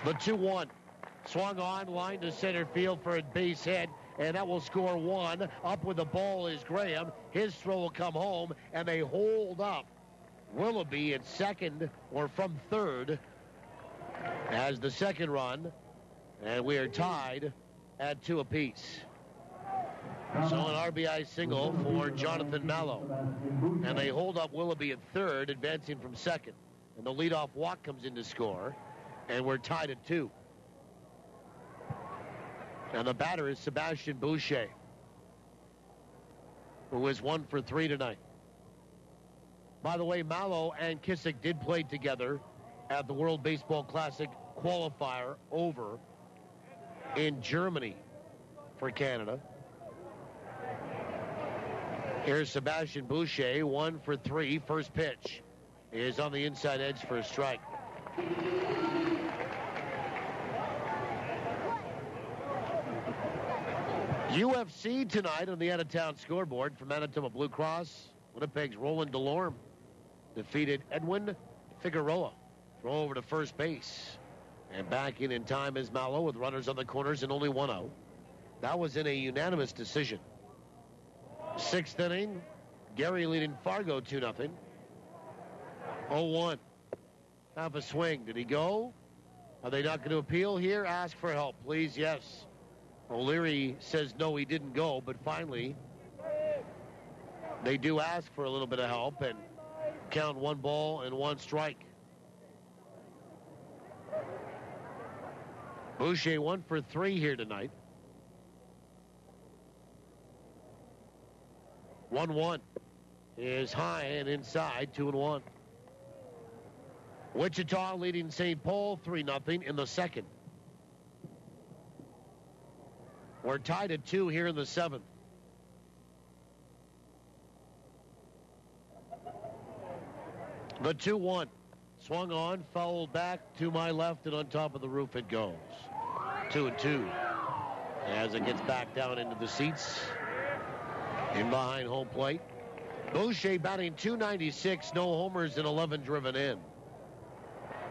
The 2-1. Swung on, line to center field for a base hit, and that will score 1. Up with the ball is Graham. His throw will come home, and they hold up Willoughby at second, or from third, as the second run, and we are tied at 2 apiece. So an RBI single for Jonathan Mallow, and they hold up Willoughby at third, advancing from second, and the leadoff walk comes in to score, and we're tied at 2. And the batter is Sebastian Boucher, who is 1 for 3 tonight. By the way, Mallow and Kissick did play together at the World Baseball Classic qualifier over in Germany for Canada. Here's Sebastian Boucher, 1 for 3. First pitch is on the inside edge for a strike. UFC tonight on the out-of-town scoreboard from Manitoba Blue Cross. Winnipeg's Roland Delorme defeated Edwin Figueroa. Throw over to first base. And back in time is Mallow with runners on the corners and only 1 out. That was in a unanimous decision. 6th inning, Gary leading Fargo 2-0. 0-1. Half a swing. Did he go? Are they not going to appeal here? Ask for help, please. Yes. O'Leary says no, he didn't go, but finally they do ask for a little bit of help and count 1 ball and 1 strike. Boucher 1 for 3 here tonight. 1-1 is high and inside, 2-1. Wichita leading St. Paul 3-0 in the second. We're tied at 2 here in the 7th. The 2-1. Swung on, fouled back to my left, and on top of the roof it goes. 2-2. As it gets back down into the seats. In behind home plate. Boucher batting .296, no homers and 11 driven in.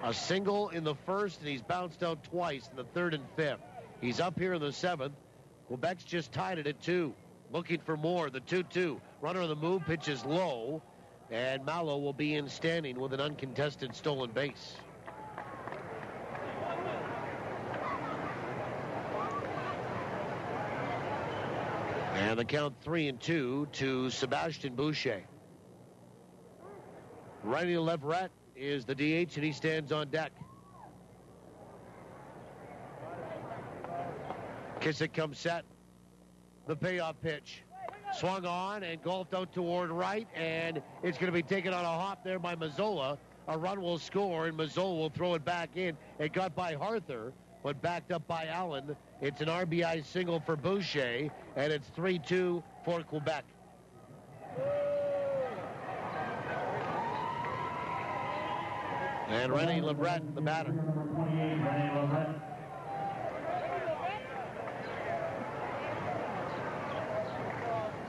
A single in the first, and he's bounced out twice in the 3rd and 5th. He's up here in the 7th. Quebec's just tied it at 2. Looking for more. The 2-2. Runner on the move, pitches low. And Mallow will be in standing with an uncontested stolen base. And the count 3-2 to Sebastian Boucher. Righty Leverett is the DH, and he stands on deck. Kissick comes set. The payoff pitch. Swung on and golfed out toward right, and it's going to be taken on a hop there by Mazzola. A run will score, and Mazzola will throw it back in. It got by Harther, but backed up by Allen. It's an RBI single for Boucher, and it's 3-2 for Quebec. And René Lebrett, the batter. Number 28, René Lebrett.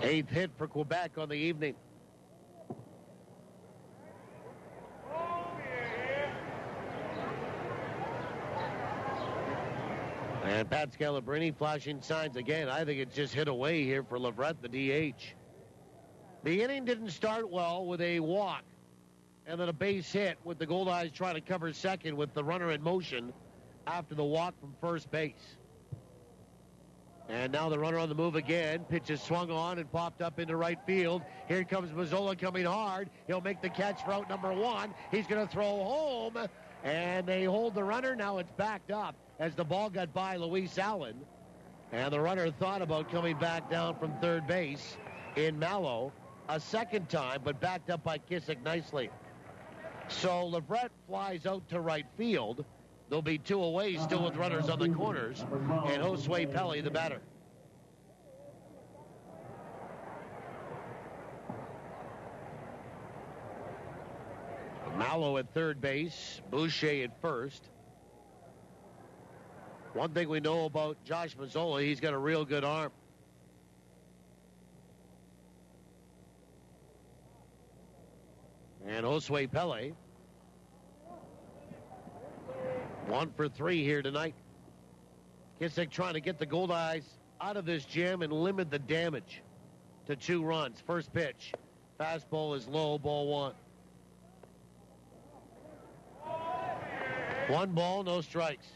Eighth hit for Quebec on the evening. And Pat Scalabrini flashing signs again. I think it's just hit away here for Leverett, the DH. The inning didn't start well with a walk and then a base hit with the Goldeyes trying to cover second with the runner in motion after the walk from first base. And now the runner on the move again. Pitch is swung on and popped up into right field. Here comes Mazzola coming hard. He'll make the catch for out number one. He's going to throw home. And they hold the runner. Now it's backed up as the ball got by Luis Allen. And the runner thought about coming back down from third base in Mallow a second time, but backed up by Kissick nicely. So Leverett flies out to right field. There'll be two away still with runners on the corners. And Josue Pelly, the batter. Mallow at third base. Boucher at first. One thing we know about Josh Mazzola, he's got a real good arm. And Josue Pelly. 1 for 3 here tonight. Kissick trying to get the Goldeyes out of this jam and limit the damage to 2 runs. First pitch. Fastball is low, ball 1. 1 ball, no strikes.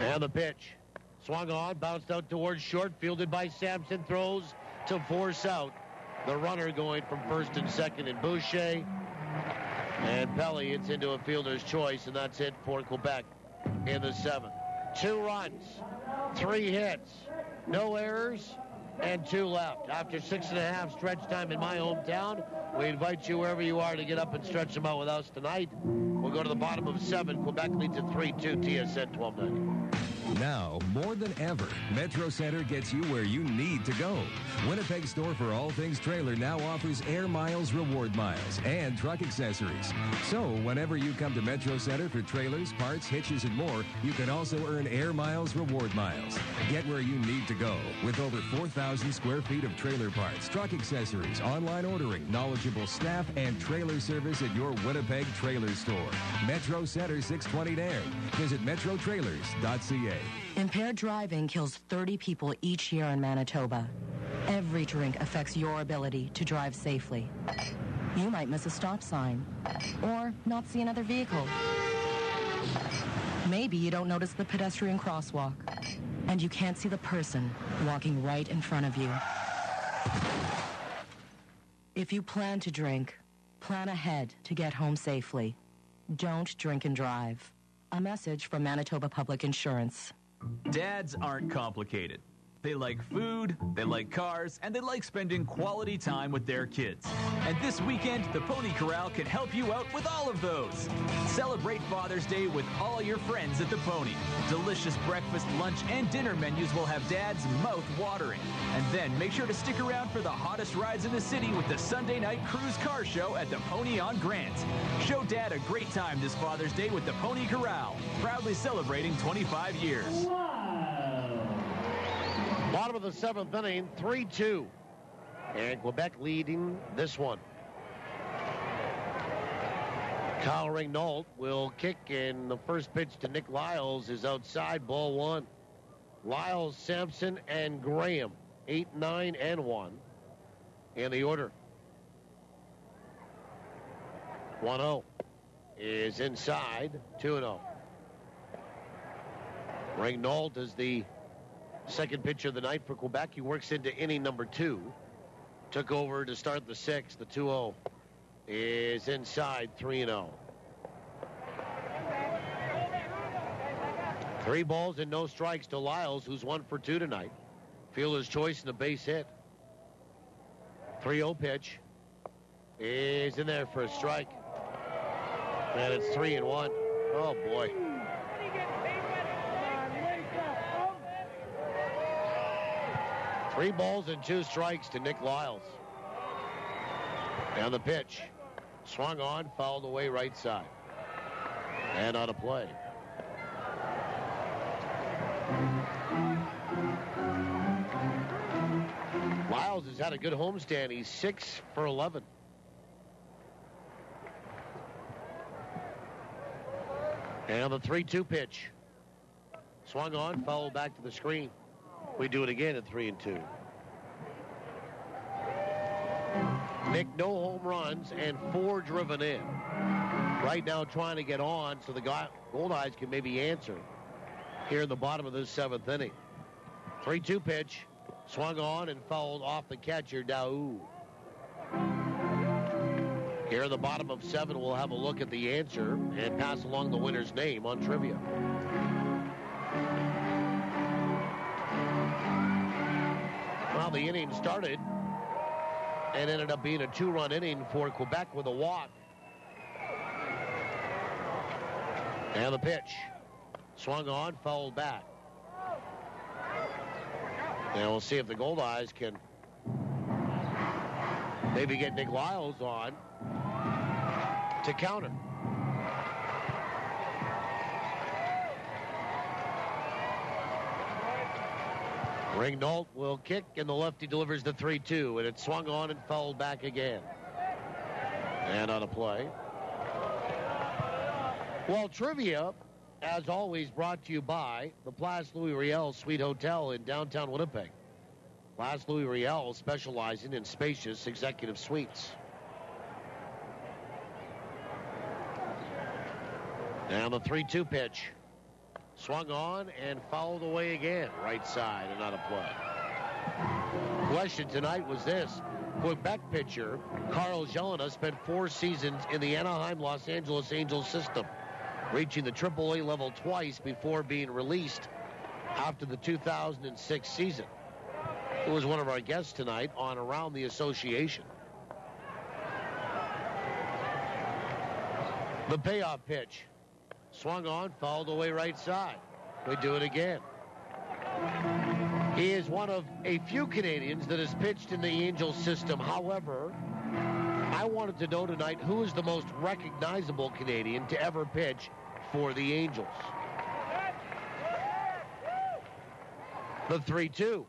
And the pitch. Swung on, bounced out towards short, fielded by Sampson, throws to force out the runner going from first and second in Boucher. And Pelly hits into a fielder's choice, and that's it for Quebec in the 7th. 2 runs, 3 hits, no errors, and 2 left. After 6.5 stretch time in my hometown, we invite you wherever you are to get up and stretch them out with us tonight. We'll go to the bottom of 7. Quebec leads at 3-2, TSN 1290. Now, more than ever, Metro Center gets you where you need to go. Winnipeg store for all things trailer now offers Air Miles Reward Miles and truck accessories. So, whenever you come to Metro Center for trailers, parts, hitches, and more, you can also earn Air Miles Reward Miles. Get where you need to go with over 4,000 square feet of trailer parts, truck accessories, online ordering, knowledgeable staff, and trailer service at your Winnipeg trailer store. Metro Center 620 Nairn. Visit metrotrailers.ca. Impaired driving kills 30 people each year in Manitoba. Every drink affects your ability to drive safely. You might miss a stop sign or not see another vehicle. Maybe you don't notice the pedestrian crosswalk and you can't see the person walking right in front of you. If you plan to drink, plan ahead to get home safely. Don't drink and drive. A message from Manitoba Public Insurance. Dads aren't complicated. They like food, they like cars, and they like spending quality time with their kids. And this weekend, the Pony Corral can help you out with all of those. Celebrate Father's Day with all your friends at the Pony. Delicious breakfast, lunch, and dinner menus will have Dad's mouth watering. And then make sure to stick around for the hottest rides in the city with the Sunday night cruise car show at the Pony on Grant. Show Dad a great time this Father's Day with the Pony Corral, proudly celebrating 25 years. Bottom of the 7th inning, 3-2. And Quebec leading this one. Kyle Ringnault will kick, and the first pitch to Nick Lyles is outside, ball 1. Lyles, Sampson, and Graham, 8, 9, and 1 in the order. 1-0 is inside, 2-0. Ringnault is the second pitcher of the night for Quebec. He works into inning number 2. Took over to start the 6th. The 2-0 is inside, 3-0. 3 balls and no strikes to Lyles, who's 1 for 2 tonight. Fielder's choice and a base hit. 3-0 pitch is in there for a strike. And it's 3-1. Oh, boy. Three balls and two strikes to Nick Lyles. And the pitch. Swung on, fouled away right side. And on a play. Lyles has had a good homestand. He's 6 for 11. And the 3-2 pitch. Swung on, fouled back to the screen. We do it again at 3-2. Nick, no home runs and 4 driven in. Right now trying to get on so the Goldeyes can maybe answer here in the bottom of this 7th inning. 3-2 pitch. Swung on and fouled off the catcher, Daou. Here in the bottom of 7, we'll have a look at the answer and pass along the winner's name on trivia. Well, the inning started and ended up being a 2-run inning for Quebec with a walk. And the pitch. Swung on, fouled back. And we'll see if the Goldeyes can maybe get Nick Lyles on to counter. Ringnault will kick, and the lefty delivers the 3-2, and it's swung on and fouled back again. And on a play. Well, trivia, as always, brought to you by the Place Louis Riel Suite Hotel in downtown Winnipeg. Place Louis Riel specializing in spacious executive suites. And the 3-2 pitch. Swung on and fouled away again. Right side and on a play. Question tonight was this. Quebec pitcher Carl Jelena spent 4 seasons in the Anaheim Los Angeles Angels system, reaching the AAA level twice before being released after the 2006 season. He was one of our guests tonight on Around the Association. The payoff pitch. Swung on, fouled away right side. We do it again. He is one of a few Canadians that has pitched in the Angels system. However, I wanted to know tonight who is the most recognizable Canadian to ever pitch for the Angels. The 3-2.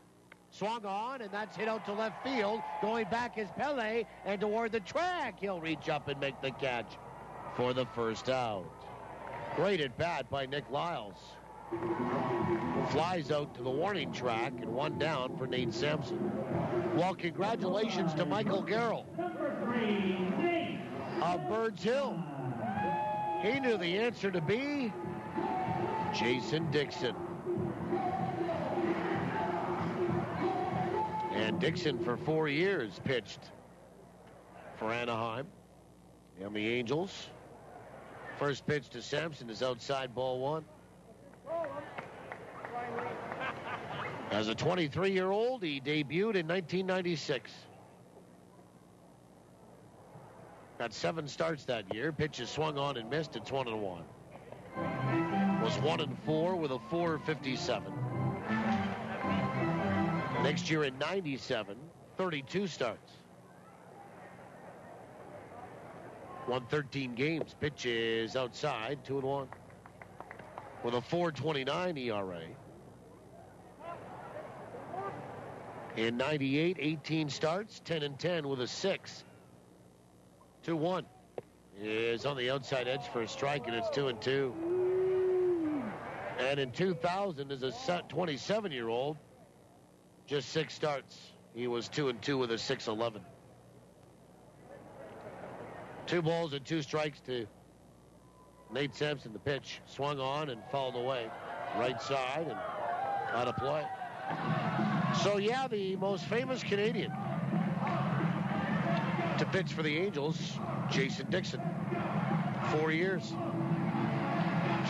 Swung on, and that's hit out to left field. Going back is Pele, and toward the track, he'll reach up and make the catch for the first out. Great at bat by Nick Lyles. Flies out to the warning track, and one down for Nate Sampson. Well, congratulations to Michael Garrell of Birds Hill. He knew the answer to be Jason Dixon. And Dixon for 4 years pitched for Anaheim and the Angels. First pitch to Sampson is outside, ball 1. As a 23-year-old, he debuted in 1996. Got 7 starts that year. Pitches swung on and missed. It's 1-1. Was 1-4 with a 4.57. Next year in 97, 32 starts. Won 13 games. Pitches outside, 2-1. With a 4.29 ERA. In 98, 18 starts, 10-10 with a 6. 2-1. Is on the outside edge for a strike, and it's 2-2. And in 2000, as a 27-year-old, just 6 starts. He was 2-2 with a 6.11. 2 balls and 2 strikes to Nate Sampson. The pitch swung on and fouled away. Right side and on a play. So, yeah, the most famous Canadian to pitch for the Angels, Jason Dixon. 4 years.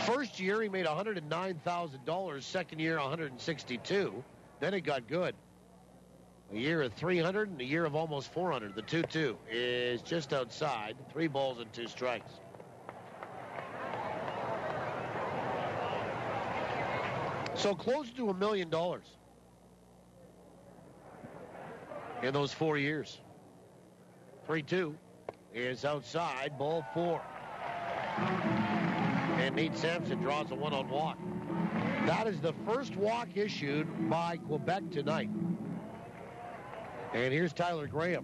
First year, he made $109,000. Second year, $162,000. Then it got good. A year of 300 and a year of almost 400. The 2-2 is just outside. 3 balls and 2 strikes. So close to $1 million in those 4 years. 3-2 is outside, ball 4. And Nate Sampson draws a one-on walk. That is the first walk issued by Quebec tonight. And here's Tyler Graham.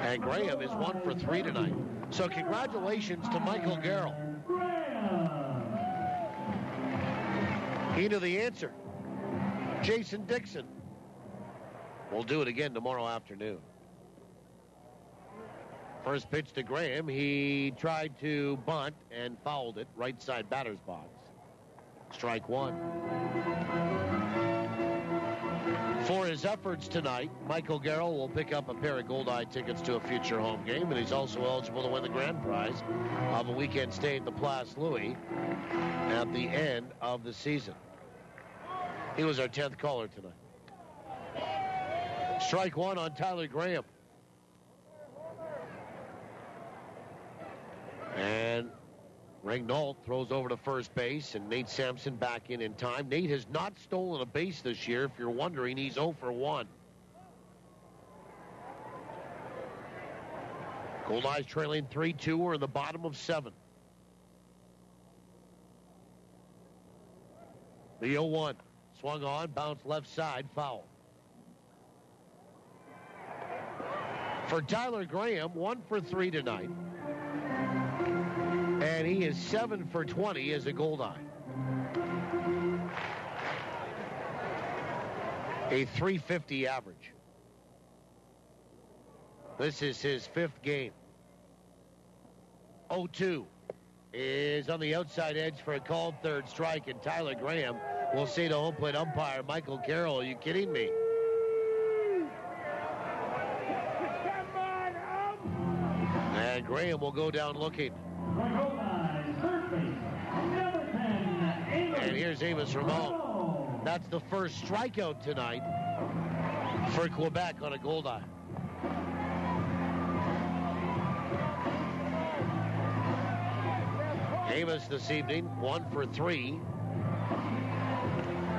And Graham is 1 for 3 tonight. So congratulations to Michael Garrell. He knew the answer. Jason Dixon. We'll do it again tomorrow afternoon. First pitch to Graham. He tried to bunt and fouled it. Right side batter's box. Strike 1. For his efforts tonight, Michael Garrell will pick up a pair of Goldeye tickets to a future home game, and he's also eligible to win the grand prize of a weekend stay at the Place Louis at the end of the season. He was our 10th caller tonight. Strike 1 on Tyler Graham. And Regnault throws over to first base, and Nate Sampson back in time. Nate has not stolen a base this year. If you're wondering, he's 0 for 1. Goldeyes trailing 3-2. We're in the bottom of 7. The 0-1. Swung on, bounced left side, foul. For Tyler Graham, 1 for 3 tonight. And he is 7 for 20 as a Goldeye. A .350 average. This is his 5th game. 0-2 is on the outside edge for a called third strike, and Tyler Graham will say to home plate umpire Michael Carroll, "Are you kidding me?" And Graham will go down looking. And here's Amos Ramon. That's the first strikeout tonight for Quebec on a Goldeye. Amos this evening, 1 for 3.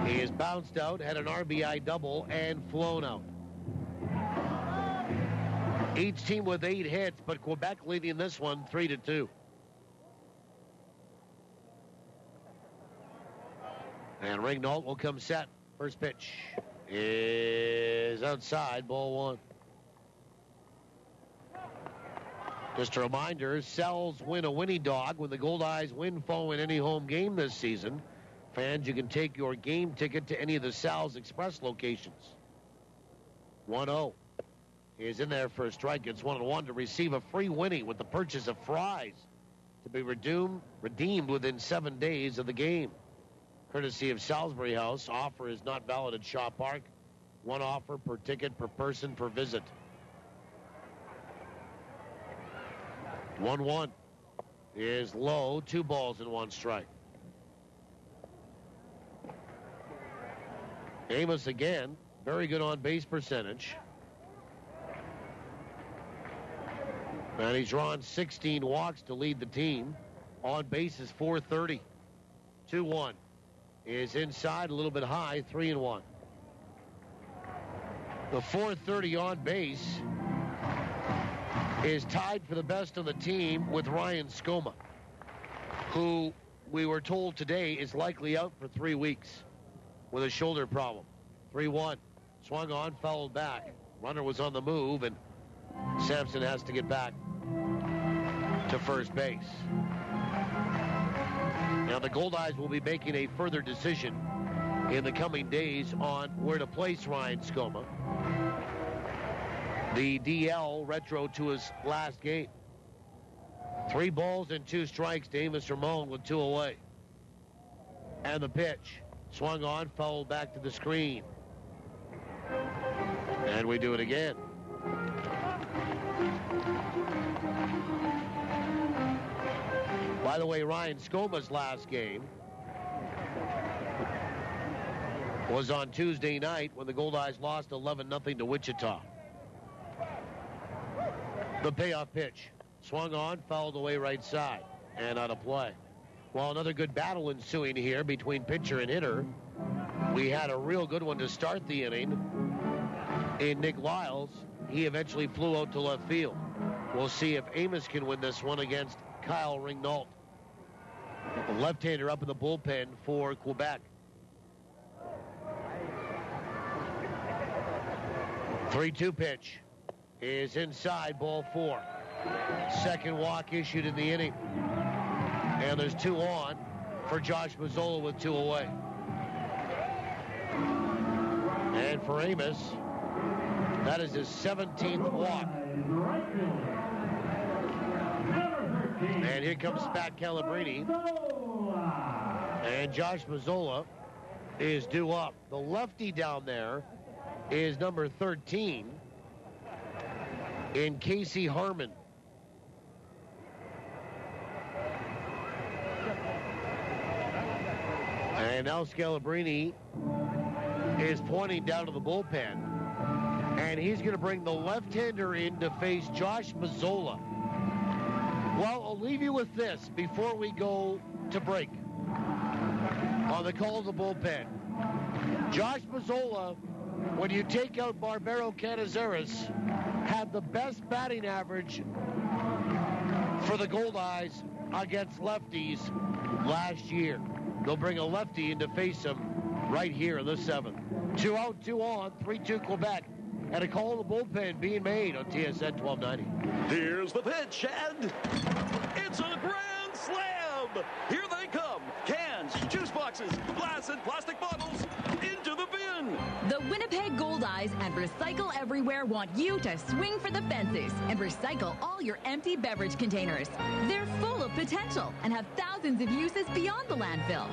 He has bounced out, had an RBI double, and flown out. Each team with 8 hits, but Quebec leading this one 3-2. And Regnault will come set. First pitch is outside, ball 1. Just a reminder, Sells win a Winnie Dog when the Goldeyes win following any home game this season. Fans, you can take your game ticket to any of the Sal's Express locations. 1-0 is in there for a strike. It's 1-1 to receive a free Winnie with the purchase of fries to be redeemed within 7 days of the game. Courtesy of Salisbury House. Offer is not valid at Shaw Park. 1 offer per ticket per person per visit. 1-1 is low. 2 balls and 1 strike. Amos again. Very good on base percentage. And he's drawn 16 walks to lead the team. On base is .430. 2-1 is inside, a little bit high, 3-1. The .430 on base is tied for the best on the team with Ryan Skoma, who we were told today is likely out for 3 weeks with a shoulder problem. 3-1. Swung on, fouled back. Runner was on the move, and Sampson has to get back to first base. Now the Goldeyes will be making a further decision in the coming days on where to place Ryan Skoma. The DL retro to his last game. 3 balls and 2 strikes to Amos Ramon with 2 away. And the pitch. Swung on, fouled back to the screen. And we do it again. By the way, Ryan Skoma's last game was on Tuesday night when the Goldeyes lost 11-0 to Wichita. The payoff pitch. Swung on, fouled away right side, and out of play. Well, another good battle ensuing here between pitcher and hitter. We had a real good one to start the inning in Nick Lyles. He eventually flew out to left field. We'll see if Amos can win this one against Kyle Ringnault, the left-hander up in the bullpen for Quebec. 3-2 pitch is inside, ball 4. Second walk issued in the inning. And there's 2 on for Josh Mazzola with 2 away. And for Amos, that is his 17th walk. And here comes Pat Calabrini. And Josh Mazzola is due up. The lefty down there is number 13 in Casey Harmon. And now Scalabrini is pointing down to the bullpen. And he's going to bring the left-hander in to face Josh Mazzola. Well, I'll leave you with this before we go to break. On the call of the bullpen, Josh Mazzola, when you take out Barbero Canizares, had the best batting average for the Goldeyes against lefties last year. They'll bring a lefty in to face him right here in the 7th. 2 out, 2 on, 3-2 Quebec. And a call of the bullpen being made on TSN 1290. Here's the pitch, and it's a grand slam! Here they come. Cans, juice boxes, glass and plastic bottles into the bin. The Winnipeg Goldeyes and Recycle Everywhere want you to swing for the fences and recycle all your empty beverage containers. They're full of potential and have thousands of uses beyond the landfill.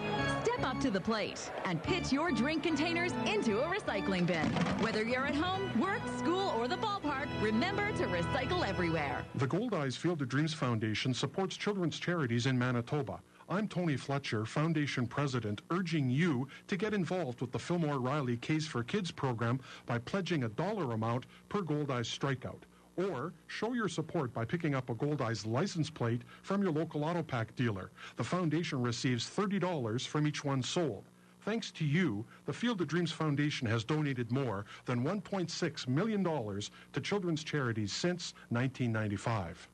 Step up to the plate and pitch your drink containers into a recycling bin. Whether you're at home, work, school, or the ballpark, remember to recycle everywhere. The Goldeyes Field of Dreams Foundation supports children's charities in Manitoba. I'm Tony Fletcher, Foundation President, urging you to get involved with the Fillmore Riley Case for Kids program by pledging a dollar amount per Goldeyes strikeout. Or show your support by picking up a Goldeyes license plate from your local auto pack dealer. The foundation receives $30 from each one sold. Thanks to you, the Field of Dreams Foundation has donated more than $1.6 million to children's charities since 1995.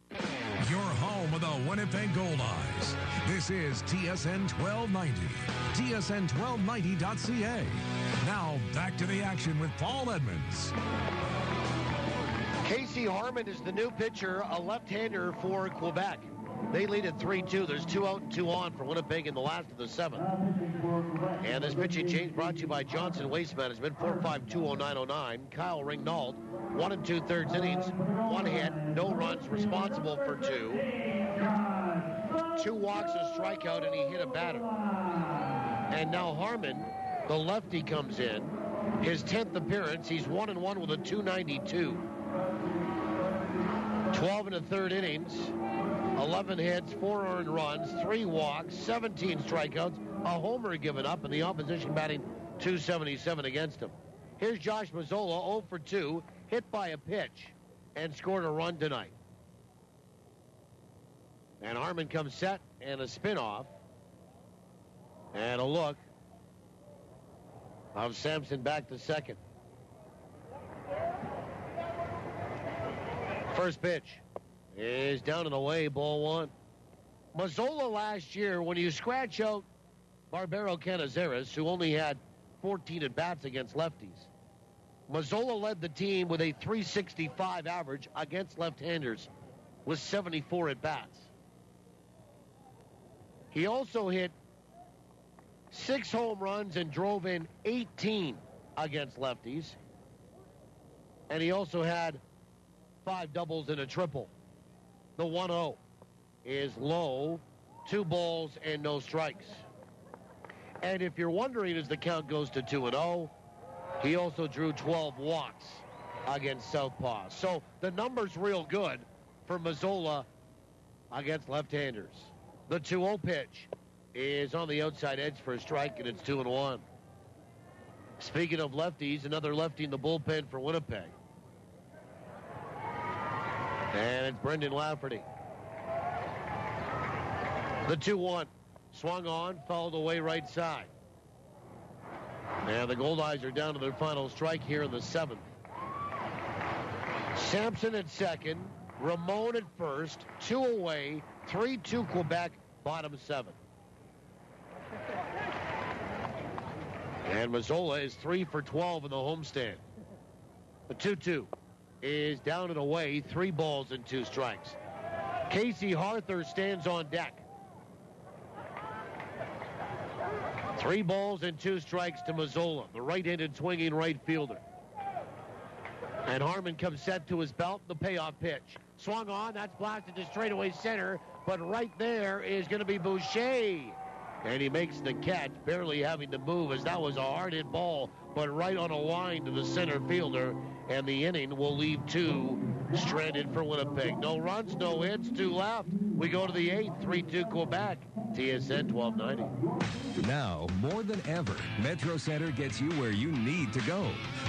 Your home of the Winnipeg Goldeyes. This is TSN 1290. TSN1290.ca. Now back to the action with Paul Edmonds. Casey Harmon is the new pitcher, a left-hander for Quebec. They lead at 3-2. There's 2 out and 2 on for Winnipeg in the last of the 7th. And this pitching change brought to you by Johnson Waste Management, 4520909. Kyle Ringnault, 1 2/3 innings, 1 hit, no runs, responsible for 2. 2 walks, a strikeout, and he hit a batter. And now Harmon, the lefty, comes in. His 10th appearance, he's 1-1 with a 292. 12 1/3 innings, 11 hits, 4 earned runs, 3 walks, 17 strikeouts, a homer given up, and the opposition batting .277 against him. Here's Josh Mazzola, 0 for 2, hit by a pitch, and scored a run tonight. And Harmon comes set, and a spin-off, and a look of Sampson back to second. First pitch is down and away, ball 1. Mazzola last year, when you scratch out Barbero Canizares, who only had 14 at-bats against lefties, Mazzola led the team with a .365 average against left-handers with 74 at-bats. He also hit 6 home runs and drove in 18 against lefties. And he also had 5 doubles and a triple. The 1-0 is low, 2 balls and no strikes. And if you're wondering as the count goes to 2-0, he also drew 12 walks against southpaws. So the number's real good for Mazzola against left-handers. The 2-0 pitch is on the outside edge for a strike, and it's 2-1. Speaking of lefties, another lefty in the bullpen for Winnipeg. And it's Brendan Lafferty. The 2-1. Swung on, fouled away right side. And the Goldeyes are down to their final strike here in the 7th. Sampson at second, Ramon at first, 2 away, 3-2 Quebec, bottom 7. And Mazzola is 3 for 12 in the homestand. The 2-2 is down and away, 3 balls and 2 strikes. Casey Harther stands on deck. 3 balls and 2 strikes to Mazzola, the right-handed swinging right fielder. And Harmon comes set to his belt, the payoff pitch. Swung on, that's blasted to straightaway center, but right there is going to be Boucher. And he makes the catch, barely having to move, as that was a hard hit ball, but right on a line to the center fielder. And the inning will leave 2 stranded for Winnipeg. No runs, no hits, 2 left. We go to the 8th, 3-2 Quebec. TSN 1290. Now, more than ever, Metro Center gets you where you need to go.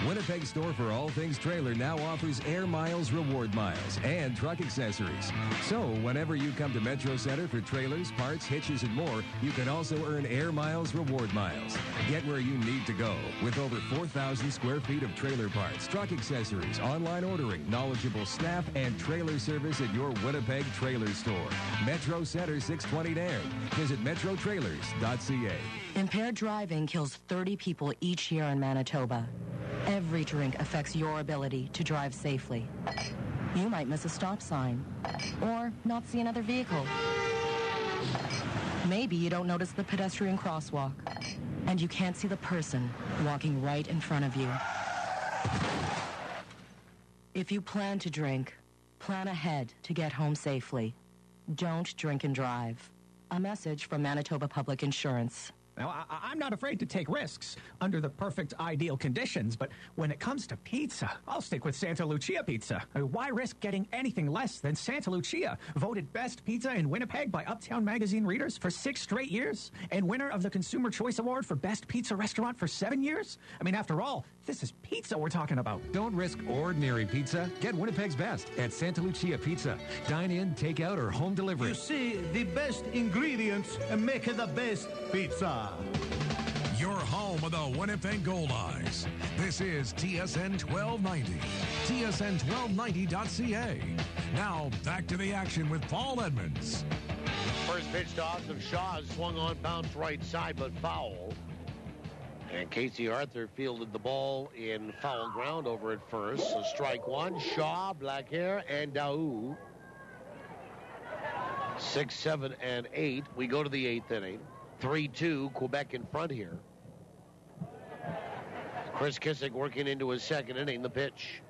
Winnipeg store for all things trailer now offers Air Miles Reward Miles and truck accessories. So, whenever you come to Metro Center for trailers, parts, hitches, and more, you can also earn Air Miles Reward Miles. Get where you need to go with over 4,000 square feet of trailer parts, truck accessories, online ordering, knowledgeable staff, and trailer service at your Winnipeg trailer store. Metro Center, 620 Nairn. Visit metrotrailers.ca. Impaired driving kills 30 people each year in Manitoba. Every drink affects your ability to drive safely. You might miss a stop sign or not see another vehicle. Maybe you don't notice the pedestrian crosswalk and you can't see the person walking right in front of you. If you plan to drink, plan ahead to get home safely. Don't drink and drive. A message from Manitoba Public Insurance. Now, I'm not afraid to take risks under the perfect ideal conditions, but when it comes to pizza, I'll stick with Santa Lucia Pizza. Why risk getting anything less than Santa Lucia, voted best pizza in Winnipeg by Uptown Magazine readers for 6 straight years, and winner of the Consumer Choice Award for best pizza restaurant for 7 years? I mean, after all, this is pizza we're talking about. Don't risk ordinary pizza. Get Winnipeg's best at Santa Lucia Pizza. Dine in, take out, or home delivery. You see, the best ingredients make the best pizza. Your home of the Winnipeg Goldeyes. This is TSN 1290. TSN1290.ca. Now, back to the action with Paul Edmonds. First pitch to Austin Shaw swung on, bounced right side, but foul. And Casey Arthur fielded the ball in foul ground over at first. So strike 1, Shaw, Blackhair, and Daou. 6, 7, and 8. We go to the 8th inning. 3-2, Quebec in front here. Chris Kissick working into his 2nd inning. The pitch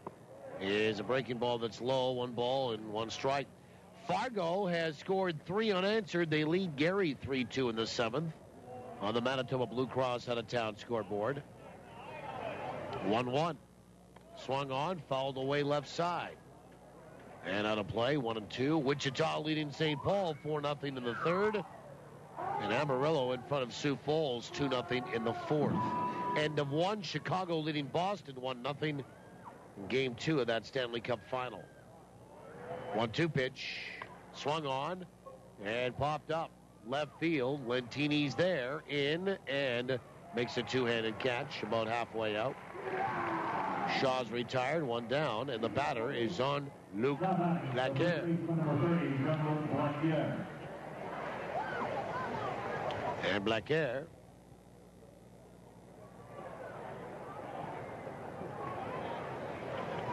is a breaking ball that's low, 1 ball and 1 strike. Fargo has scored 3 unanswered. They lead Gary 3-2 in the 7th on the Manitoba Blue Cross out-of-town scoreboard. 1-1. Swung on, fouled away left side. And out of play, 1-2. Wichita leading St. Paul 4-0 in the 3rd. And Amarillo in front of Sioux Falls 2-0 in the 4th. End of 1. Chicago leading Boston 1-0 in Game 2 of that Stanley Cup final. 1-2 pitch. Swung on and popped up. Left field. Lentini's there. In and makes a 2-handed catch about halfway out. Shaw's retired. 1 down. And the batter is on Luc Blaquer. And Blaquer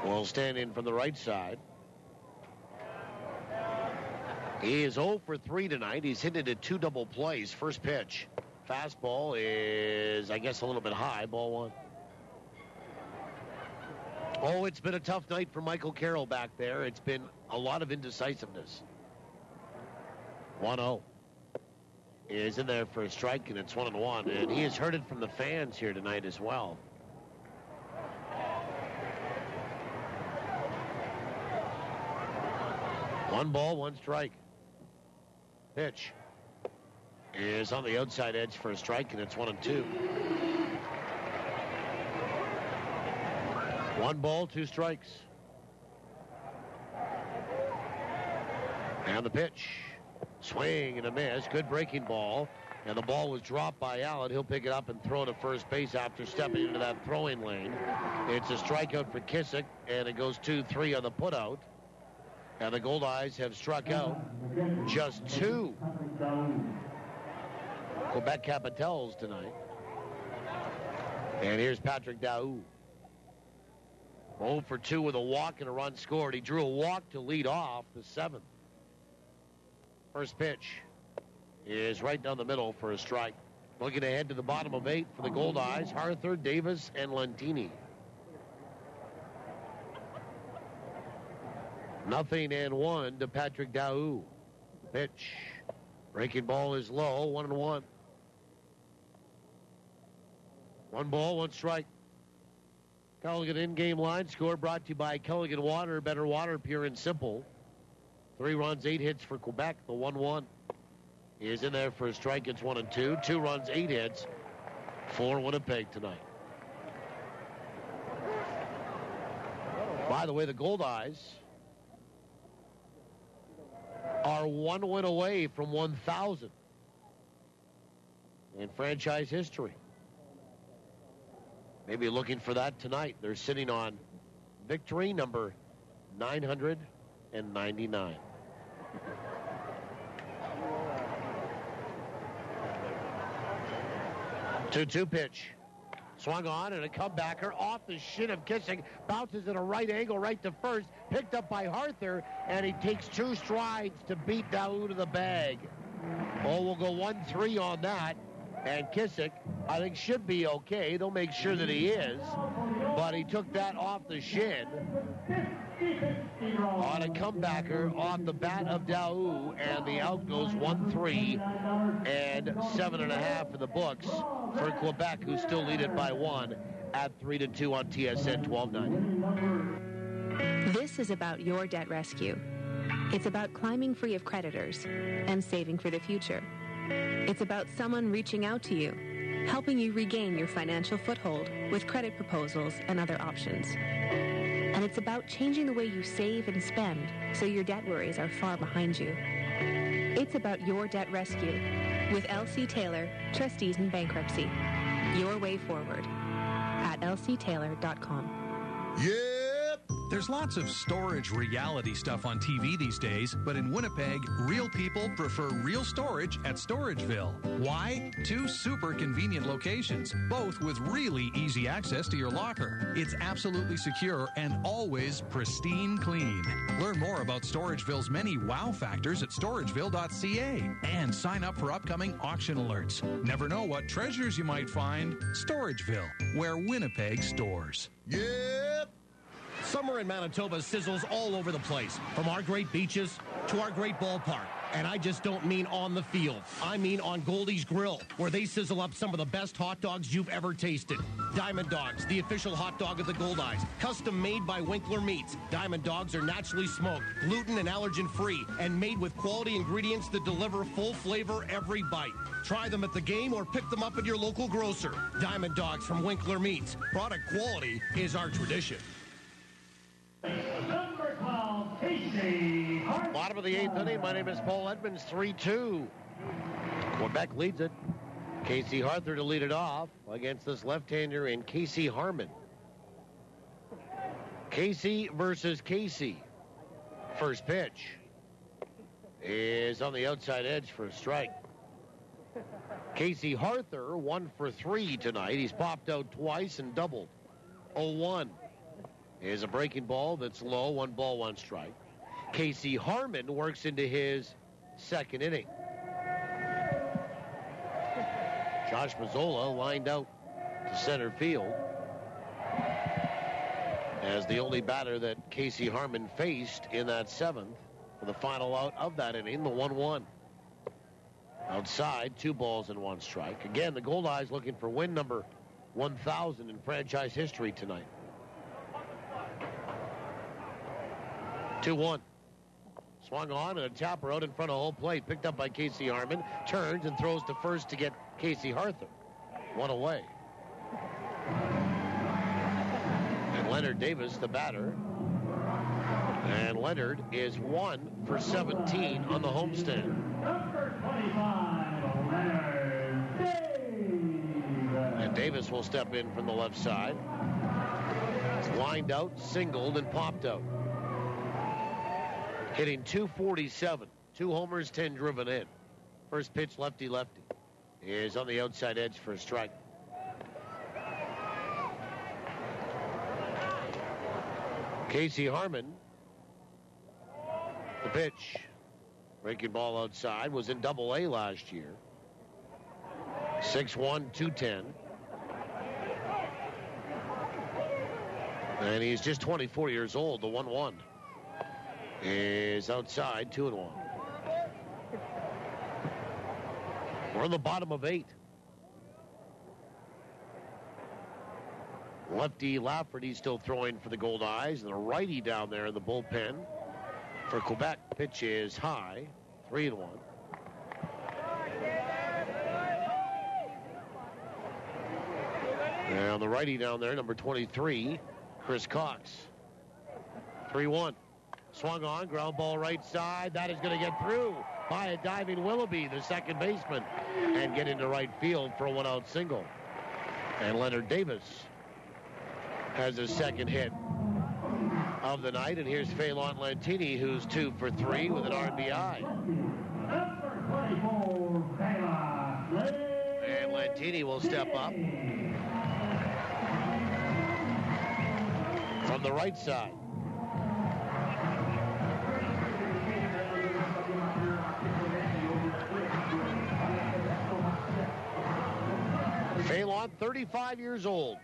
will stand in from the right side. He is 0 for 3 tonight. He's hit into 2 double plays. First pitch. Fastball is, I guess, a little bit high. Ball 1. Oh, it's been a tough night for Michael Carroll back there. It's been a lot of indecisiveness. 1-0. Is in there for a strike, and it's 1-1. And he has heard it from the fans here tonight as well. One ball, 1 strike. Pitch is on the outside edge for a strike, and it's 1-2. 1 ball, 2 strikes. And the pitch. Swing and a miss. Good breaking ball. And the ball was dropped by Allen. He'll pick it up and throw to first base after stepping into that throwing lane. It's a strikeout for Kissick, and it goes 2-3 on the putout. And the Goldeyes have struck out just 2 Quebec Capitals tonight. And here's Patrick Daoust. 0 for 2 with a walk and a run scored. He drew a walk to lead off the 7th. First pitch is right down the middle for a strike. Looking ahead to the bottom of 8 for the Goldeyes, Arthur, Davis, and Lentini. 0-1 to Patrick Daoust. Pitch. Breaking ball is low, 1-1. 1 ball, 1 strike. Culligan in-game line score brought to you by Culligan Water. Better water, pure and simple. 3 runs, 8 hits for Quebec. The 1-1 is in there for a strike. It's 1-2. 2 runs, 8 hits for Winnipeg tonight. By the way, the Goldeyes are 1 win away from 1,000 in franchise history. Maybe looking for that tonight. They're sitting on victory number 999. Two pitch. Swung on and a comebacker off the shin of Kissick. Bounces at a right angle right to first. Picked up by Arthur, and he takes 2 strides to beat Daoust to the bag. Oh, we'll go 1-3 on that. And Kissick, I think, should be okay. They'll make sure that he is. But he took that off the shin on a comebacker off the bat of Daoust, and the out goes 1-3 and 7.5 in the books for Quebec, who still lead it by 1 at 3-2 on TSN 1290. This is about your debt rescue. It's about climbing free of creditors and saving for the future. It's about someone reaching out to you, helping you regain your financial foothold with credit proposals and other options. And it's about changing the way you save and spend so your debt worries are far behind you. It's about your debt rescue with L.C. Taylor, Trustees in Bankruptcy. Your way forward at lctaylor.com. There's lots of storage reality stuff on TV these days, but in Winnipeg, real people prefer real storage at Storageville. Why? 2 super convenient locations, both with really easy access to your locker. It's absolutely secure and always pristine clean. Learn more about Storageville's many wow factors at storageville.ca and sign up for upcoming auction alerts. Never know what treasures you might find. Storageville, where Winnipeg stores. Summer in Manitoba sizzles all over the place, from our great beaches to our great ballpark. And I just don't mean on the field. I mean on Goldeyes Grill, where they sizzle up some of the best hot dogs you've ever tasted. Diamond Dogs, the official hot dog of the Goldeyes, custom made by Winkler Meats. Diamond Dogs are naturally smoked, gluten and allergen-free, and made with quality ingredients that deliver full flavor every bite. Try them at the game or pick them up at your local grocer. Diamond Dogs from Winkler Meats. Product quality is our tradition. Number 12, Casey Hart. Bottom of the 8th inning. My name is Paul Edmonds, 3-2. Quebec leads it. Casey Arthur to lead it off against this left-hander in Casey Harmon. Casey versus Casey. First pitch is on the outside edge for a strike. Casey Arthur 1 for 3 tonight. He's popped out twice and doubled. 0-1 is a breaking ball that's low. 1 ball, 1 strike. Casey Harmon works into his second inning. Josh Mazzola lined out to center field as the only batter that Casey Harmon faced in that 7th for the final out of that inning, the 1-1. Outside, 2 balls and 1 strike. Again, the Goldeyes looking for win number 1,000 in franchise history tonight. 2-1. Swung on and a tapper out in front of home plate. Picked up by Casey Harmon. Turns and throws to first to get Casey Arthur. 1 away. And Leonard Davis, the batter. And Leonard is 1 for 17 on the homestand. Number 25, Leonard Davis will step in from the left side. Lined out, singled, and popped out. Hitting .247. 2 homers, 10 driven in. First pitch, lefty-lefty. Is on the outside edge for a strike. Casey Harmon. The pitch. Breaking ball outside. Was in Double-A last year. 6'1", 210. And he's just 24 years old. The 1-1 is outside, 2-1. We're in the bottom of 8. Lefty Lafferty still throwing for the Goldeyes, and the righty down there in the bullpen for Quebec. Pitch is high, 3-1. And the righty down there, number 23, Chris Cox. 3-1. Swung on, ground ball right side. That is going to get through by a diving Willoughby, the second baseman, and get into right field for a 1-out single. And Leonard Davis has his second hit of the night. And here's Phelan Lantini, who's 2 for 3 with an RBI. And Lantini will step up from the right side. Phelan, 35 years old,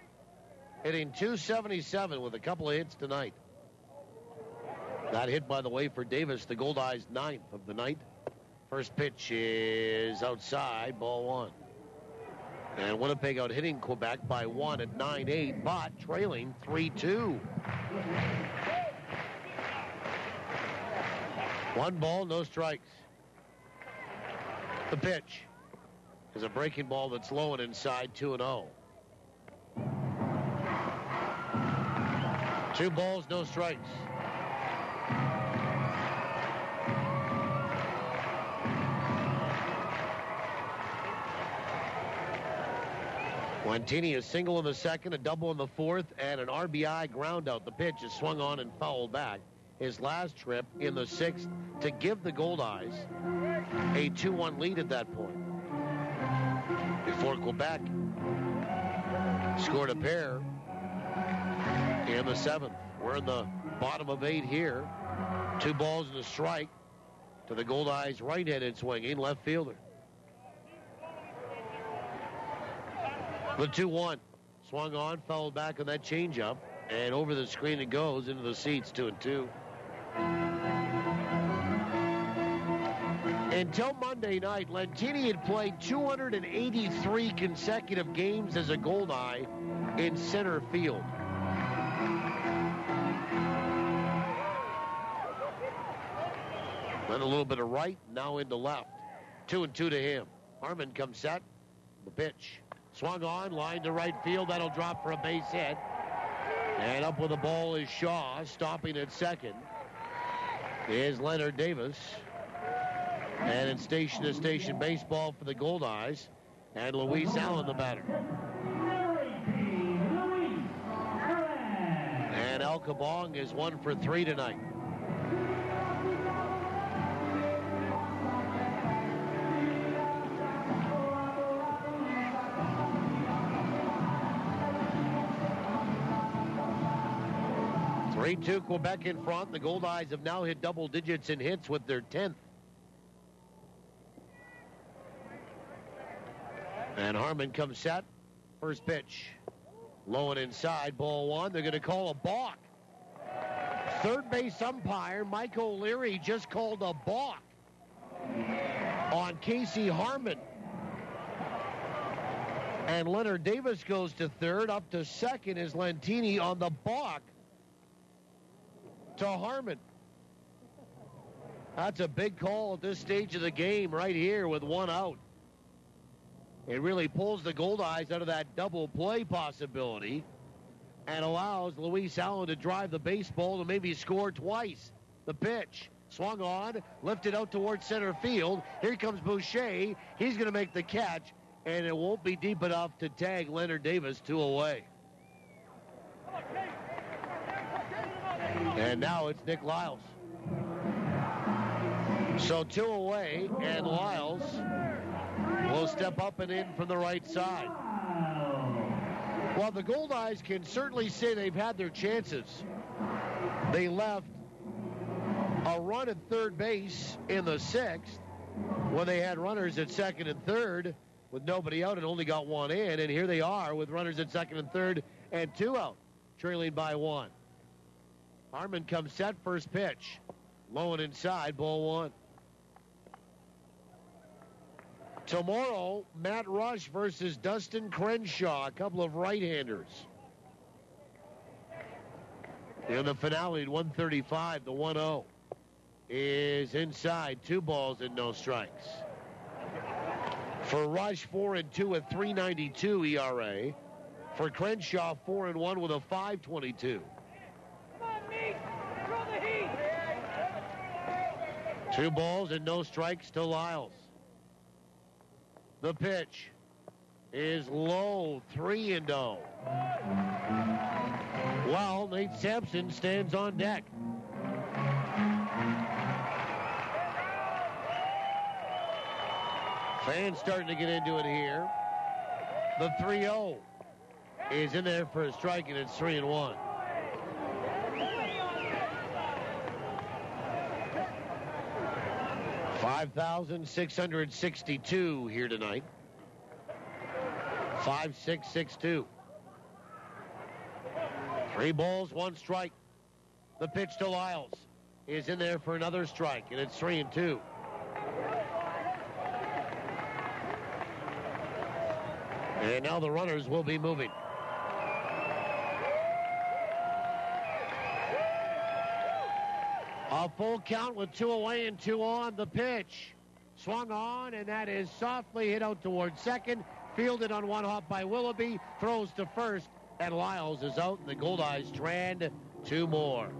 hitting .277 with a couple of hits tonight. That hit, by the way, for Davis, the Goldeyes' 9th of the night. First pitch is outside, ball 1. And Winnipeg out hitting Quebec by 1 at 9-8, but trailing 3-2. 1 ball, no strikes. The pitch is a breaking ball that's low and inside, 2-0. 2 balls, no strikes. Lantini is single in the second, a double in the fourth, and an RBI ground out. The pitch is swung on and fouled back. His last trip in the 6th to give the Goldeyes a 2-1 lead at that point. Before Quebec scored a pair in the 7th. We're in the bottom of 8 here. 2 balls and a strike to the Goldeyes' right-handed swinging left fielder. The 2-1 swung on, fouled back on that changeup, and over the screen it goes into the seats, 2-2. Until Monday night, Lantini had played 283 consecutive games as a Goldeye in center field. Then a little bit of right, now into left. 2-2 to him. Harmon comes set. The pitch. Swung on, line to right field. That'll drop for a base hit. And up with the ball is Shaw. Stopping at second is Leonard Davis. And it's station-to-station baseball for the Goldeyes. And Luis Allen, the batter. And El Cabong is 1 for 3 tonight. Three-2 Quebec in front. The Goldeyes have now hit double digits in hits with their 10th. And Harmon comes set. First pitch. Low and inside, ball 1. They're going to call a balk. Third base umpire Mike O'Leary just called a balk on Casey Harmon. And Leonard Davis goes to third. Up to second is Lantini on the balk to Harmon. That's a big call at this stage of the game right here with 1 out. It really pulls the Goldeyes out of that double play possibility and allows Luis Allen to drive the baseball to maybe score twice. The pitch swung on, lifted out towards center field. Here comes Boucher. He's going to make the catch, and it won't be deep enough to tag Leonard Davis 2 away. And now it's Nick Lyles. So 2 away, and Lyles will step up and in from the right side. Well, the Goldeyes can certainly say they've had their chances. They left a run at third base in the 6th when they had runners at second and third with nobody out and only got 1 in. And here they are with runners at second and third and 2 out, trailing by 1. Harmon comes set, first pitch. Low and inside, ball 1. Tomorrow, Matt Rush versus Dustin Crenshaw, a couple of right-handers. In the finale at 135, the 1-0 is inside, 2 balls and no strikes. For Rush, 4-2 at 3.92 ERA. For Crenshaw, 4-1 with a 5.22. 2 balls and no strikes to Lyles. The pitch is low, 3-0. Well, Nate Sampson stands on deck. Fans starting to get into it here. The 3-0 is in there for a strike, and it's 3-1. $5,662 here tonight. 5-6-6-2. 3 balls, 1 strike. The pitch to Lyles is in there for another strike, and it's 3-2. And now the runners will be moving. A full count with 2 away and 2 on. The pitch swung on, and that is softly hit out towards second. Fielded on 1 hop by Willoughby. Throws to first, and Lyles is out, and the Goldeyes strand 2 more.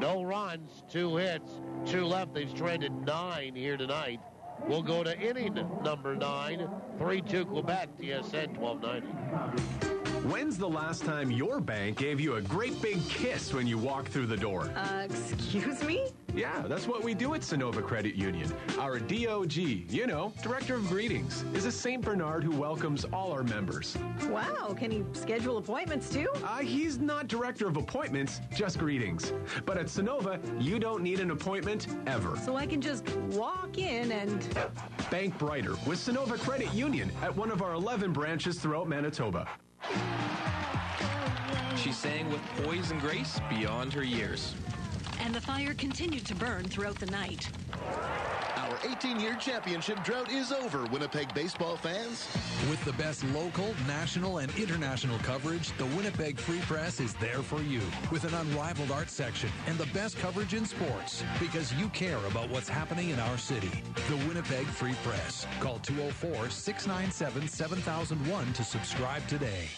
No runs, 2 hits, 2 left. They've stranded 9 here tonight. We'll go to inning number 9. 3-2 Quebec, TSN 1290. When's the last time your bank gave you a great big kiss when you walk through the door? Excuse me? Yeah, that's what we do at Sonova Credit Union. Our DOG, you know, Director of Greetings, is a St. Bernard who welcomes all our members. Wow, can he schedule appointments too? He's not Director of Appointments, just greetings. But at Sonova, you don't need an appointment ever. So I can just walk in and... Bank brighter with Sonova Credit Union at one of our 11 branches throughout Manitoba. She sang with poise and grace beyond her years. And the fire continued to burn throughout the night. Our 18-year championship drought is over, Winnipeg baseball fans. With the best local, national, and international coverage, the Winnipeg Free Press is there for you. With an unrivaled art section and the best coverage in sports, because you care about what's happening in our city. The Winnipeg Free Press. Call 204-697-7001 to subscribe today.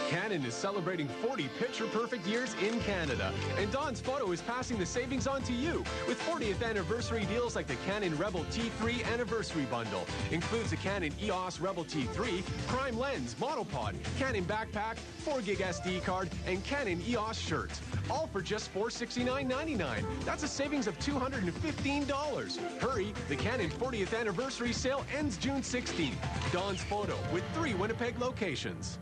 Canon is celebrating 40 picture-perfect years in Canada. And Don's Photo is passing the savings on to you with 40th anniversary deals like the Canon Rebel T3 Anniversary Bundle. Includes a Canon EOS Rebel T3, Prime Lens, Monopod, Canon Backpack, 4GB SD card, and Canon EOS shirts. All for just $469.99. That's a savings of $215. Hurry, the Canon 40th Anniversary sale ends June 16th. Don's Photo with 3 Winnipeg locations.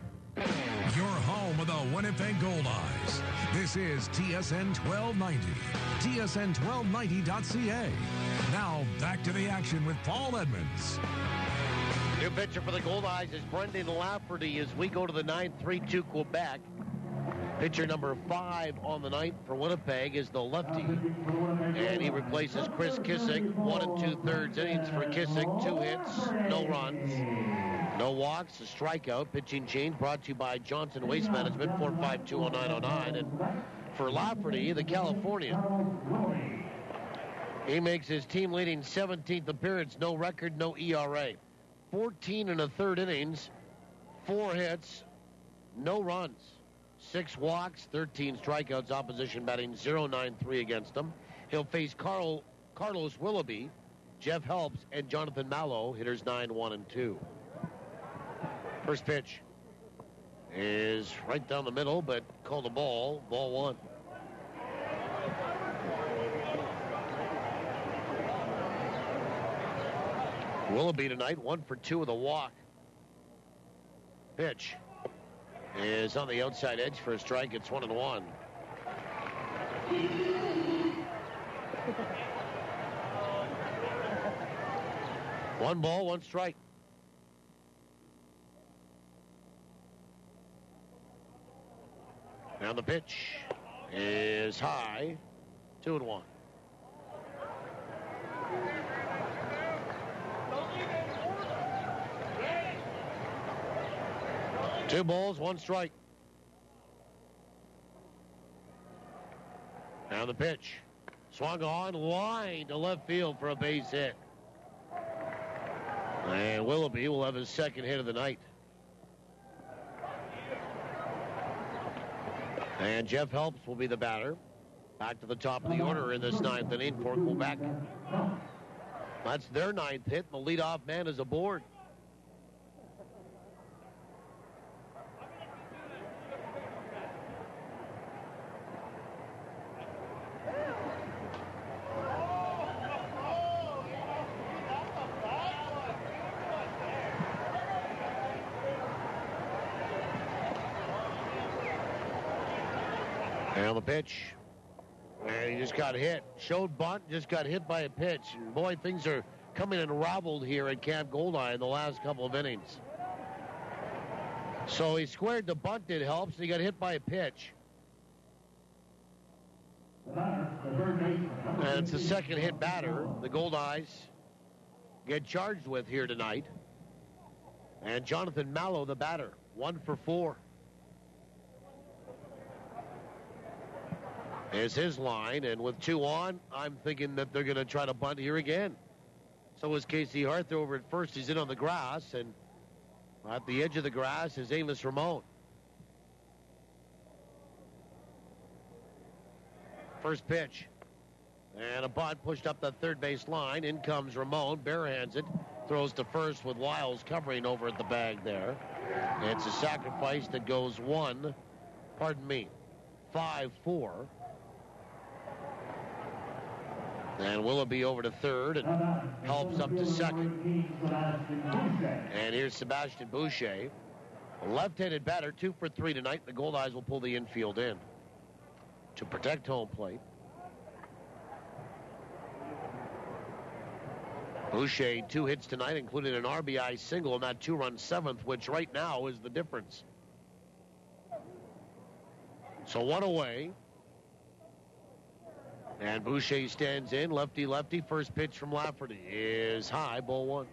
Your home of the Winnipeg Goldeyes. This is TSN 1290. TSN1290.ca. Now back to the action with Paul Edmonds. New pitcher for the Goldeyes is Brendan Lafferty as we go to the 9th, 3-2 Quebec. Pitcher number 5 on the night for Winnipeg is the lefty. And he replaces Chris Kissick. 1 2/3 innings for Kissick. 2 hits, no runs. No walks, a strikeout. Pitching change brought to you by Johnson Waste Management, 4520909. And for Lafferty, the Californian, he makes his team-leading 17th appearance. No record, no ERA. 14 1/3 innings, 4 hits, no runs. 6 walks, 13 strikeouts. Opposition batting .093 against him. He'll face Carlos Willoughby, Jeff Helps, and Jonathan Mallow, hitters 9, 1, and 2. First pitch is right down the middle, but call the ball. Ball one. Willoughby tonight, 1 for 2 with a walk. Pitch is on the outside edge for a strike. It's 1-1. One ball, one strike. Now the pitch is high. 2-1. Two balls, one strike. Now the pitch. Swung on, line to left field for a base hit. And Willoughby will have his second hit of the night. And Jeff Helps will be the batter. Back to the top of the order in this ninth inning for Quebec. That's their ninth hit, and the leadoff man is aboard. Now the pitch. And he just got hit. Showed bunt, just got hit by a pitch. And boy, things are coming unraveled here at Camp Goldeye in the last couple of innings. So he squared the bunt, it helps. He got hit by a pitch. And it's the second hit batter the Goldeyes get charged with here tonight. And Jonathan Mallow, the batter, 1 for 4. Is his line, and with 2 on, I'm thinking that they're going to try to bunt here again. So is Casey Arthur over at first. He's in on the grass, and at the edge of the grass is Amos Ramon. First pitch, and a bunt pushed up the third base line. In comes Ramon, barehands it, throws to first with Wiles covering over at the bag there. It's a sacrifice that goes 5-4. And Willoughby over to third and Helps up to second. And here's Sebastian Boucher. A left-handed batter, 2 for 3 tonight. The Goldeyes will pull the infield in to protect home plate. Boucher, 2 hits tonight, including an RBI single in that 2-run seventh, which right now is the difference. So 1 away. And Boucher stands in, lefty-lefty. First pitch from Lafferty is high, ball 1.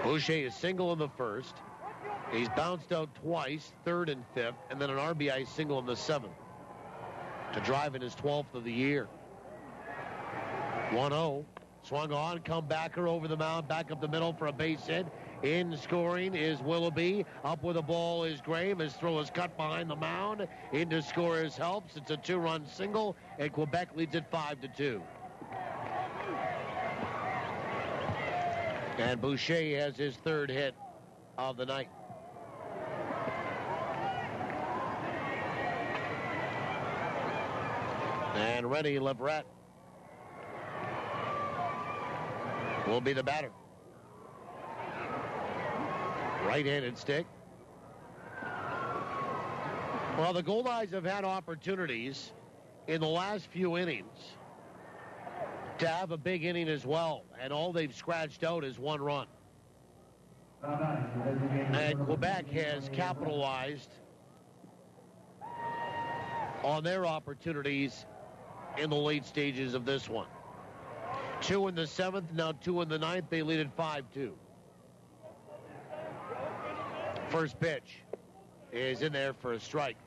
Boucher is single in the first. He's bounced out twice, third and fifth, and then an RBI single in the seventh to drive in his 12th of the year. 1-0. Swung on, comebacker over the mound, back up the middle for a base hit. In scoring is Willoughby. Up with the ball is Grave. His throw is cut behind the mound. In to score is Helps. It's a 2-run single, and Quebec leads it 5-2. And Boucher has his third hit of the night. And Rennie Leverett will be the batter. Right-handed stick. Well, the Goldeyes have had opportunities in the last few innings to have a big inning as well, and all they've scratched out is 1 run. And Quebec has capitalized on their opportunities in the late stages of this one. 2 in the 7th, now 2 in the 9th. They lead at 5-2. First pitch is in there for a strike.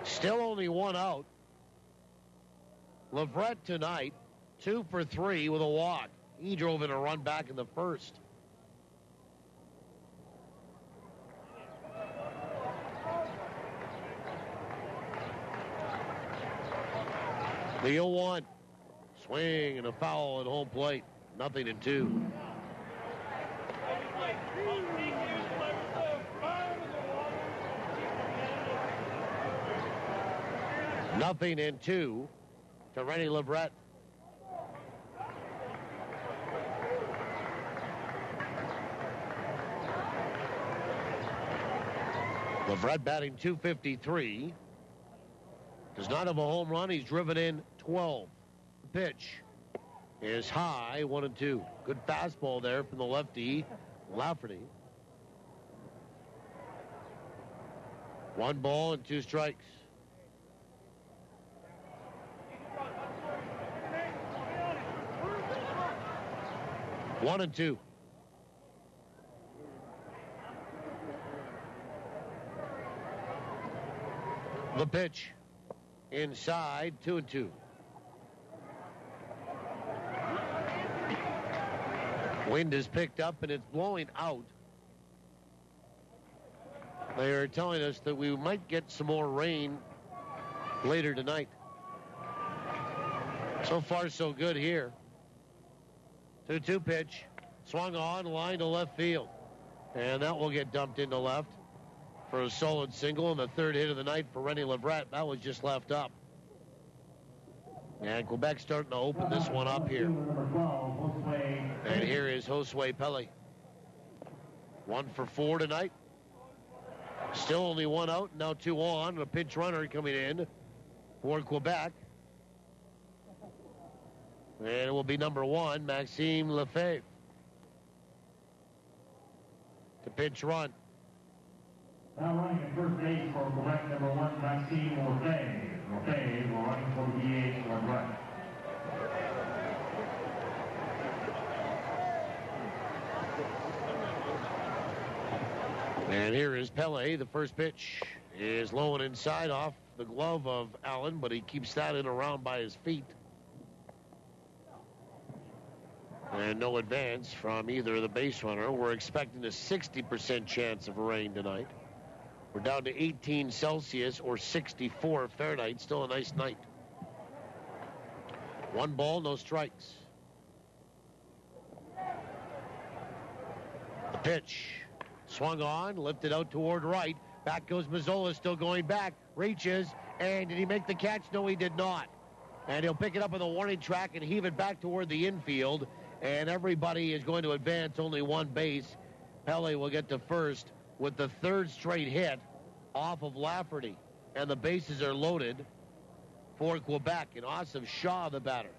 Still only 1 out. Leverett tonight, 2 for 3 with a walk. He drove in a run back in the first. The 0-1. Swing and a foul at home plate. 0-2. Nothing in 2 to Rennie Leverett. Leverett batting .253. Does not have a home run. He's driven in 12. The pitch is high, 1-2. Good fastball there from the lefty, Lafferty. 1 ball and 2 strikes. One and two. The pitch inside, 2-2. Wind is picked up and it's blowing out. They are telling us that we might get some more rain later tonight. So far, so good here. 2-2 pitch. Swung on, line to left field. And that will get dumped into left for a solid single. And the third hit of the night for Rennie Leverett. That was just left up. And Quebec starting to open this one up here. And here is Josue Pele. 1 for 4 tonight. Still only 1 out, now 2 on. And a pinch runner coming in for Quebec. And it will be number 1, Maxime Lefebvre. To pitch run. Now running at first base for Quebec, number 1, Maxime Lefebvre. Lefebvre running for the DH for Quebec. And here is Pele. The first pitch is low and inside off the glove of Allen, but he keeps that in around by his feet. And no advance from either of the base runner. We're expecting a 60% chance of rain tonight. We're down to 18 Celsius or 64 Fahrenheit. Still a nice night. 1 ball, no strikes. The pitch. Swung on, lifted out toward right. Back goes Mazzola, still going back. Reaches, and did he make the catch? No, he did not. And he'll pick it up on the warning track and heave it back toward the infield. And everybody is going to advance only 1 base. Pele will get to first with the 3rd straight hit off of Lafferty. And the bases are loaded for Quebec. And Awesome Shaw, the batter.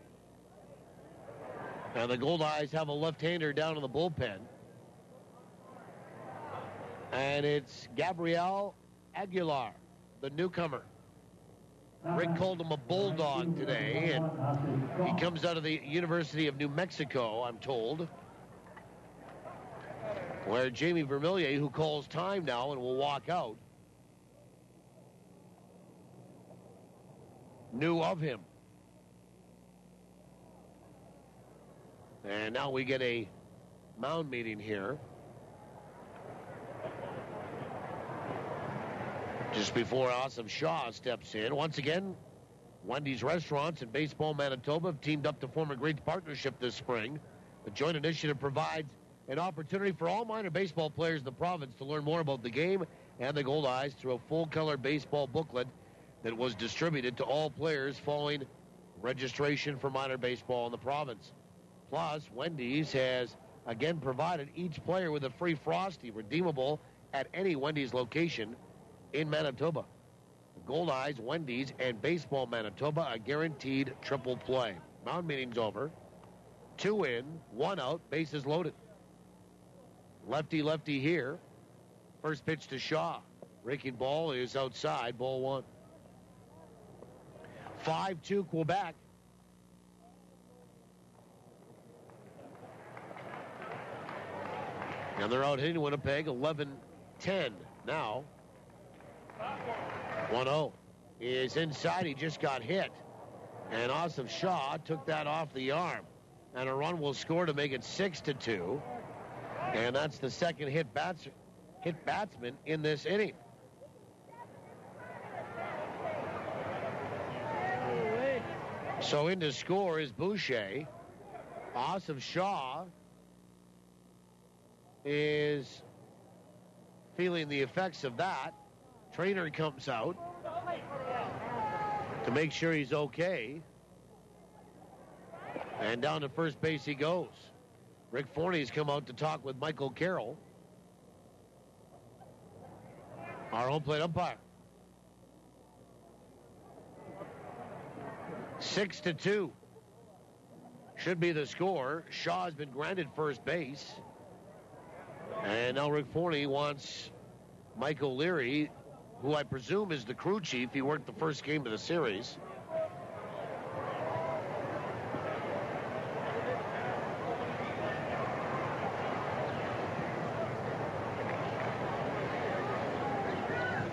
And the Goldeyes have a left-hander down in the bullpen. And it's Gabriel Aguilar, the newcomer. Rick called him a bulldog today, and he comes out of the University of New Mexico, I'm told, where Jamie Vermillier, who calls time now and will walk out, knew of him. And now we get a mound meeting here. Just before Awesome Shaw steps in. Once again, Wendy's Restaurants and Baseball Manitoba have teamed up to form a great partnership this spring. The joint initiative provides an opportunity for all minor baseball players in the province to learn more about the game and the Goldeyes through a full-color baseball booklet that was distributed to all players following registration for minor baseball in the province. Plus, Wendy's has again provided each player with a free Frosty redeemable at any Wendy's location in Manitoba. The Goldeyes, Wendy's, and Baseball Manitoba, a guaranteed triple play. Mound meeting's over. 2 in, 1 out, bases loaded. Lefty here. First pitch to Shaw. Raking ball is outside, ball 1. 5-2 Quebec. And they're out hitting Winnipeg 11-10 now. 1-0 is inside. He just got hit. And Awesome Shaw took that off the arm. And a run will score to make it 6-2. And that's the second hit batsman in this inning. So in to score is Boucher. Awesome Shaw is feeling the effects of that. Trainer comes out to make sure he's okay. And down to first base he goes. Rick Forney's come out to talk with Michael Carroll, our home plate umpire. 6-2 should be the score. Shaw has been granted first base. And now Rick Forney wants Mike O'Leary, who I presume is the crew chief. He worked the first game of the series.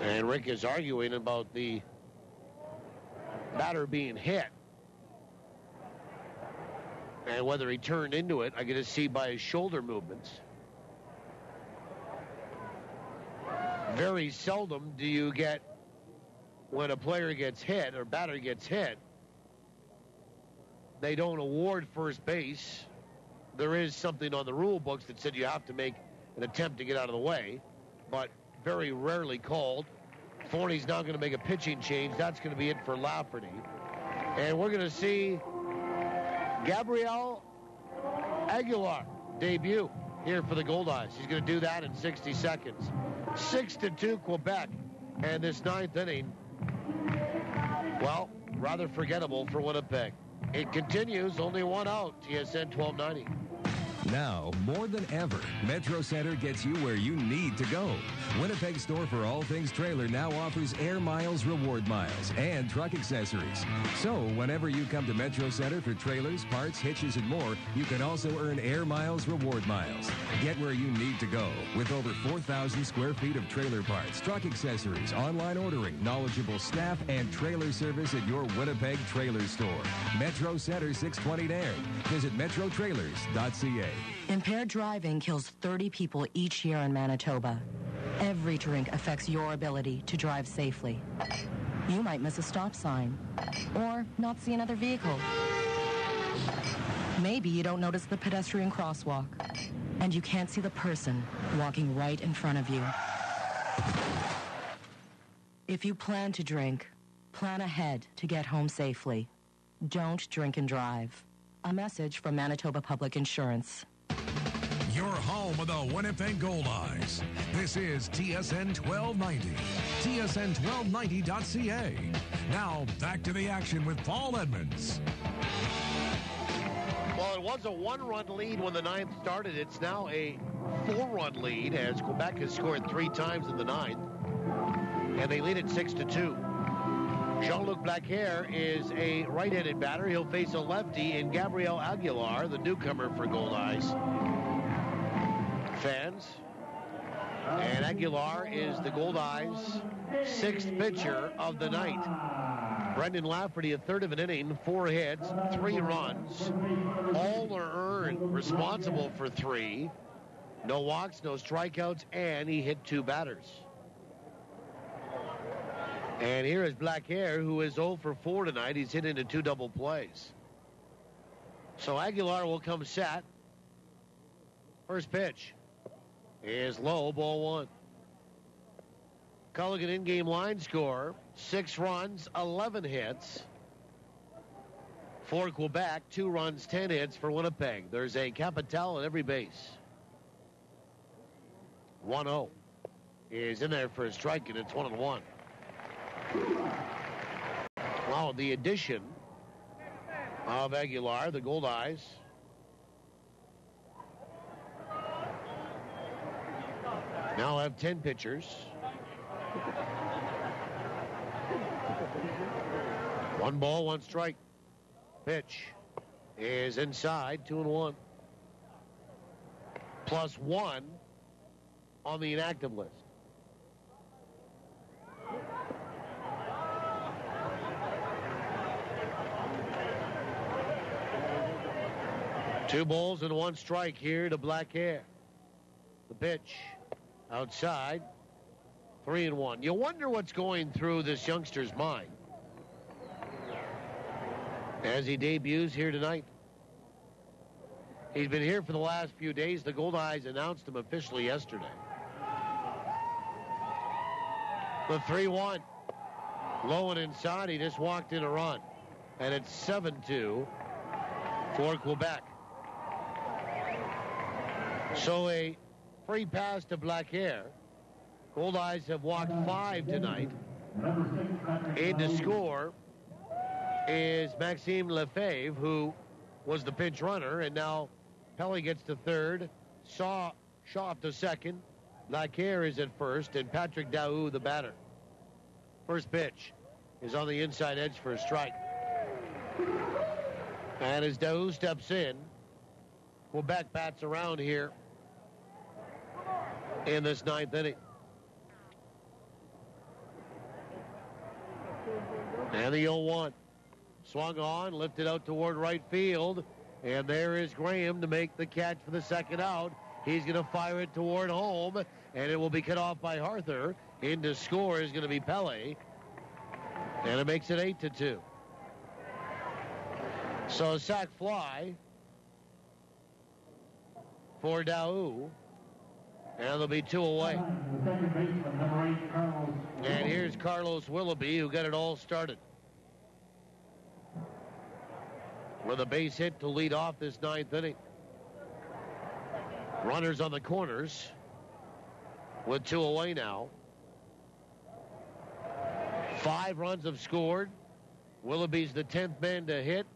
And Rick is arguing about the batter being hit. And whether he turned into it, I get to see by his shoulder movements. Very seldom do you get, when a player gets hit or batter gets hit, they don't award first base. There is something on the rule books that said you have to make an attempt to get out of the way, but very rarely called. Forney's now going to make a pitching change. That's going to be it for Lafferty. And we're going to see Gabriel Aguilar debut here for the Goldeyes. He's going to do that in 60 seconds. 6-2 Quebec. And this ninth inning, well, rather forgettable for Winnipeg. It continues, only one out, TSN 1290. Now, more than ever, Metro Center gets you where you need to go. Winnipeg store for all things trailer now offers Air Miles reward miles and truck accessories. So, whenever you come to Metro Center for trailers, parts, hitches, and more, you can also earn Air Miles reward miles. Get where you need to go with over 4,000 square feet of trailer parts, truck accessories, online ordering, knowledgeable staff, and trailer service at your Winnipeg trailer store. Metro Center 620 Nairn. Visit metrotrailers.ca. Impaired driving kills 30 people each year in Manitoba. Every drink affects your ability to drive safely. You might miss a stop sign or not see another vehicle. Maybe you don't notice the pedestrian crosswalk and you can't see the person walking right in front of you. If you plan to drink, plan ahead to get home safely. Don't drink and drive. A message from Manitoba Public Insurance. Your home of the Winnipeg Goldeyes. This is TSN 1290. TSN1290.ca. Now, back to the action with Paul Edmonds. Well, it was a one-run lead when the ninth started. It's now a four-run lead as Quebec has scored 3 times in the ninth. And they lead it 6-2. Jean-Luc Blackhair is a right-handed batter. He'll face a lefty in Gabriel Aguilar, the newcomer for Goldeyes fans. And Aguilar is the Goldeyes' 6th pitcher of the night. Brendan Lafferty, a third of an inning, 4 hits, 3 runs. All are earned, responsible for 3. No walks, no strikeouts, and he hit 2 batters. And here is Blackhair, who is 0 for 4 tonight. He's hit into 2 double plays. So Aguilar will come set. First pitch is low, ball 1. Culligan in-game line score, 6 runs, 11 hits. For Quebec, 2 runs, 10 hits for Winnipeg. There's a Capital at every base. 1-0 is in there for a strike, and it's 1-1. Wow, the addition of Aguilar, the Goldeyes, now have 10 pitchers. 1 ball, 1 strike. Pitch is inside, 2-1. +1 on the inactive list. Two balls and 1 strike here to Blackhair. The pitch outside, 3-1. You wonder what's going through this youngster's mind. as he debuts here tonight. He's been here for the last few days. The Goldeyes announced him officially yesterday. The 3-1. Low and inside. He just walked in a run. And it's 7-2 for Quebec. So a free pass to Blackhair. Goldeyes have walked 5 tonight. In to score is Maxime Lefebvre, who was the pinch runner, and now Pelly gets to third. Shaw up to second. Blackhair is at first, and Patrick Daou, the batter. First pitch is on the inside edge for a strike. And as Daou steps in, Quebec bats around here in this 9th inning. And the 0-1. Swung on, lifted out toward right field. And there is Graham to make the catch for the second out. He's going to fire it toward home. And it will be cut off by Arthur. In to score is going to be Pele. And it makes it 8-2. So a sac fly for Daou. And there'll be 2 away. And here's Carlos Willoughby, who got it all started. With a base hit to lead off this 9th inning. Runners on the corners with 2 away now. 5 runs have scored. Willoughby's the 10th man to hit.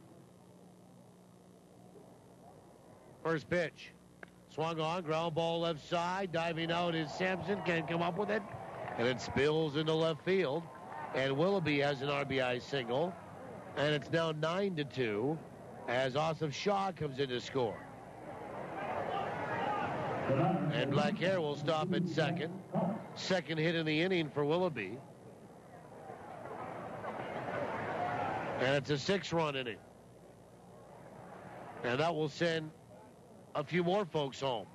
First pitch. Swung on, ground ball left side. Diving out is Sampson. Can't come up with it. And it spills into left field. And Willoughby has an RBI single. And it's now 9-2 as Asif Shah comes in to score. And Blackhair will stop at second. Second hit in the inning for Willoughby. And it's a 6-run inning. And that will send a few more folks home.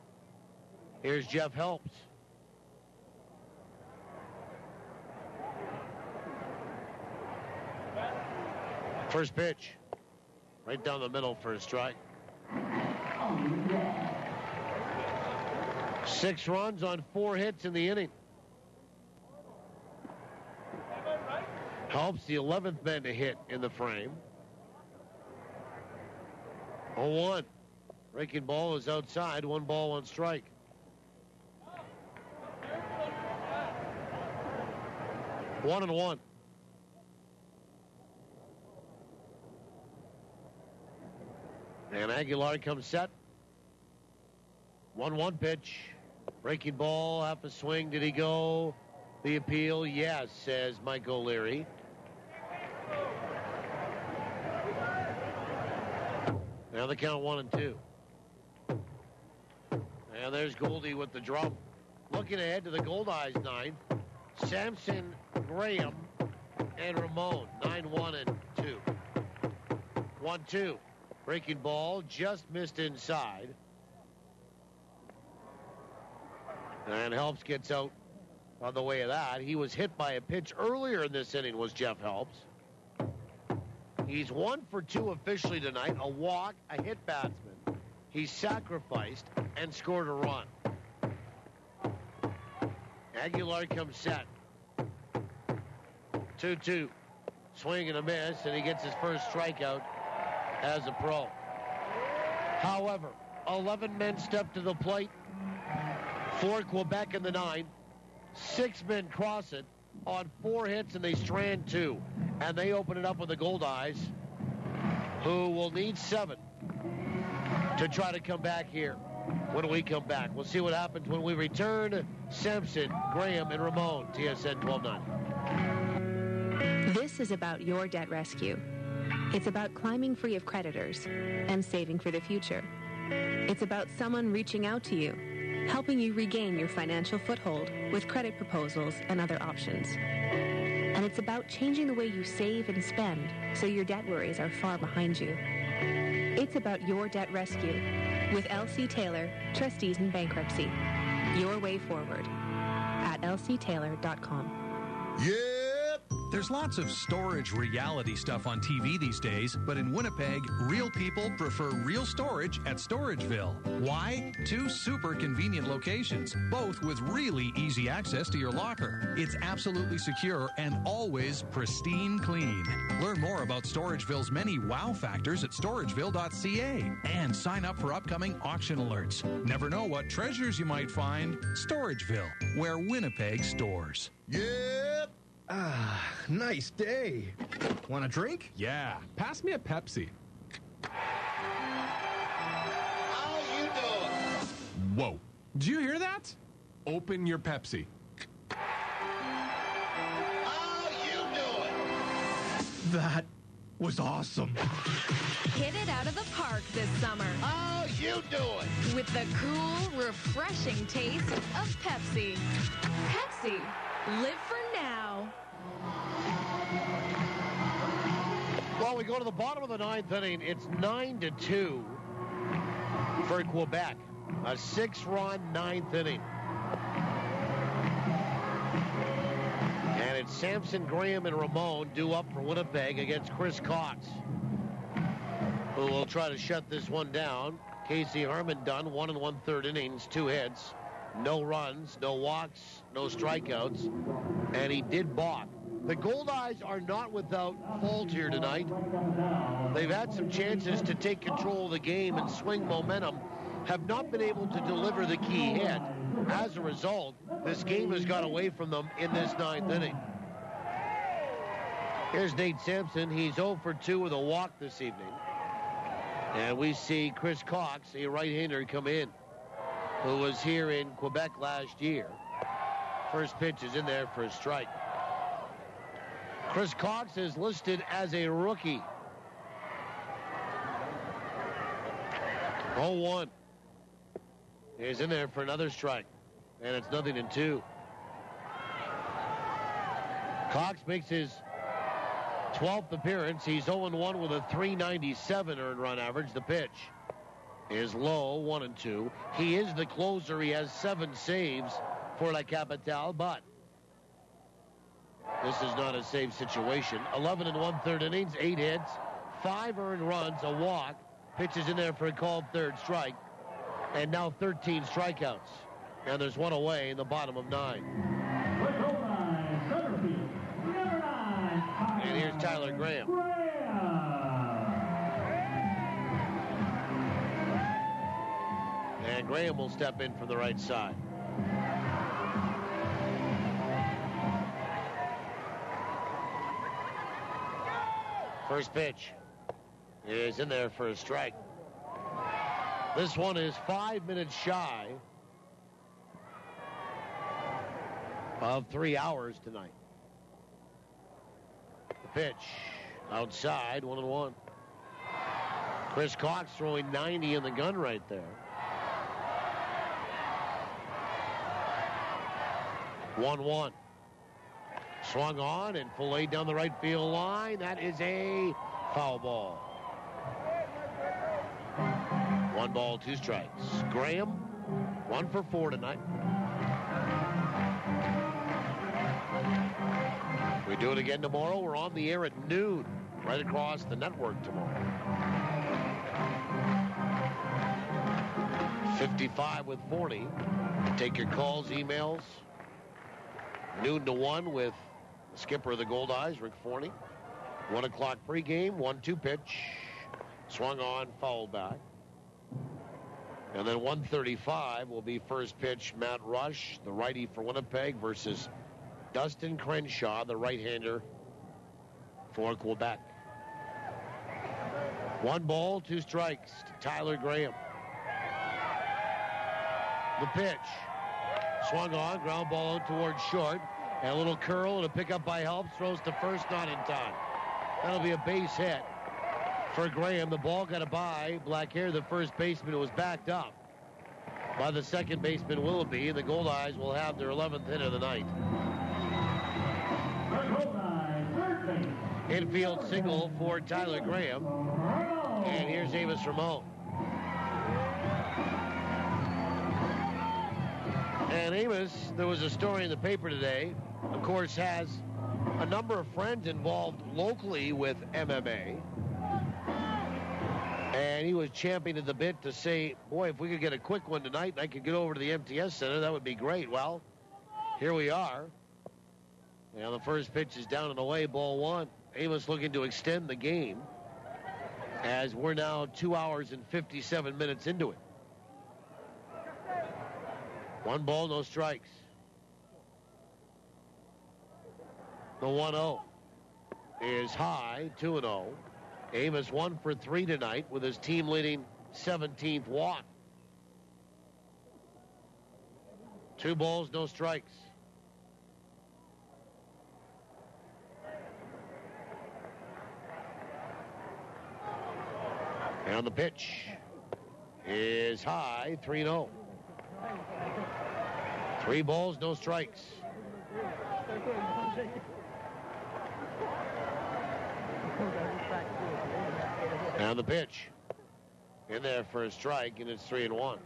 Here's Jeff Helps. First pitch. Right down the middle for a strike. 6 runs on 4 hits in the inning. Helps the 11th man to hit in the frame. 0-1. Breaking ball is outside. 1 ball, 1 strike. One and 1. And Aguilar comes set. 1-1 pitch. Breaking ball, half a swing. Did he go? The appeal, yes, says Mike O'Leary. Now the count 1-2. And there's Goldie with the drum. Looking ahead to the Goldeyes 9th. Sampson, Graham, and Ramon. 9-1 and 2. 1-2. Breaking ball just missed inside. And Helps gets out on the way of that. He was hit by a pitch earlier in this inning, was Jeff Helps. He's 1 for 2 officially tonight. A walk, a hit batsman. He sacrificed and scored a run. Aguilar comes set. 2-2. Swing and a miss, and he gets his first strikeout as a pro. However, 11 men step to the plate for Quebec in the 9th. 6 men cross it on 4 hits, and they strand 2. And they open it up with the Goldeyes, who will need 7 to try to come back here when we come back. We'll see what happens when we return. Sampson, Graham, and Ramon, TSN 1290. This is about your debt rescue. It's about climbing free of creditors and saving for the future. It's about someone reaching out to you, helping you regain your financial foothold with credit proposals and other options. And it's about changing the way you save and spend so your debt worries are far behind you. It's about your debt rescue with L.C. Taylor, Trustees in Bankruptcy. Your way forward at lctaylor.com. Yep, There's lots of storage reality stuff on TV these days, but in Winnipeg, real people prefer real storage at Storageville. Why? 2 super convenient locations, both with really easy access to your locker. It's absolutely secure and always pristine clean. Learn more about Storageville's many wow factors at storageville.ca and sign up for upcoming auction alerts. Never know what treasures you might find. Storageville, where Winnipeg stores. Yep. Ah, nice day. Want a drink? Yeah, pass me a Pepsi. How you doing? Whoa. Did you hear that? Open your Pepsi. How you doing? That was awesome. Hit it out of the park this summer. How you doing? With the cool, refreshing taste of Pepsi. Pepsi. Live for now. Well, we go to the bottom of the 9th inning. It's 9-2 for Quebec. A 6-run 9th inning. And it's Samson, Graham, and Ramon due up for Winnipeg against Chris Cox, who will try to shut this one down. Casey Harmon done 1 1/3 innings, 2 hits, no runs, no walks, no strikeouts, and he did balk. The Goldeyes are not without fault here tonight. They've had some chances to take control of the game and swing momentum, have not been able to deliver the key hit. As a result, this game has got away from them in this 9th inning. Here's Nate Sampson. He's 0 for 2 with a walk this evening. And we see Chris Cox, a right-hander, come in, who was here in Quebec last year. First pitch is in there for a strike. Chris Cox is listed as a rookie. 0-1. He's in there for another strike. And it's 0-2. Cox makes his 12th appearance. He's 0-1 with a .397 earned run average. The pitch is low, 1-2. He is the closer. He has 7 saves for La Capitale, but this is not a save situation. 11 1/3 innings, 8 hits, 5 earned runs, a walk. Pitches in there for a called 3rd strike. And now 13 strikeouts. And there's 1 away in the bottom of 9. And here's Tyler Graham. And Graham will step in from the right side. First pitch is in there for a strike. This one is 5 minutes shy of 3 hours tonight. The pitch outside, 1-1. Chris Cox throwing 90 in the gun right there. 1-1. Swung on and filleted down the right field line. That is a foul ball. 1 ball, 2 strikes. Graham, 1 for 4 tonight. We do it again tomorrow. We're on the air at noon, right across the network tomorrow. 55 with Forney. Take your calls, emails. Noon to 1 with the skipper of the Goldeyes, Rick Forney. 1 o'clock pregame, 1-2 pitch. Swung on, fouled back. And then 1:35 will be first pitch, Matt Rush, the righty for Winnipeg, versus Dustin Crenshaw, the right-hander for Quebec. 1 ball, 2 strikes to Tyler Graham. The pitch. Swung on, ground ball out towards short. And a little curl and a pickup by Helps. Throws to first, not in time. That'll be a base hit for Graham. The ball got a bye. Black hair, the first baseman, was backed up by the second baseman, Willoughby. And the Goldeyes will have their 11th hit of the night. Infield single for Tyler Graham. And here's Amos Ramon. And Amos, there was a story in the paper today, of course, has a number of friends involved locally with MMA. And he was champing at the bit to say, boy, if we could get a quick one tonight and I could get over to the MTS Center, that would be great. Well, here we are. Now the first pitch is down and away, ball one. Amos looking to extend the game as we're now 2 hours and 57 minutes into it. 1 ball, no strikes. The 1-0 is high, 2-0. Amos 1 for 3 tonight with his team leading 17th walk. 2 balls, no strikes. And the pitch is high, 3-0. 3 balls, no strikes. And the pitch in there for a strike, and it's 3-1.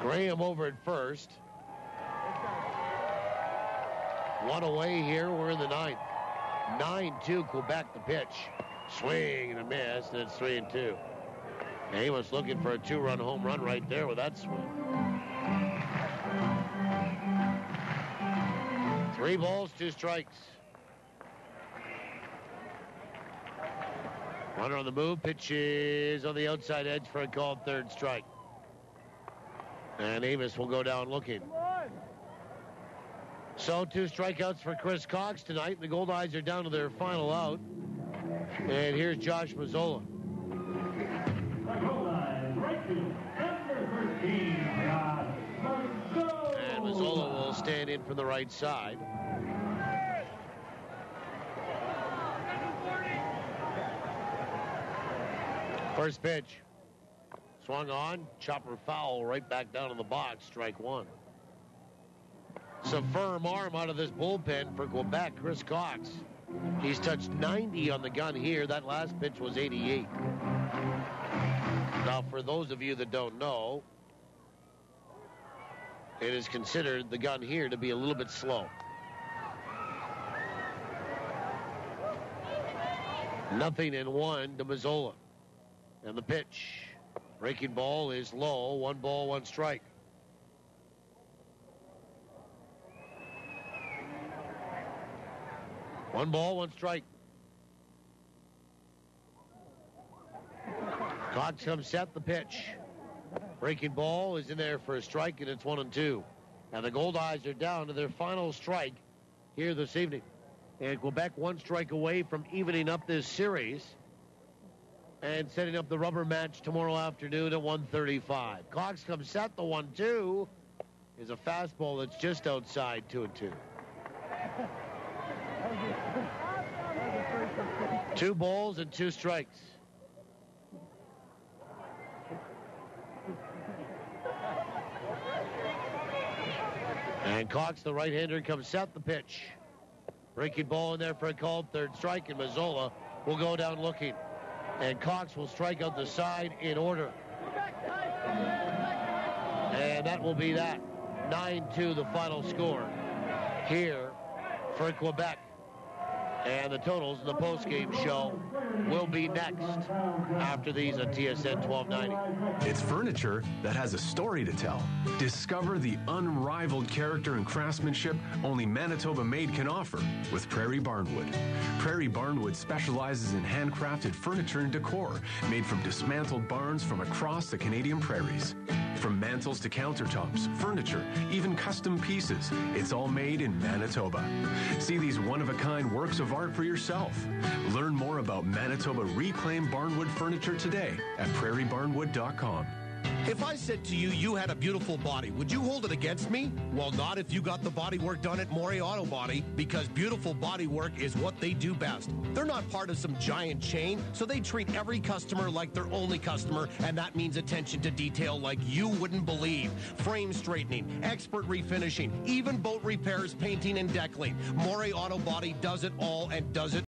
Graham over at first. 1 away here. We're in the 9th. 9-2 Quebec, the pitch. Swing and a miss, and it's 3-2. Amos looking for a 2-run home run right there with that swing. 3 balls, 2 strikes. Runner on the move, pitch is on the outside edge for a called 3rd strike. And Amos will go down looking. So 2 strikeouts for Chris Cox tonight. The Goldeyes are down to their final out. And here's Josh Mazzola. And Mazzola will stand in from the right side. First pitch. Swung on. Chopper foul right back down in the box. Strike 1. It's a firm arm out of this bullpen for Quebec. Chris Cox. He's touched 90 on the gun here. That last pitch was 88. Now, for those of you that don't know, it is considered the gun here to be a little bit slow. Nothing in 1 to Mazzola. And the pitch. Breaking ball is low. 1 ball, 1 strike. One ball, 1 strike. Cox comes set, the pitch. Breaking ball is in there for a strike, and it's 1-2. And the Goldeyes are down to their final strike here this evening. And Quebec 1 strike away from evening up this series and setting up the rubber match tomorrow afternoon at 1:35. Cox comes set, the 1-2 is a fastball that's just outside 2-2. 2 balls and 2 strikes. And Cox, the right-hander, comes set, the pitch. Breaking ball in there for a called 3rd strike, and Mazzola will go down looking. And Cox will strike out the side in order. And that will be that. 9-2 the final score here for Quebec. And the totals in the postgame show will be next after these on TSN 1290. It's furniture that has a story to tell. Discover the unrivaled character and craftsmanship only Manitoba Made can offer with Prairie Barnwood. Prairie Barnwood specializes in handcrafted furniture and decor made from dismantled barns from across the Canadian prairies. From mantels to countertops, furniture, even custom pieces, it's all made in Manitoba. See these one-of-a-kind works of art for yourself. Learn more about Manitoba reclaimed barnwood furniture today at prairiebarnwood.com. If I said to you, you had a beautiful body, would you hold it against me? Well, not if you got the body work done at Maury Auto Body, because beautiful body work is what they do best. They're not part of some giant chain, so they treat every customer like their only customer, and that means attention to detail like you wouldn't believe. Frame straightening, expert refinishing, even boat repairs, painting, and deckling. Maury Auto Body does it all and does it